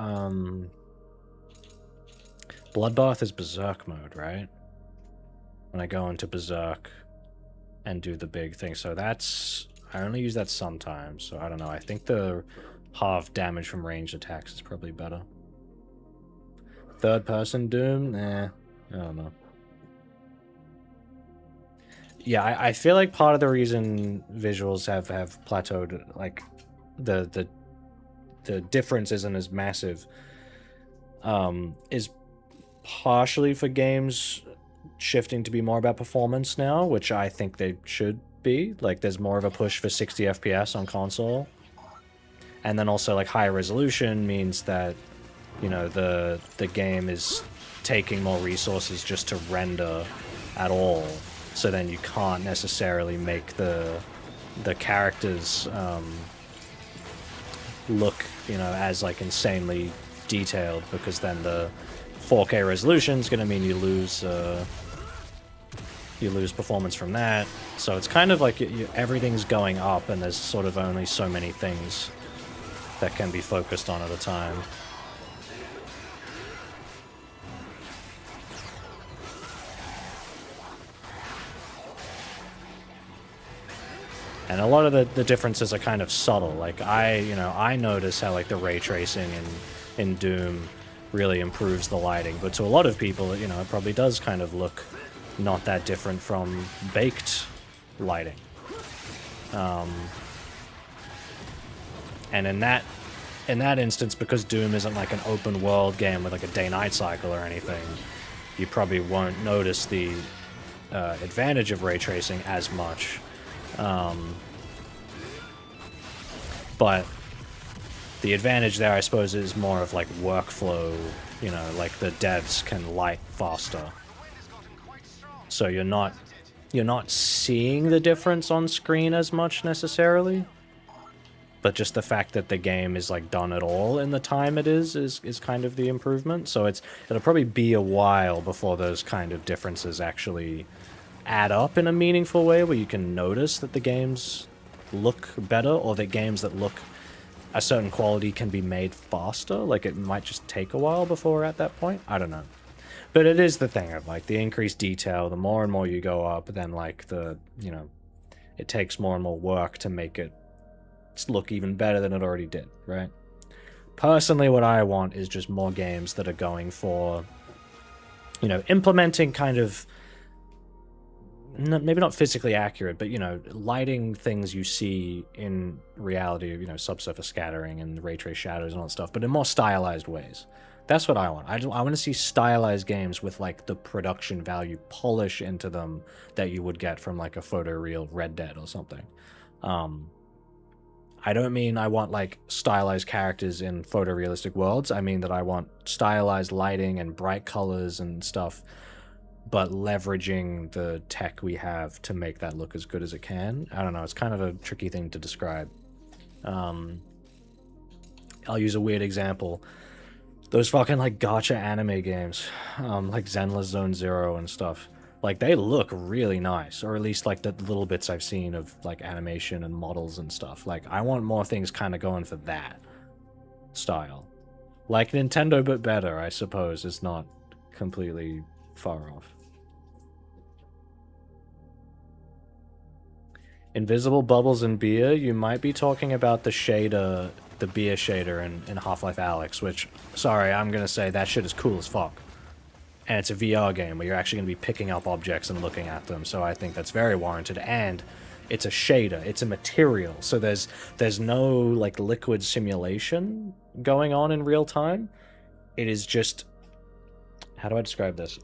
bloodbath is berserk mode, right? When I go into berserk and do the big thing. So that's, I only use that sometimes, so I don't know. I think the half damage from ranged attacks is probably better. Third person Doom? I don't know. Yeah, I feel like part of the reason visuals have plateaued, like the difference isn't as massive, is partially for games shifting to be more about performance now, which I think they should be. Like, there's more of a push for 60 FPS on console, and then also like higher resolution means that, you know, the game is taking more resources just to render at all. So then you can't necessarily make the characters look, you know, as like insanely detailed, because then the 4K resolution is going to mean you lose performance from that. So it's kind of like everything's going up, and there's sort of only so many things that can be focused on at a time. And a lot of the differences are kind of subtle. Like, I notice how like the ray tracing in Doom really improves the lighting, but to a lot of people, you know, it probably does kind of look not that different from baked lighting. And in that instance, because Doom isn't like an open world game with like a day-night cycle or anything, you probably won't notice the advantage of ray tracing as much. But the advantage there, I suppose, is more of like workflow, you know, like the devs can light faster. So you're not seeing the difference on screen as much necessarily. But just the fact that the game is like done at all in the time it is kind of the improvement. So it'll probably be a while before those kind of differences actually add up in a meaningful way where you can notice that the games look better, or that games that look a certain quality can be made faster. Like, it might just take a while before we're at that point. I don't know. But it is the thing of like the increased detail, the more and more you go up, then like it takes more and more work to make it look even better than it already did, right? Personally, what I want is just more games that are going for, you know, implementing kind of, maybe not physically accurate, but, you know, lighting things you see in reality, you know, subsurface scattering and ray trace shadows and all that stuff, but in more stylized ways. That's what I want. I want to see stylized games with like the production value polish into them that you would get from like a photoreal Red Dead or something. I don't mean I want like stylized characters in photorealistic worlds. I mean that I want stylized lighting and bright colors and stuff, but leveraging the tech we have to make that look as good as it can. I don't know. It's kind of a tricky thing to describe. I'll use a weird example. Those fucking like gacha anime games, like Zenless Zone Zero and stuff, like they look really nice, or at least like the little bits I've seen of like animation and models and stuff. Like, I want more things kind of going for that style. Like Nintendo, but better, I suppose, is not completely far off. Invisible bubbles in beer? You might be talking about the shader, the beer shader in Half-Life Alyx, which, sorry, I'm going to say that shit is cool as fuck. And it's a VR game where you're actually going to be picking up objects and looking at them, so I think that's very warranted. And it's a shader, it's a material, so there's no like liquid simulation going on in real time. It is just, how do I describe this?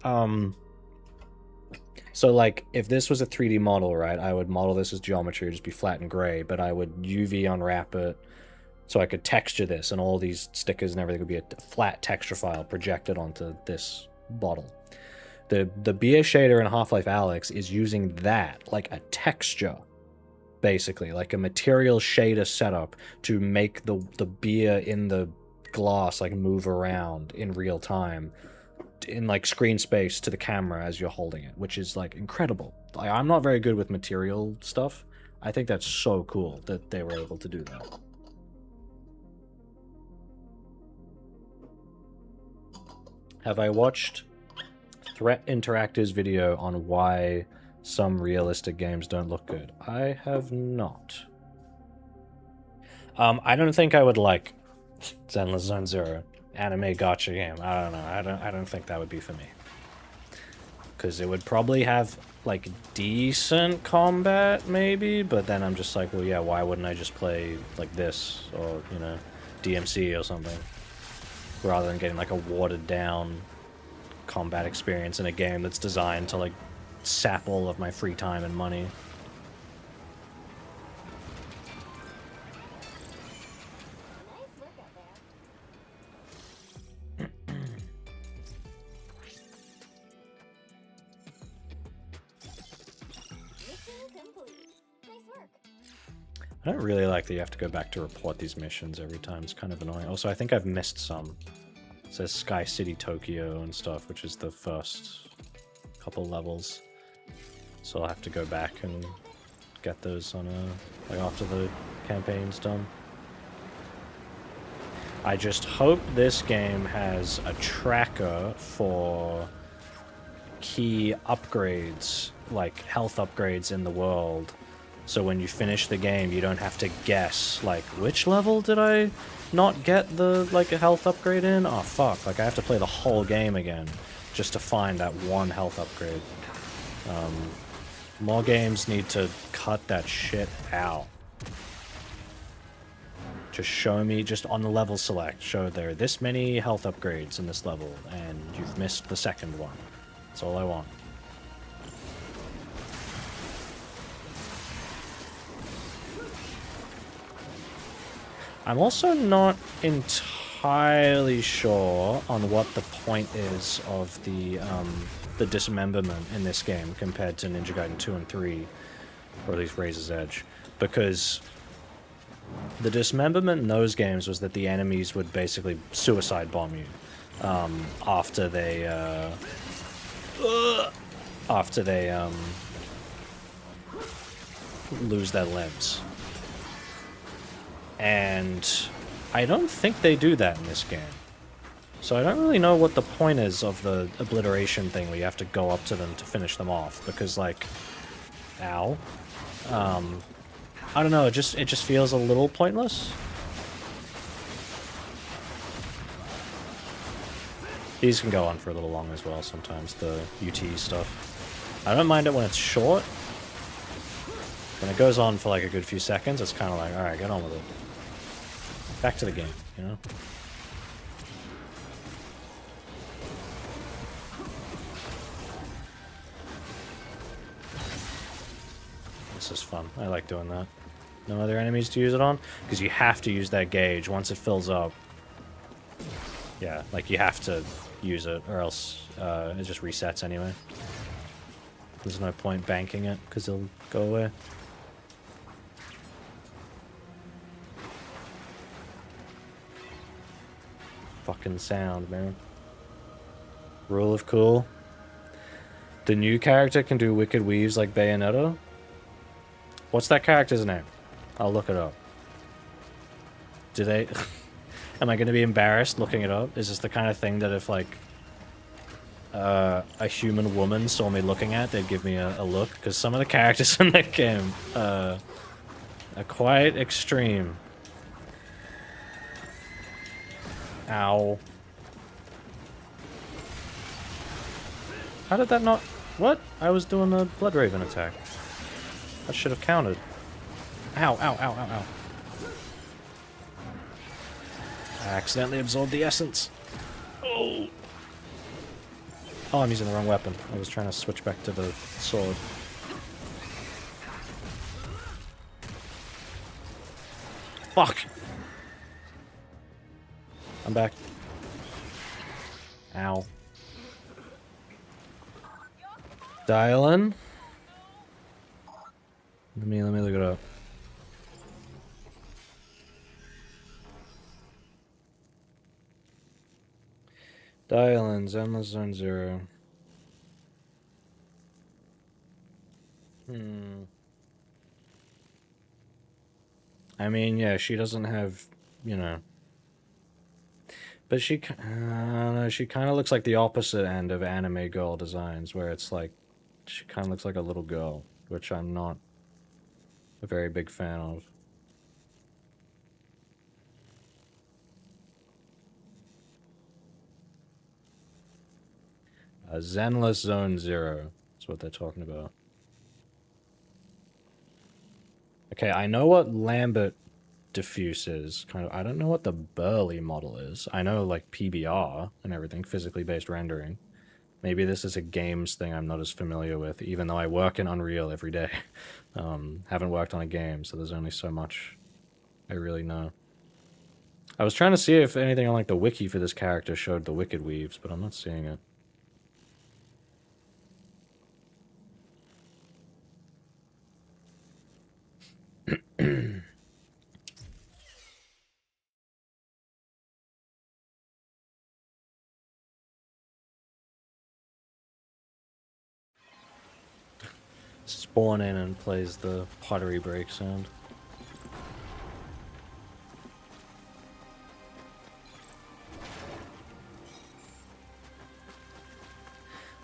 So like, if this was a 3D model, right, I would model this as geometry, it'd just be flat and gray, but I would UV unwrap it so I could texture this, and all these stickers and everything would be a flat texture file projected onto this bottle. The beer shader in Half-Life Alyx is using that, like a texture, basically, like a material shader setup to make the beer in the glass like move around in real time in like screen space to the camera as you're holding it, which is like incredible. I'm not very good with material stuff. I think that's so cool that they were able to do that. Have I watched Threat Interactive's video on why some realistic games don't look good? I have not. I don't think I would like Zenless Zone Zero, anime gacha game. I don't know. I don't think that would be for me. Because it would probably have like decent combat maybe, but then I'm just like, well, yeah, why wouldn't I just play like this or, you know, DMC or something rather than getting like a watered down combat experience in a game that's designed to like sap all of my free time and money. Nice work out there. Mission complete. Nice work. I don't really like that you have to go back to report these missions every time. It's kind of annoying. Also, I think I've missed some. It says Sky City Tokyo and stuff, which is the first couple levels. So I'll have to go back and get those on like after the campaign's done. I just hope this game has a tracker for key upgrades, like health upgrades in the world. So when you finish the game, you don't have to guess, like, which level did I not get the, like, a health upgrade in? Oh, fuck. Like, I have to play the whole game again just to find that one health upgrade. More games need to cut that shit out. Just show me, just on the level select, show there are this many health upgrades in this level, and you've missed the second one. That's all I want. I'm also not entirely sure on what the point is of the dismemberment in this game compared to Ninja Gaiden 2 and 3, or at least Razor's Edge, because the dismemberment in those games was that the enemies would basically suicide bomb you after they lose their limbs. And I don't think they do that in this game. So I don't really know what the point is of the obliteration thing where you have to go up to them to finish them off, because, like, ow. I don't know, it just feels a little pointless. These can go on for a little long as well sometimes, the UT stuff. I don't mind it when it's short. When it goes on for like a good few seconds, it's kind of like, alright, get on with it. Back to the game, you know? This is fun. I like doing that. No other enemies to use it on? Because you have to use that gauge once it fills up. Yeah, like you have to use it, or else it just resets anyway. There's no point banking it, because it'll go away. Fucking sound, man. Rule of cool. The new character can do wicked weaves like Bayonetta? What's that character's name? I'll look it up. Do they... Am I going to be embarrassed looking it up? Is this the kind of thing that if, like, a human woman saw me looking at, they'd give me a look? Because some of the characters in that game are quite extreme. Ow. How did that not... What? I was doing a Blood Raven attack. That should have counted. Ow, ow, ow, ow, ow. I accidentally absorbed the essence. Oh! Oh, I'm using the wrong weapon. I was trying to switch back to the sword. Fuck! I'm back. Ow. Dial in. Let me look it up. Dial-ins, Endless Zone Zero. I mean, yeah, she doesn't have, you know. But she kind of looks like the opposite end of anime girl designs, where it's like, she kind of looks like a little girl, which I'm not a very big fan of. Zenless Zone Zero is what they're talking about. Okay, I know what Lambert diffuse is. Kind of, I don't know what the Burley model is. I know like PBR and everything, physically based rendering. Maybe this is a games thing I'm not as familiar with, even though I work in Unreal every day. Haven't worked on a game, so there's only so much I really know. I was trying to see if anything on like the wiki for this character showed the Wicked Weaves, but I'm not seeing it. Spawn in and plays the pottery break sound.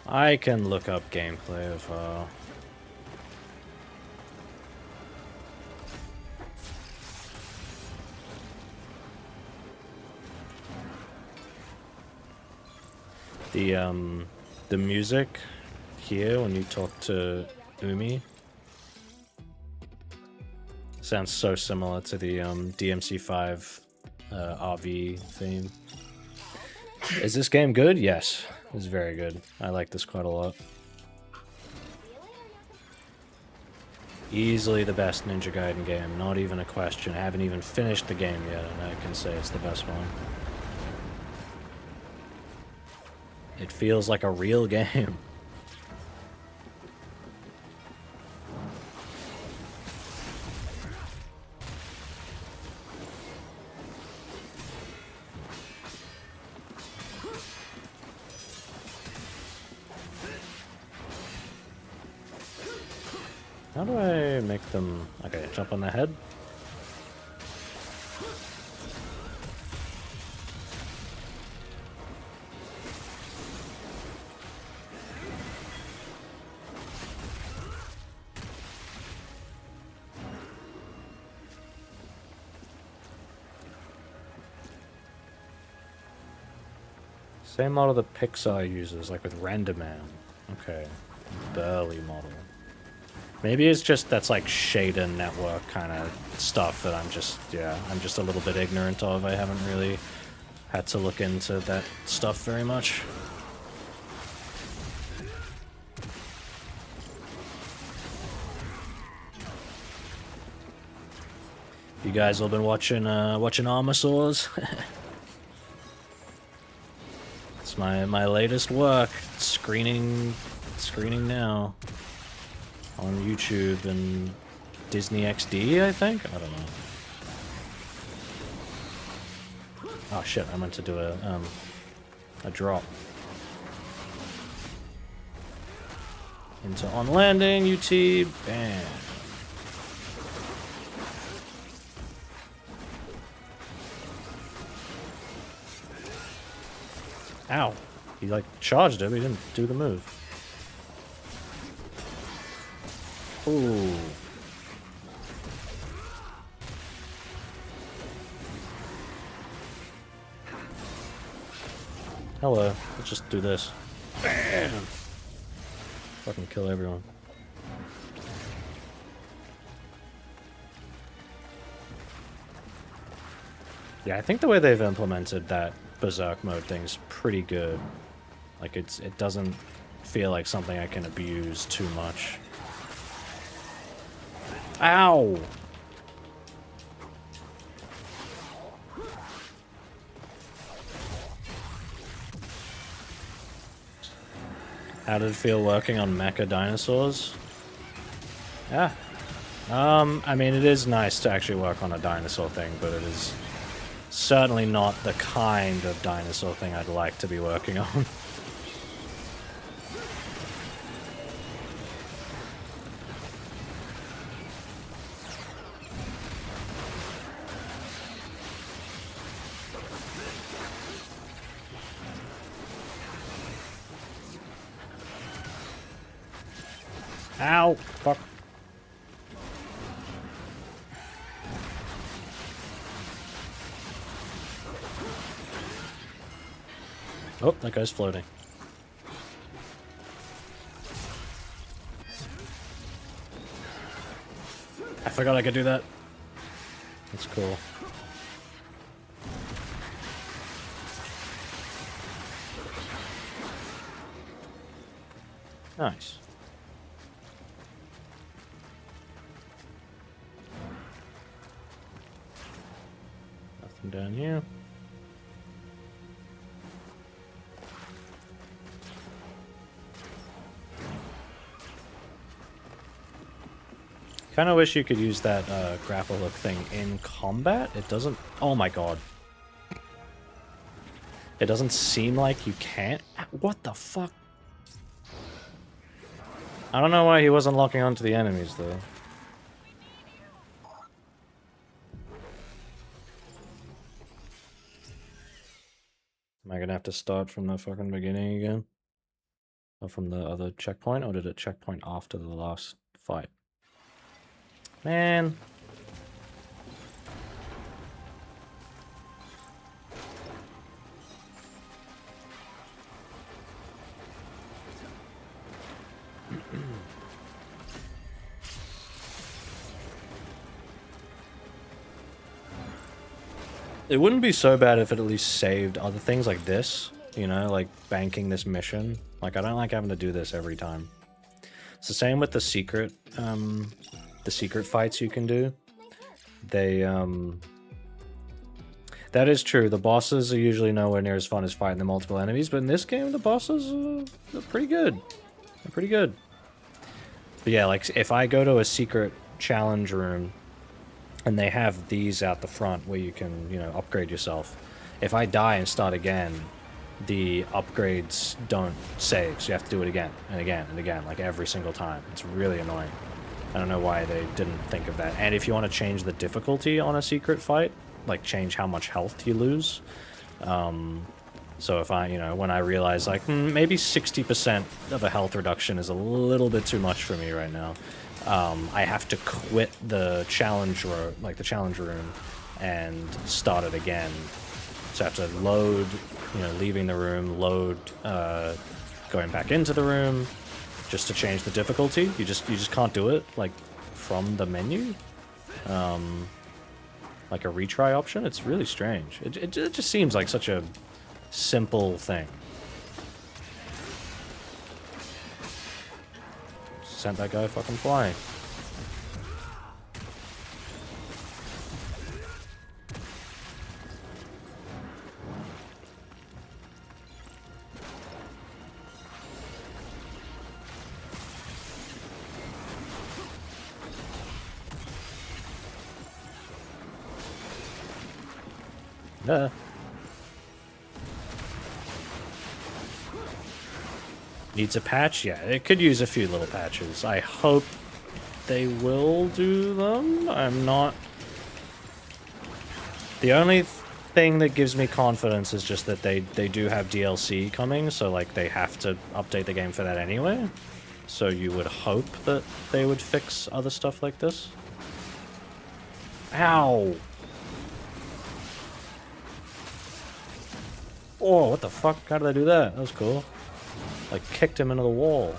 I can look up gameplay of the music here when you talk to Umi sounds so similar to the DMC5 RV theme. Is this game good? Yes, it's very good. I like this quite a lot. Easily the best Ninja Gaiden game, not even a question. I haven't even finished the game yet, and I can say it's the best one. It feels like a real game. How do I make them... Okay, jump on the head. Same model that Pixar uses, like with RenderMan. Okay. Burly model. Maybe it's just that's like shader network kind of stuff that I'm just a little bit ignorant of. I haven't really had to look into that stuff very much. You guys all been watching Armosaurs? It's my latest work. Screening now. On YouTube and Disney XD, I think? I don't know. Oh shit, I meant to do a drop. Into on landing, UT, bam. Ow. He like charged him, he didn't do the move. Ooh. Hello. Let's just do this. Bam! Fucking kill everyone. Yeah, I think the way they've implemented that Berserk mode thing's pretty good. Like it doesn't feel like something I can abuse too much. Ow! How did it feel working on mecha dinosaurs? Ah, I mean, it is nice to actually work on a dinosaur thing, but it is certainly not the kind of dinosaur thing I'd like to be working on. Ow! Fuck. Oh, that guy's floating. I forgot I could do that. That's cool. Nice. Nothing down here. Kind of wish you could use that grapple hook thing in combat. It doesn't... Oh my god. It doesn't seem like you can't... What the fuck? I don't know why he wasn't locking onto the enemies, though. Am I gonna have to start from the fucking beginning again? Or from the other checkpoint? Or did it checkpoint after the last fight? Man. It wouldn't be so bad if it at least saved other things like this, you know, like banking this mission. Like, I don't like having to do this every time. It's the same with the secret fights you can do. They, that is true. The bosses are usually nowhere near as fun as fighting the multiple enemies, but in this game, the bosses are pretty good. They're pretty good. But yeah, like, if I go to a secret challenge room, and they have these out the front where you can, you know, upgrade yourself. If I die and start again, the upgrades don't save, so you have to do it again, and again, and again, like every single time. It's really annoying. I don't know why they didn't think of that. And if you want to change the difficulty on a secret fight, like change how much health you lose. So if I, you know, when I realize like, maybe 60% of a health reduction is a little bit too much for me right now. I have to quit the challenge room and start it again. So I have to load, you know, leaving the room, load, going back into the room, just to change the difficulty. You just can't do it like from the menu, like a retry option. It's really strange. It just seems like such a simple thing. Sent that guy fucking flying. Yeah. Needs a patch? Yeah, it could use a few little patches. I hope they will do them. I'm not... The only thing that gives me confidence is just that they do have DLC coming, so like they have to update the game for that anyway. So you would hope that they would fix other stuff like this. Ow! Oh, what the fuck? How did I do that? That was cool. Like, kicked him into the wall.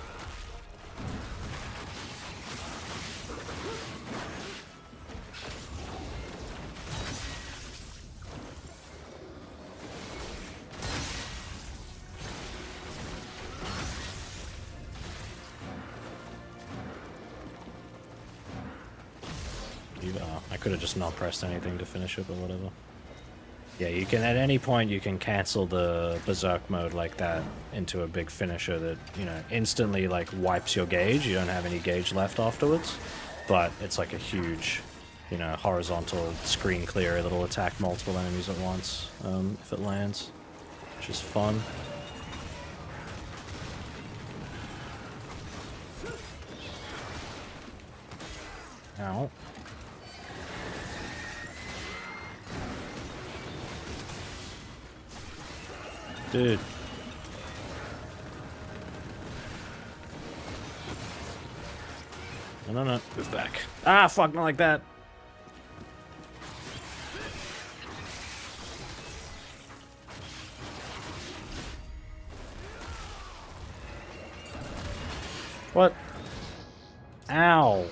I could have just not pressed anything to finish it, but whatever. Yeah, you can, at any point, you can cancel the Berserk mode like that into a big finisher that, you know, instantly, like, wipes your gauge. You don't have any gauge left afterwards. but it's like a huge, you know, horizontal screen clear that'll attack multiple enemies at once if it lands, which is fun. Ow. Dude. No, no, no. Move back. Ah, fuck, not like that. What? Ow.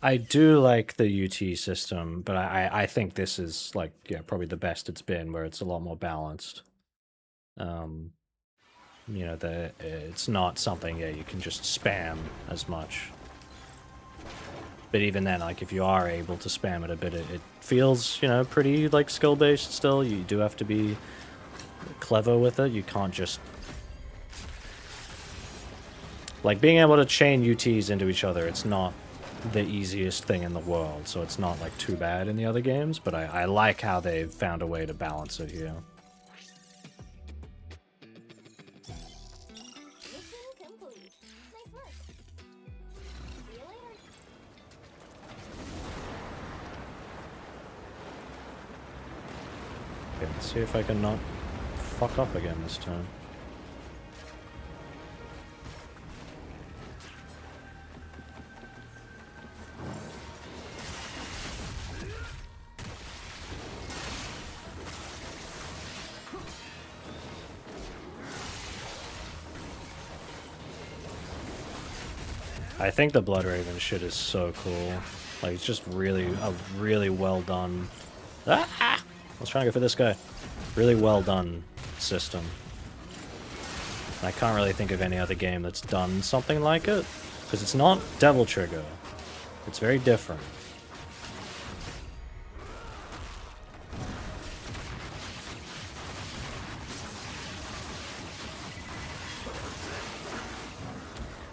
I do like the UT system, but I think this is like, yeah, probably the best it's been, where it's a lot more balanced. You know, it's not something, yeah, you can just spam as much. But even then, like, if you are able to spam it a bit, it feels, you know, pretty, like, skill-based still. You do have to be clever with it. You can't just... Like, being able to chain UTs into each other, it's not the easiest thing in the world, so it's not, like, too bad in the other games, but I like how they've found a way to balance it here. Mission complete. Nice work. See you later. Okay, let's see if I can not fuck up again this time. I think the Blood Raven shit is so cool. Like, it's just really, a really well done... Ah! I was trying to go for this guy. Really well done system. I can't really think of any other game that's done something like it. Because it's not Devil Trigger. It's very different.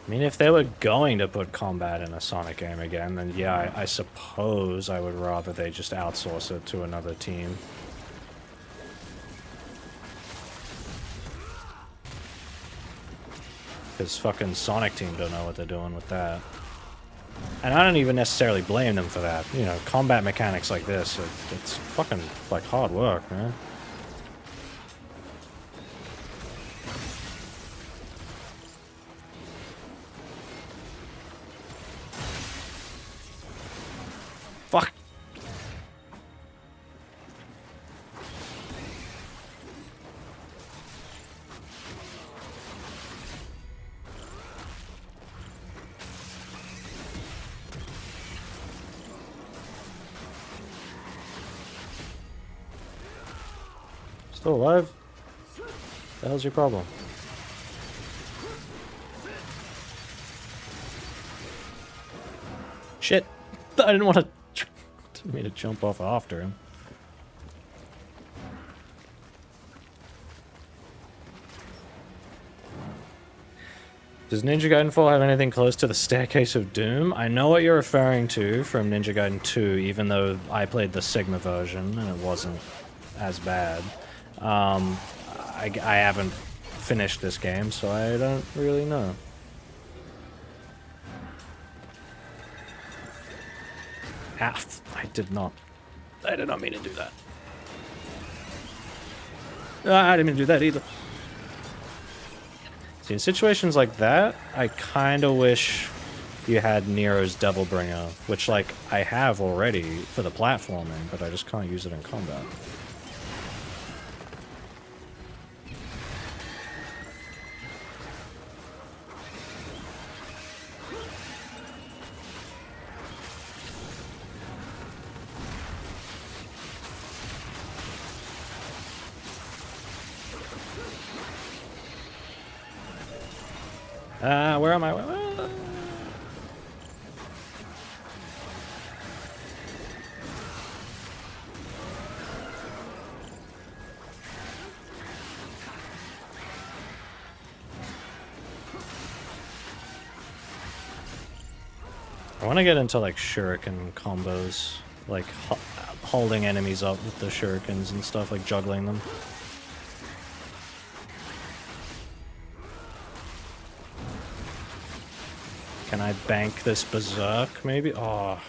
I mean, if they were going to put combat in a Sonic game again, then yeah, I suppose I would rather they just outsource it to another team. Because fucking Sonic team don't know what they're doing with that. And I don't even necessarily blame them for that. You know, combat mechanics like this, it's fucking, like, hard work, man. Fuck. Still alive? What the hell's your problem? Shit! I didn't want to... Didn't mean to jump off after him. Does Ninja Gaiden 4 have anything close to the Staircase of Doom? I know what you're referring to from Ninja Gaiden 2, even though I played the Sigma version and it wasn't as bad. I haven't finished this game, so I don't really know. Ah, I did not mean to do that. I didn't mean to do that either. See, in situations like that, I kind of wish you had Nero's Devil Bringer, which, like, I have already for the platforming, but I just can't use it in combat. Where am I? I want to get into like shuriken combos, like holding enemies up with the shurikens and stuff, like juggling them. Can I bank this berserk, maybe? Oh.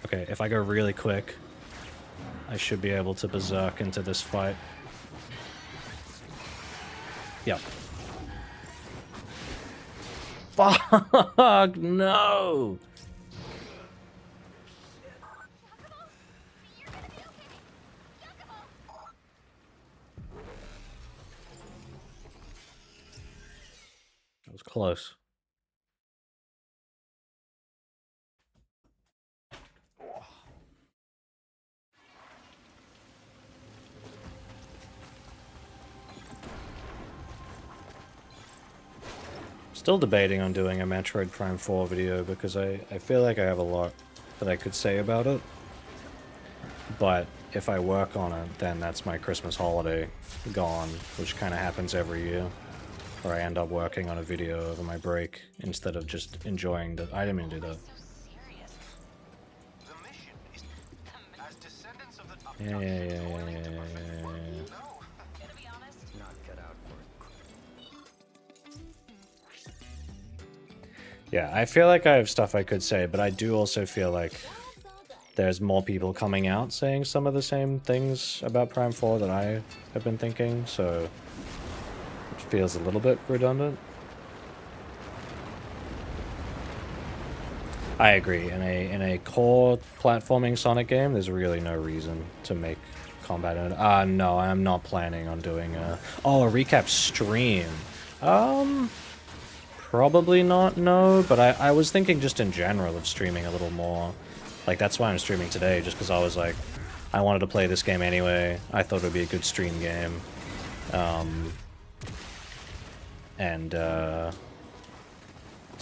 Okay, if I go really quick, I should be able to berserk into this fight. Yep. Fuck, no! That was close. Still debating on doing a Metroid Prime 4 video because I feel like I have a lot that I could say about it. But if I work on it, then that's my Christmas holiday gone, which kind of happens every year. Or I end up working on a video over my break instead of just enjoying the... I didn't mean to do that. The mission is as descendants of the Yeah. Gonna be honest, Not cut out for it. Yeah, I feel like I have stuff I could say, but I do also feel like there's more people coming out saying some of the same things about Prime 4 that I have been thinking, so it feels a little bit redundant. I agree. In a core platforming Sonic game, there's really no reason to make combat in it. No, I'm not planning on doing a recap stream. Probably not, no, but I was thinking just in general of streaming a little more. Like, that's why I'm streaming today, just because I was like, I wanted to play this game anyway. I thought it would be a good stream game. So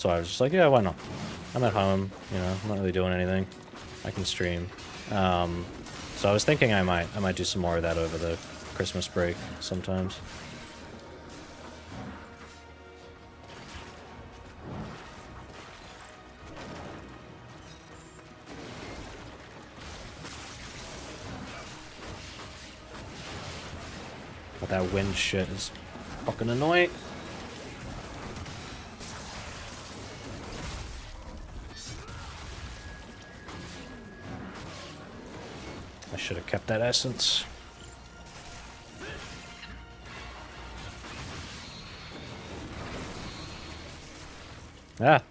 I was just like, yeah, why not? I'm at home, you know, I'm not really doing anything. I can stream. So I was thinking I might do some more of that over the Christmas break sometimes. But that wind shit is fucking annoying. I should have kept that essence. Ah.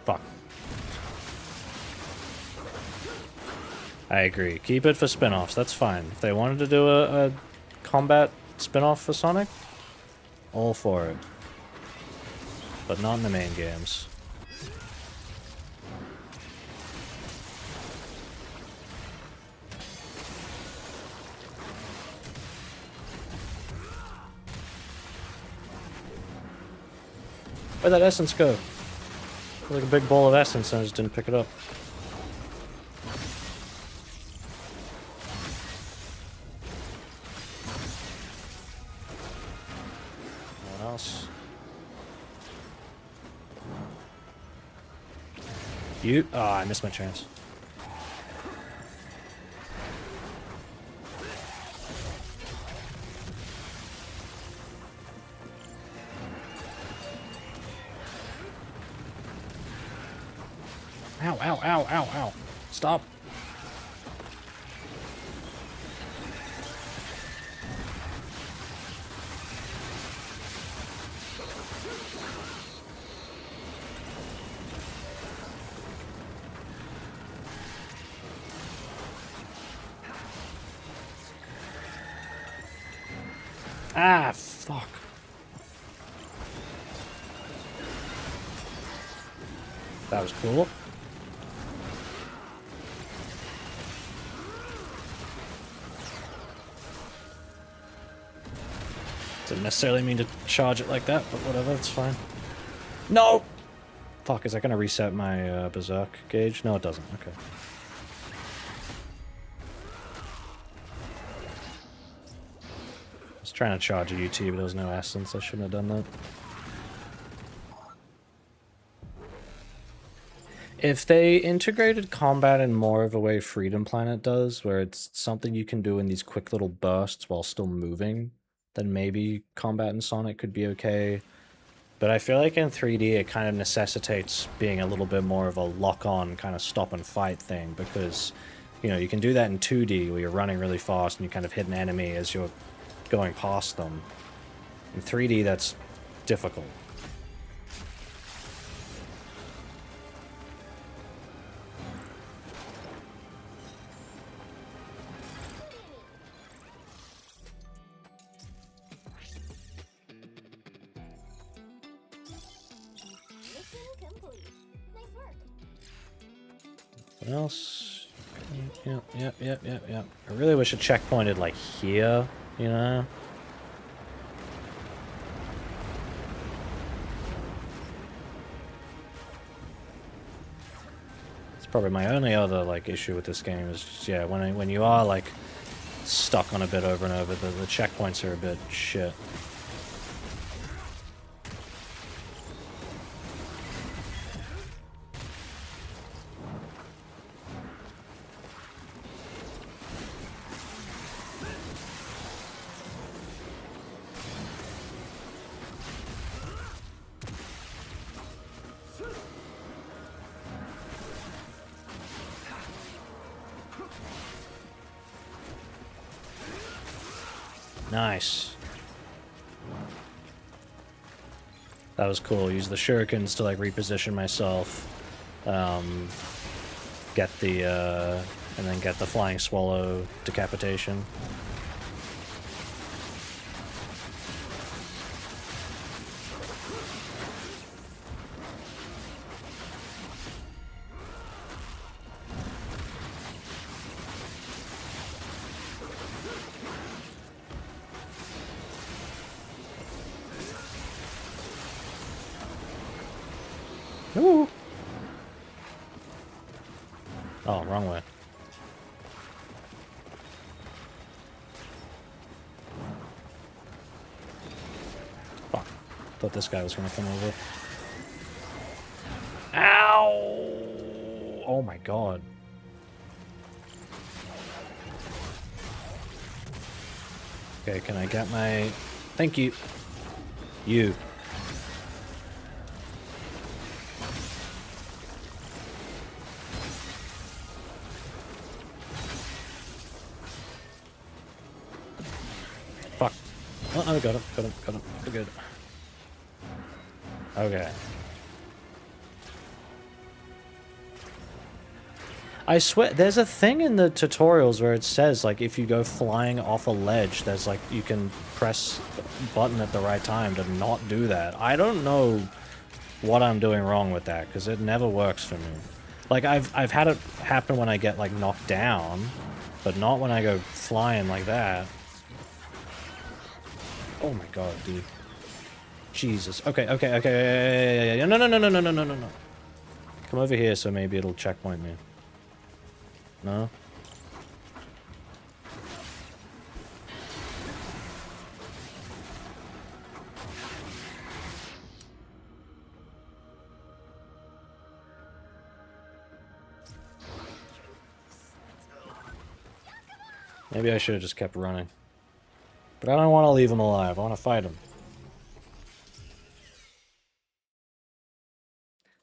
Fuck. I agree. Keep it for spin-offs. That's fine. If they wanted to do a combat spin-off for Sonic, all for it. But not in the main games. Where'd that essence go? Like a big bowl of essence and I just didn't pick it up. No one else. You? Oh, I missed my chance. Ow, ow, ow, ow, ow. Stop. Ah, fuck. That was cool. Didn't necessarily mean to charge it like that, but whatever, it's fine. No! Fuck, is that gonna reset my Berserk gauge? No, it doesn't. Okay. I was trying to charge a UT, but there was no essence. I shouldn't have done that. If they integrated combat in more of a way Freedom Planet does, where it's something you can do in these quick little bursts while still moving, then maybe combat in Sonic could be okay. But I feel like in 3D it kind of necessitates being a little bit more of a lock-on kind of stop and fight thing, because, you know, you can do that in 2D where you're running really fast and you kind of hit an enemy as you're going past them. In 3D that's difficult. Mission complete. Nice work. What else? Yep. I really wish it checkpointed like here, you know? It's probably my only other like issue with this game is just, yeah, when you are like stuck on a bit over and over, the checkpoints are a bit shit. Nice. That was cool. Use the shurikens to like reposition myself. Get the and then get the flying swallow decapitation. Ooh. Oh, wrong way. Fuck. Thought this guy was gonna come over. Ow! Oh my god. Okay, can I get my... Thank you. You. Fuck. Oh, I got him. We're good. Okay. I swear, there's a thing in the tutorials where it says, like, if you go flying off a ledge, there's, like, you can press a button at the right time to not do that. I don't know what I'm doing wrong with that, because it never works for me. Like, I've had it happen when I get, like, knocked down, but not when I go flying like that. Oh my god, dude. Jesus. Okay. No. Come over here so maybe it'll checkpoint me. No? Maybe I should have just kept running. But I don't want to leave him alive. I want to fight him.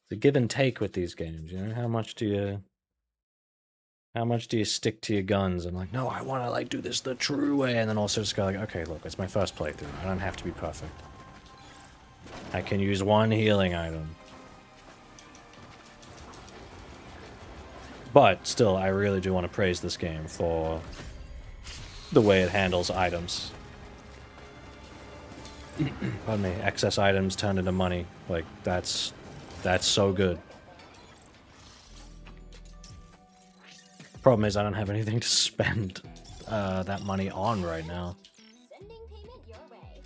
It's a give and take with these games, you know? How much do you stick to your guns and like, no, I want to like do this the true way, and then also just go like, okay, look, it's my first playthrough. I don't have to be perfect. I can use one healing item. But still, I really do want to praise this game for the way it handles items. Pardon me, excess items turned into money. Like, that's so good. Problem is, I don't have anything to spend that money on right now. Sending payment your way.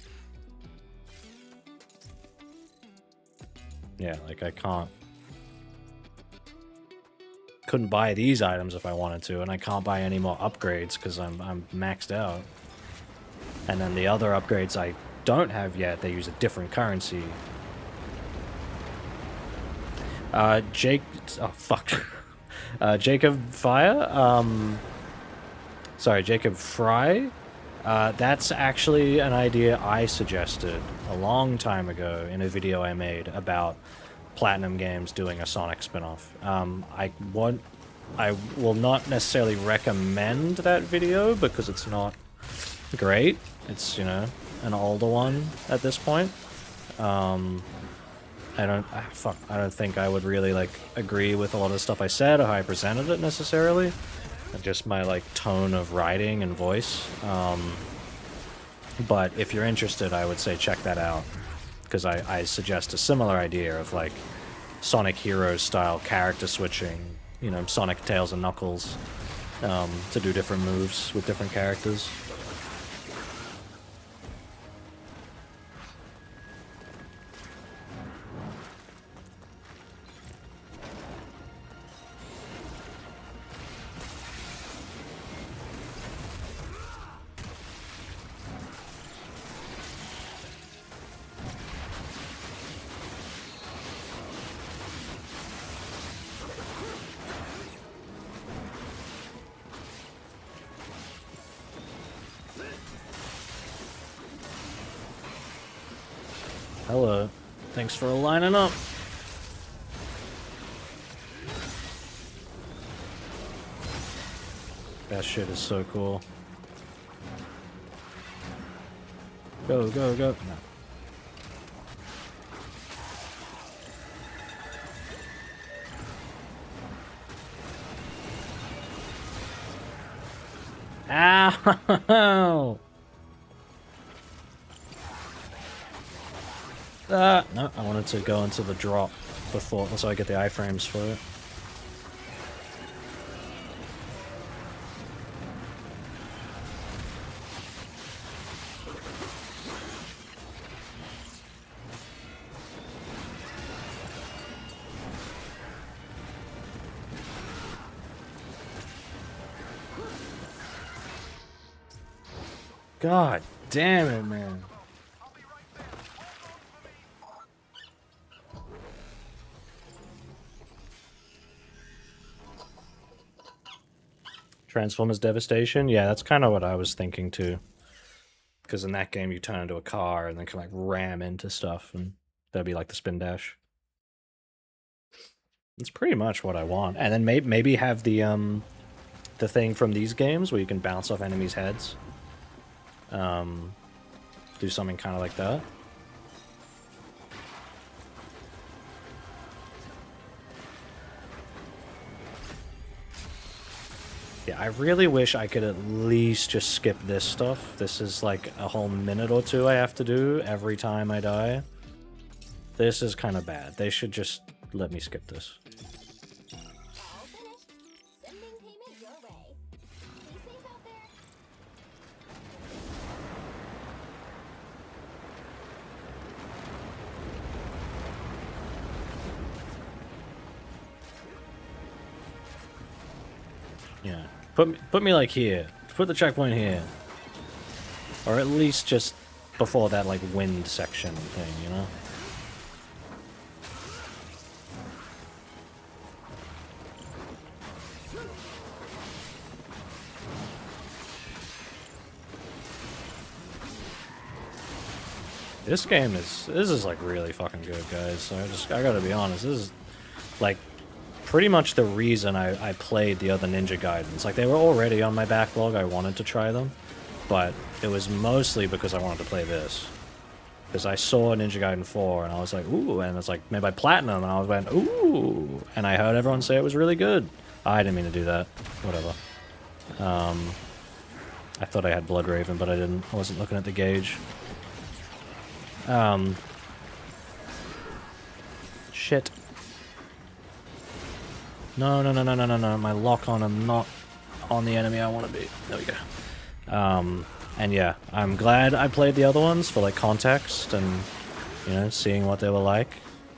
Yeah, like I couldn't buy these items if I wanted to, and I can't buy any more upgrades because I'm maxed out. And then the other upgrades I don't have yet, they use a different currency. Jake. Oh fuck. Jacob Fire. Sorry, Jacob Fry. That's actually an idea I suggested a long time ago in a video I made about PlatinumGames doing a Sonic spin-off. I will not necessarily recommend that video because it's not great. It's, you know, an older one at this point. I don't think I would really, like, agree with a lot of the stuff I said or how I presented it necessarily. Just my, like, tone of writing and voice. But if you're interested, I would say check that out. Because I suggest a similar idea of, like, Sonic Heroes style character switching. You know, Sonic, Tails, and Knuckles. To do different moves with different characters. Hello. Thanks for lining up. That shit is so cool. Go, go, go. No. Ow! No, I wanted to go into the drop before, so I get the iframes for it. God damn it, man. Transformers Devastation? Yeah, that's kind of what I was thinking too. Because in that game you turn into a car and then can like ram into stuff and that'd be like the spin dash. It's pretty much what I want. And then maybe have the thing from these games where you can bounce off enemies' heads. Do something kind of like that. Yeah, I really wish I could at least just skip this stuff. This is like a whole minute or two I have to do every time I die. This is kind of bad. They should just let me skip this. All finished. Sending payment your way. Be safe out there. Yeah. Put me like here. Put the checkpoint here. Or at least just before that like wind section thing, you know? This is like really fucking good, guys. I gotta be honest, this is like pretty much the reason I played the other Ninja Gaidens. Like, they were already on my backlog, I wanted to try them, but it was mostly because I wanted to play this. Because I saw Ninja Gaiden 4, and I was like, ooh, and it's like, made by Platinum, and I went, ooh, and I heard everyone say it was really good. I didn't mean to do that. Whatever. I thought I had Bloodraven, but I didn't. I wasn't looking at the gauge. Shit. No, no, no, no, no, no, no. My lock on, I'm not on the enemy I want to be. There we go. And yeah, I'm glad I played the other ones for like context and, you know, seeing what they were like.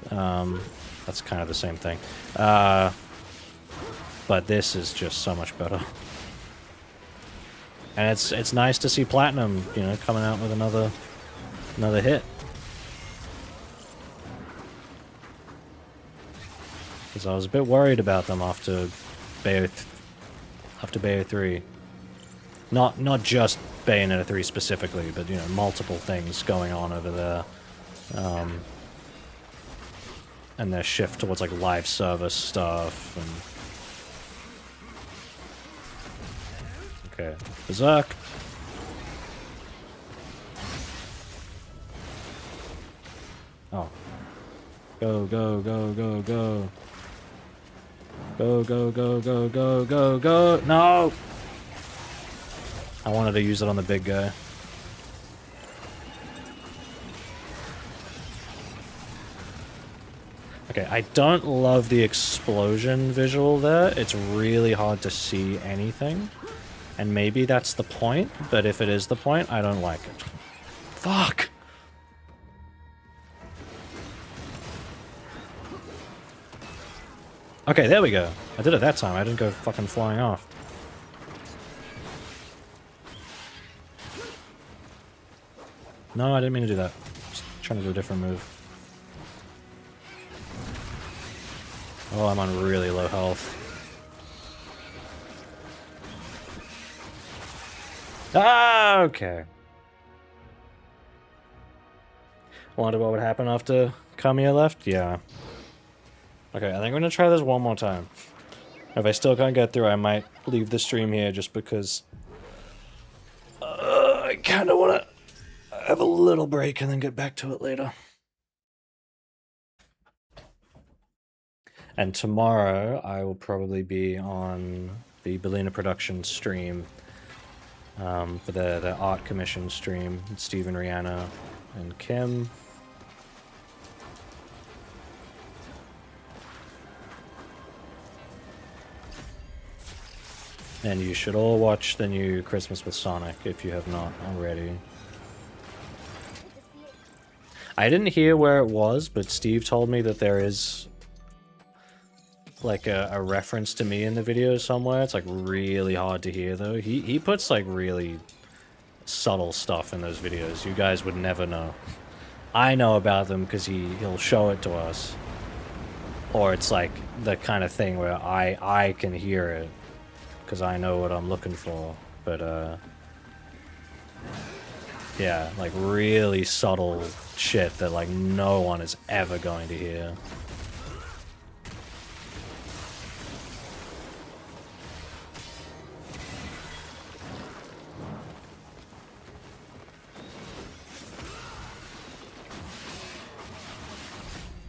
That's kind of the same thing. But this is just so much better. And it's nice to see Platinum, you know, coming out with another hit. Because I was a bit worried about them after Bayo 3. Not just Bayonetta 3 specifically, but, you know, multiple things going on over there. And their shift towards, like, live service stuff, and... Okay, Berserk. Oh. Go, go, go, go, go. Go, go, go, go, go, go, go. No! I wanted to use it on the big guy. Okay, I don't love the explosion visual there. It's really hard to see anything. And maybe that's the point, but if it is the point, I don't like it. Fuck! Okay, there we go. I did it that time. I didn't go fucking flying off. No, I didn't mean to do that. Just trying to do a different move. Oh, I'm on really low health. Ah, okay. Wonder what would happen after Kamiya left? Yeah. Okay, I think I'm gonna try this one more time. If I still can't get through, I might leave the stream here just because I kind of want to have a little break and then get back to it later. And tomorrow, I will probably be on the Bellina Production stream for the art commission stream. Stephen, Rihanna, and Kim. And you should all watch the new Christmas with Sonic if you have not already. I didn't hear where it was, but Steve told me that there is like a reference to me in the video somewhere. It's like really hard to hear though. He puts like really subtle stuff in those videos. You guys would never know. I know about them because he'll show it to us. Or it's like the kind of thing where I can hear it because I know what I'm looking for. But yeah, like really subtle shit that like no one is ever going to hear.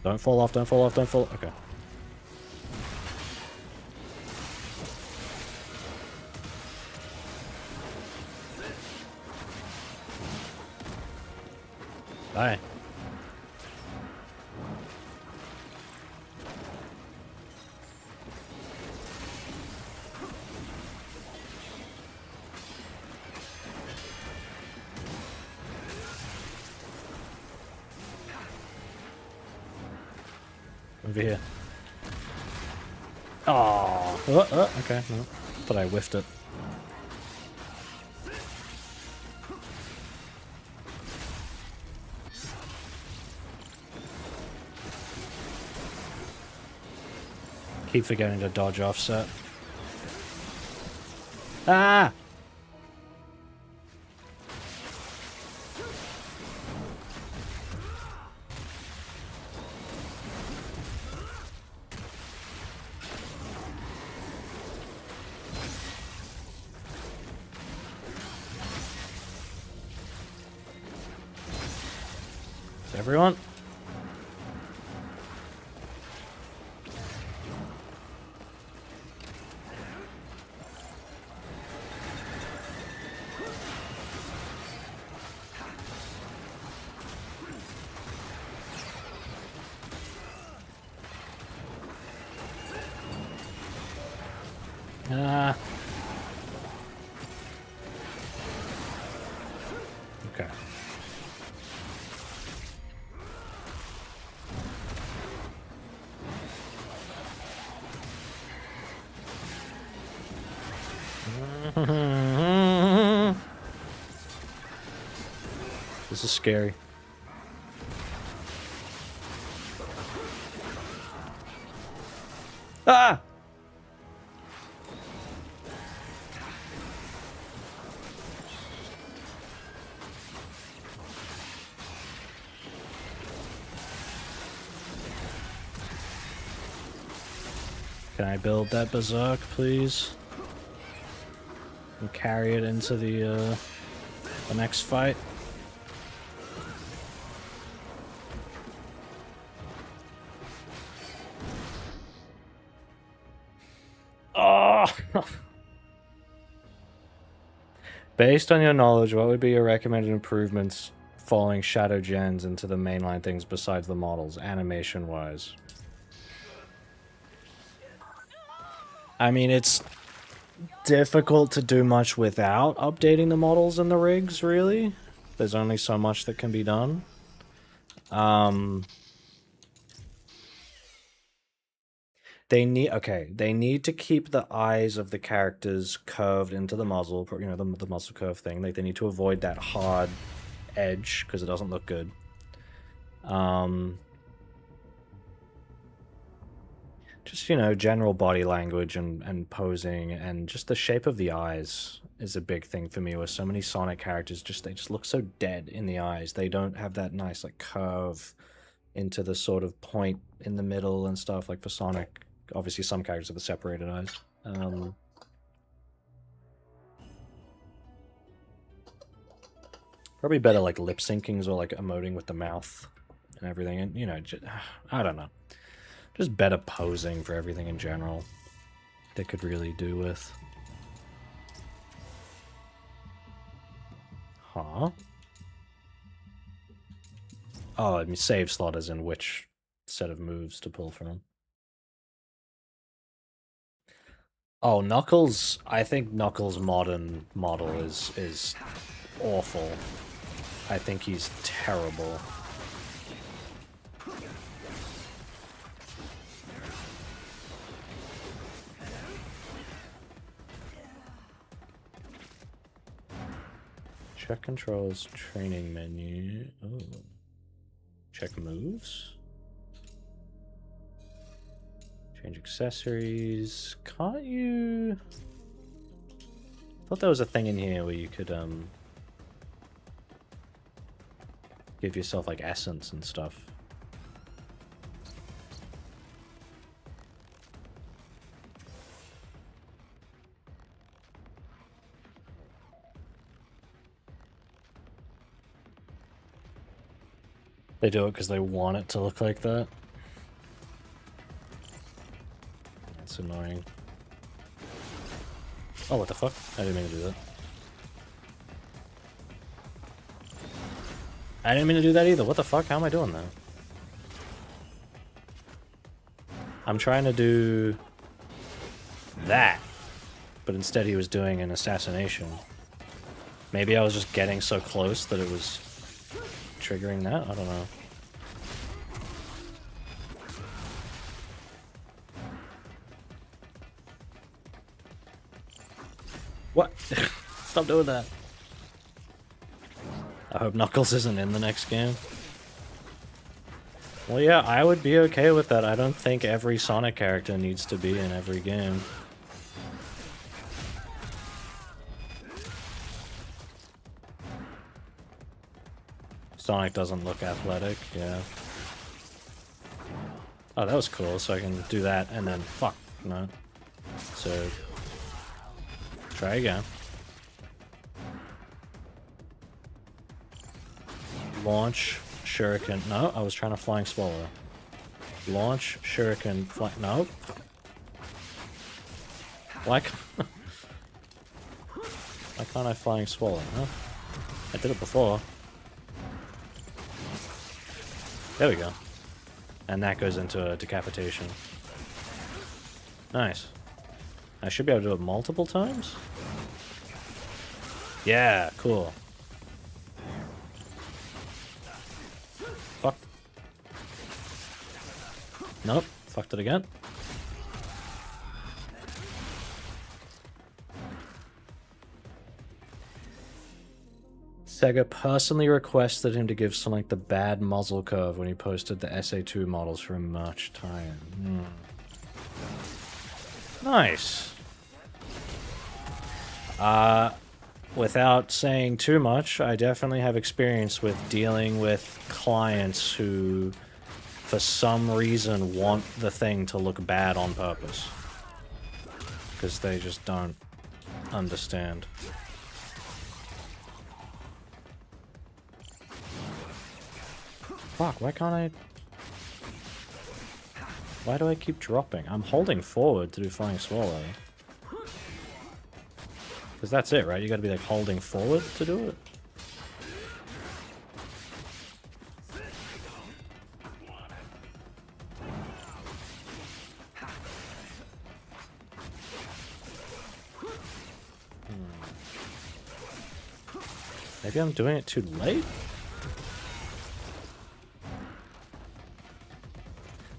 Don't fall off, don't fall off, don't fall... Okay. Bye. Over here. Oh, okay. No. Thought I whiffed it. Keep forgetting to dodge offset. Ah! Everyone? Okay. This is scary. Ah! Can I build that berserk, please? And carry it into the next fight? Oh! Based on your knowledge, what would be your recommended improvements following Shadow Gens into the mainline things besides the models, animation-wise? I mean, it's difficult to do much without updating the models and the rigs, really. There's only so much that can be done. They need to keep the eyes of the characters curved into the muzzle, you know, the muzzle curve thing. Like, they need to avoid that hard edge, because it doesn't look good. Just, you know, general body language and posing, and just the shape of the eyes is a big thing for me, where so many Sonic characters they just look so dead in the eyes. They don't have that nice, like, curve into the sort of point in the middle and stuff, like for Sonic. Obviously, some characters have the separated eyes. Probably better, like, lip syncings or, like, emoting with the mouth and everything. And, you know, I don't know. Just better posing for everything in general. They could really do with. Huh? Oh, I mean, save slot as in which set of moves to pull from. Oh, Knuckles. I think Knuckles' modern model is awful. I think he's terrible. Check controls, training menu. Oh. Check moves. Change accessories. Can't you? I thought there was a thing in here where you could give yourself like essence and stuff. They do it because they want it to look like that. That's annoying. Oh, what the fuck? I didn't mean to do that. I didn't mean to do that either. What the fuck? How am I doing that? I'm trying to do that, but instead he was doing an assassination. Maybe I was just getting so close that it was triggering that? I don't know. What? Stop doing that. I hope Knuckles isn't in the next game. Well, yeah, I would be okay with that. I don't think every Sonic character needs to be in every game. Sonic doesn't look athletic, yeah. Oh, that was cool, so I can do that and then... Fuck, no. So... Try again. Launch, shuriken... No, I was trying to flying swallow. Launch, shuriken, no. Why can't I flying swallow, huh? I did it before. There we go. And that goes into a decapitation. Nice. I should be able to do it multiple times? Yeah, cool. Fuck. Nope, fucked it again. Sega personally requested him to give Sonic the bad muzzle curve when he posted the SA2 models for a merch tie-in. Nice. Without saying too much, I definitely have experience with dealing with clients who, for some reason, want the thing to look bad on purpose. Because they just don't understand. Fuck, why can't I... Why do I keep dropping? I'm holding forward to do Flying Swallow. Because that's it, right? You gotta be like holding forward to do it? Maybe I'm doing it too late?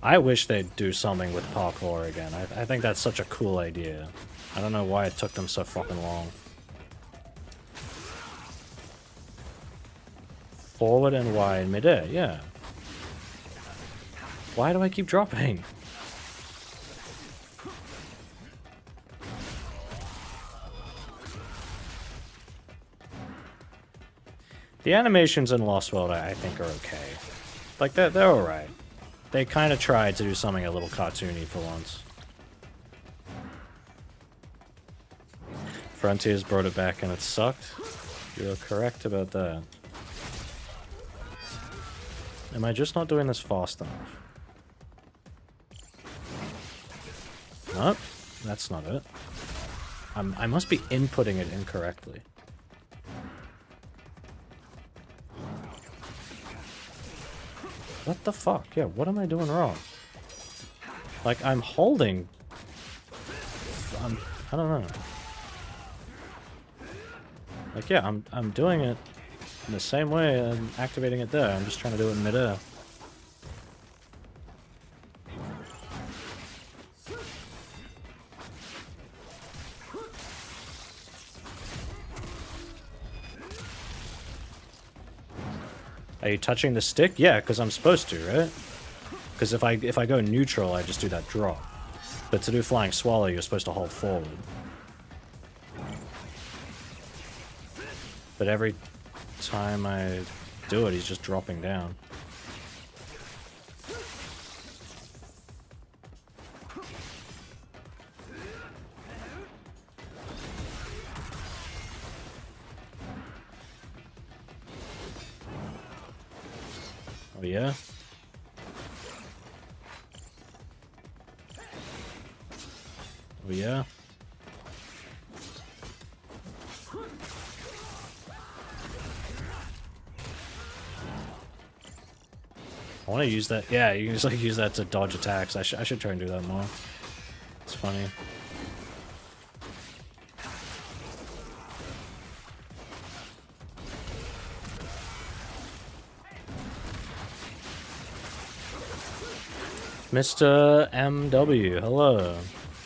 I wish they'd do something with parkour again. I think that's such a cool idea. I don't know why it took them so fucking long. Forward and Y in midair, yeah. Why do I keep dropping? The animations in Lost World, I think, are okay. Like, they're alright. They kind of tried to do something a little cartoony for once. Frontiers brought it back and it sucked. You're correct about that. Am I just not doing this fast enough? Nope, that's not it. I must be inputting it incorrectly. What the fuck? Yeah, what am I doing wrong? Like, I'm holding... I don't know. Like, yeah, I'm doing it in the same way I'm activating it there. I'm just trying to do it in midair. Are you touching the stick? Yeah, because I'm supposed to, right? Because if I go neutral, I just do that drop. But to do Flying Swallow, you're supposed to hold forward. But every time I do it, he's just dropping down. Oh yeah? Oh yeah? I want to use that. Yeah, you can just like use that to dodge attacks. I should try and do that more. It's funny. Mr. MW, hello.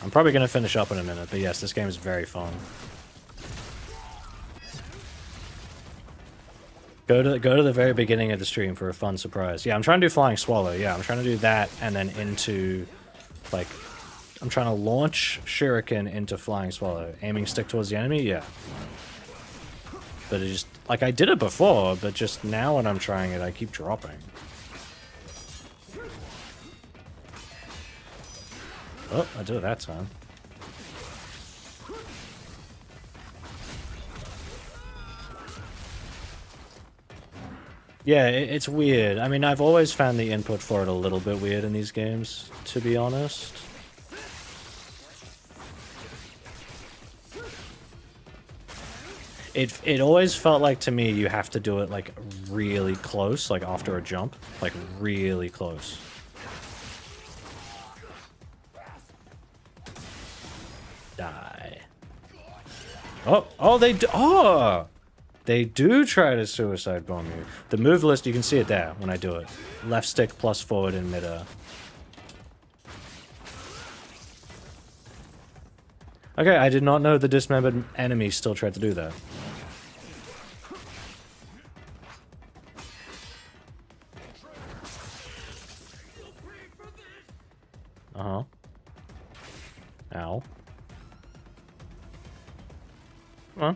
I'm probably going to finish up in a minute, but yes, this game is very fun. Go to the very beginning of the stream for a fun surprise. Yeah, I'm trying to do Flying Swallow. Yeah, I'm trying to do that and then into, like, I'm trying to launch Shuriken into Flying Swallow. Aiming stick towards the enemy, yeah. But it just, like, I did it before, but just now when I'm trying it, I keep dropping. Oh, I did it that time. Yeah, it's weird. I mean, I've always found the input for it a little bit weird in these games, to be honest. It always felt like to me you have to do it like really close, like after a jump, like really close. Die. Oh, they do. Oh! They do try to suicide bomb you. The move list, you can see it there when I do it. Left stick plus forward in midair. Okay, I did not know the dismembered enemy still tried to do that. Uh-huh. Ow. Huh?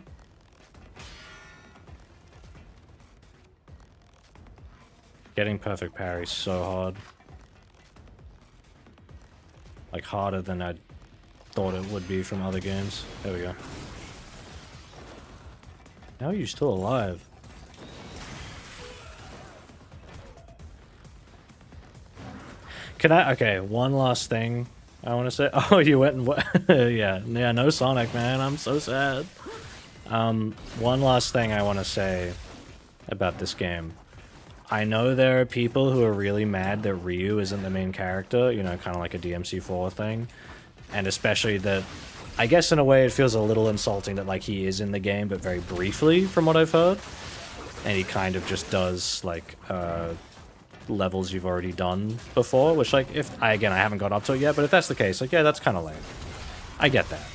Getting perfect parry is so hard. Like harder than I thought it would be from other games. There we go. How are you still alive? Can I? Okay, one last thing I want to say. Oh, you went and what? Yeah, no Sonic, man. I'm so sad. One last thing I want to say about this game. I know there are people who are really mad that Ryu isn't the main character, you know, kind of like a DMC4 thing. And especially that, I guess in a way it feels a little insulting that, like, he is in the game, but very briefly, from what I've heard. And he kind of just does, like, levels you've already done before, which, like, again, I haven't got up to it yet, but if that's the case, like, yeah, that's kind of lame. I get that.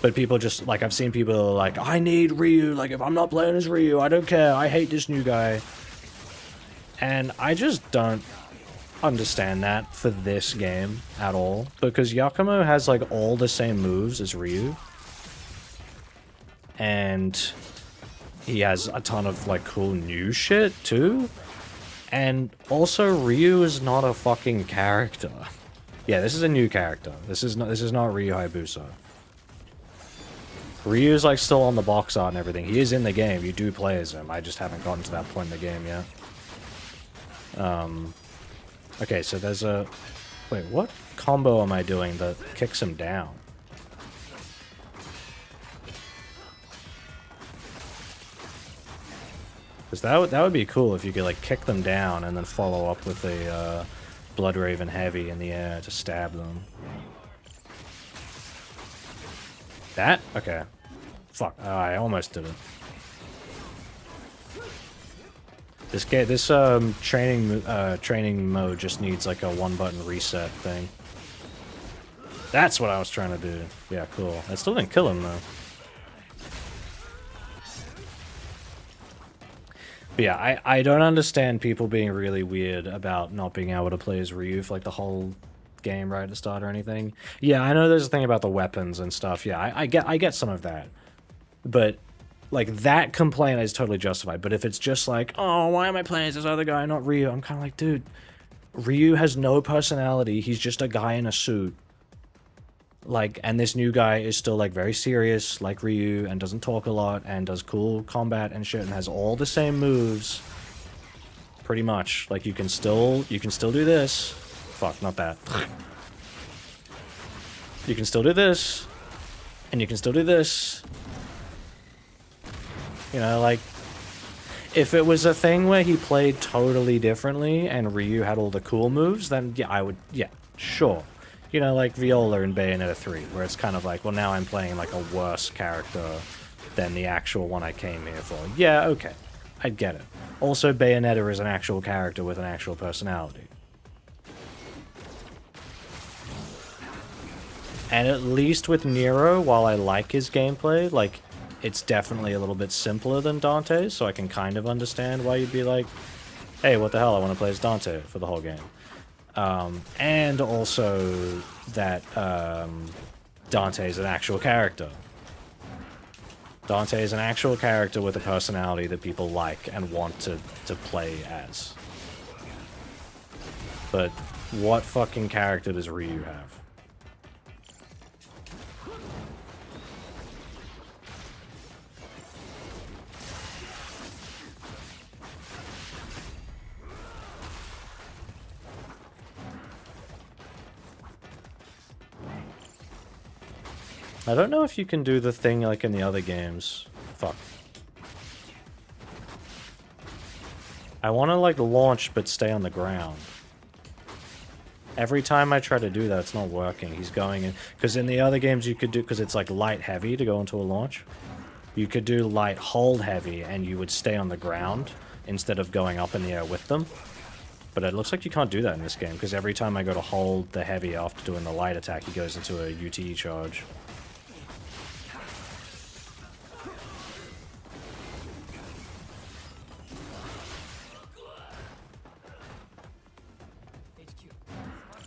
But people just, like, I've seen people who are like, I need Ryu, like, if I'm not playing as Ryu, I don't care, I hate this new guy. And I just don't understand that for this game at all, because Yakumo has, like, all the same moves as Ryu. And he has a ton of, like, cool new shit, too. And also, Ryu is not a fucking character. Yeah, this is a new character. This is not Ryu Hayabusa. Ryu's, like, still on the box art and everything. He is in the game. You do play as him. I just haven't gotten to that point in the game yet. Okay, so there's a... Wait, what combo am I doing that kicks him down? Because that would be cool if you could, like, kick them down and then follow up with a Blood Raven Heavy in the air to stab them. That? Okay. Fuck. Oh, I almost did it. This training mode just needs, like, a one-button reset thing. That's what I was trying to do. Yeah, cool. I still didn't kill him, though. But yeah, I don't understand people being really weird about not being able to play as Ryu for, like, the whole game right at the start or anything. Yeah, I know there's a thing about the weapons and stuff. Yeah, I get some of that. But, like, that complaint is totally justified. But if it's just like, oh, why am I playing as this other guy, not Ryu? I'm kind of like, dude, Ryu has no personality. He's just a guy in a suit. Like, and this new guy is still, like, very serious, like Ryu, and doesn't talk a lot, and does cool combat and shit, and has all the same moves. Pretty much. Like, you can still do this. Fuck, not that. You can still do this. And you can still do this. You know, like, if it was a thing where he played totally differently and Ryu had all the cool moves, then yeah, yeah, sure. You know, like Viola in Bayonetta 3, where it's kind of like, well, now I'm playing, like, a worse character than the actual one I came here for. Yeah, okay. I get it. Also, Bayonetta is an actual character with an actual personality. And at least with Nero, while I like his gameplay, like, it's definitely a little bit simpler than Dante's, so I can kind of understand why you'd be like, hey, what the hell, I want to play as Dante for the whole game. And also that Dante is an actual character. Dante is an actual character with a personality that people like and want to play as. But what fucking character does Ryu have? I don't know if you can do the thing like in the other games. Fuck. I want to, like, launch but stay on the ground. Every time I try to do that, it's not working. He's going in... Because in the other games you could do... Because it's, like, light heavy to go into a launch. You could do light hold heavy and you would stay on the ground instead of going up in the air with them. But it looks like you can't do that in this game, because every time I go to hold the heavy after doing the light attack, he goes into a UTE charge.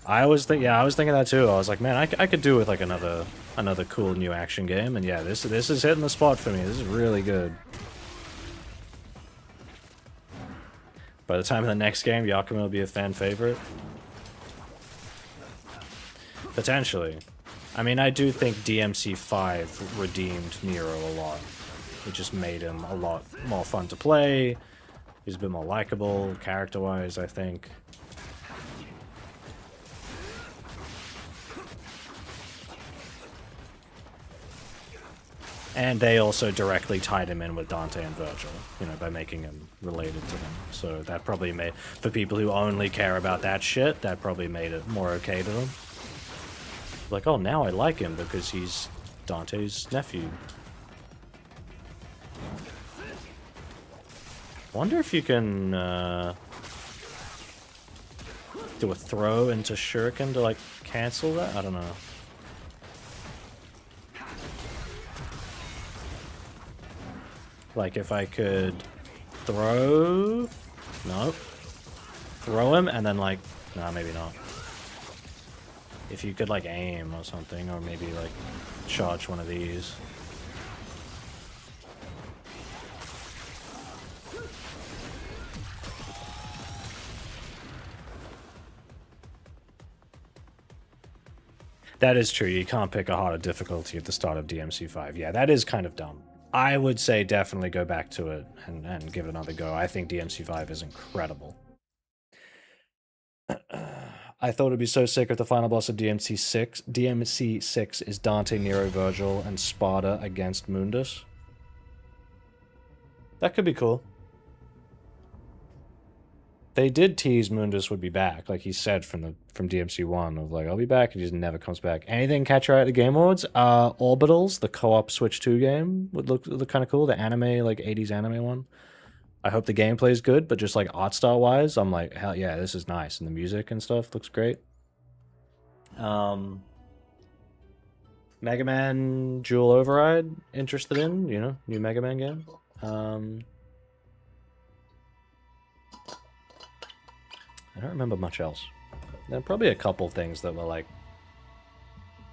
I was thinking that too. I was like, man, I could do with like another cool new action game, and yeah, this is hitting the spot for me. This is really good. By the time of the next game, Yakima will be a fan favorite. Potentially. I mean, I do think DMC5 redeemed Nero a lot. It just made him a lot more fun to play. He's a bit more likable, character-wise, I think. And they also directly tied him in with Dante and Virgil, you know, by making him related to them. So that probably made, for people who only care about that shit, that probably made it more okay to them. Like, oh, now I like him because he's Dante's nephew. Wonder if you can do a throw into Shuriken to, like, cancel that? I don't know. Like, if I could throw... No. Throw him, and then, like... Nah, maybe not. If you could, like, aim or something, or maybe, like, charge one of these. That is true. You can't pick a harder difficulty at the start of DMC5. Yeah, that is kind of dumb. I would say definitely go back to it and give it another go. I think DMC5 is incredible. I thought it'd be so sick if the final boss of DMC6 is Dante, Nero, Virgil, and Sparta against Mundus. That could be cool. They did tease Mundus would be back, like he said from DMC1 of like, I'll be back, and he just never comes back. Anything catch your eye at the Game Awards? Orbitals, the co-op Switch 2 game, would look kind of cool. The anime, like 80s anime one. I hope the gameplay is good, but just like art style wise, I'm like, hell yeah, this is nice, and the music and stuff looks great. Mega Man Dual Override, interested in, you know, new Mega Man game. I don't remember much else. There are probably a couple things that were like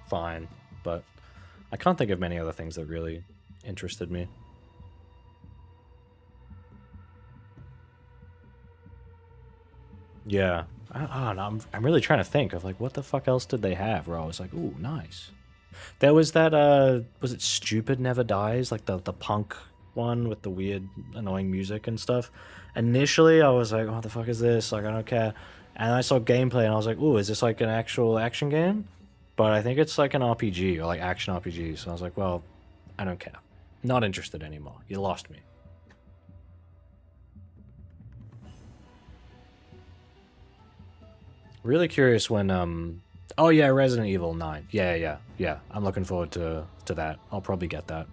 fine, but I can't think of many other things that really interested me. Yeah, I'm really trying to think of like what the fuck else did they have where I was like, ooh, nice. There was that was it Stupid Never Dies, like the punk one with the weird annoying music and stuff. Initially I was like, what the fuck is this? Like, I don't care. And I saw gameplay and I was like, ooh, is this like an actual action game? But I think it's like an RPG or like action RPG. So I was like, well, I don't care. Not interested anymore. You lost me. Really curious when oh yeah, Resident Evil 9. Yeah. I'm looking forward to that. I'll probably get that.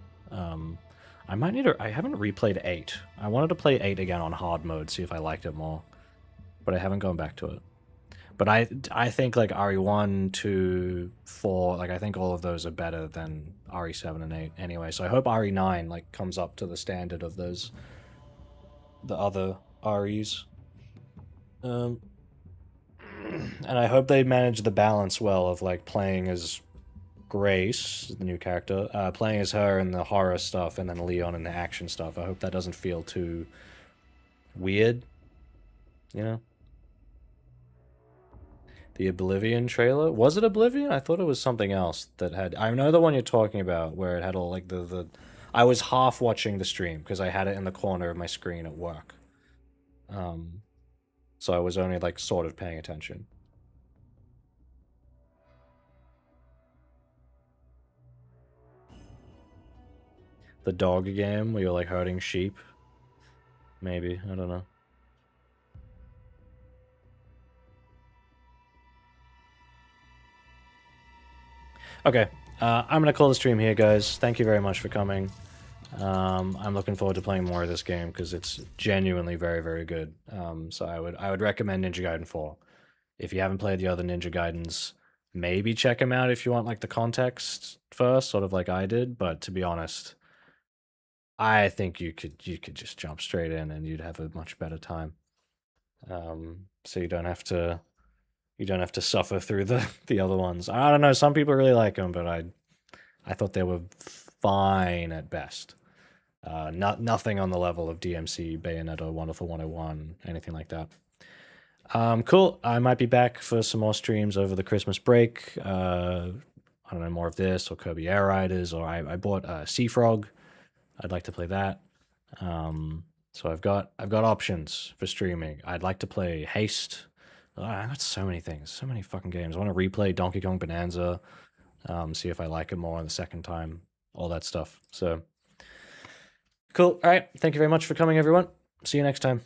I might need to... I haven't replayed 8. I wanted to play 8 again on hard mode, see if I liked it more. But I haven't gone back to it. But I think like RE1, 2, 4, like I think all of those are better than RE7 and 8 anyway. So I hope RE9 like comes up to the standard of those the other REs. And I hope they manage the balance well of like playing as Grace, the new character, playing as her in the horror stuff, and then Leon in the action stuff. I hope that doesn't feel too weird, you know? The Oblivion trailer? Was it Oblivion? I thought it was something else that had... I know the one you're talking about, where it had all like the... I was half watching the stream, because I had it in the corner of my screen at work. So I was only like sort of paying attention. The dog game where you're like herding sheep? Maybe, I don't know. Okay, I'm gonna call the stream here, guys. Thank you very much for coming. I'm looking forward to playing more of this game because it's genuinely very, very good. So I would recommend Ninja Gaiden 4. If you haven't played the other Ninja Gaidens, maybe check them out if you want like the context first, sort of like I did. But to be honest, I think you could just jump straight in and you'd have a much better time. So you don't have to You don't have to suffer through the other ones. I don't know. Some people really like them, but I thought they were fine at best. Nothing on the level of DMC, Bayonetta, Wonderful 101, anything like that. Cool. I might be back for some more streams over the Christmas break. I don't know, more of this or Kirby Air Riders, or I bought Sea Frog. I'd like to play that. So I've got options for streaming. I'd like to play Haste. I got so many things, so many fucking games. I want to replay Donkey Kong Bonanza, see if I like it more on the second time, all that stuff. So cool. All right. Thank you very much for coming, everyone. See you next time.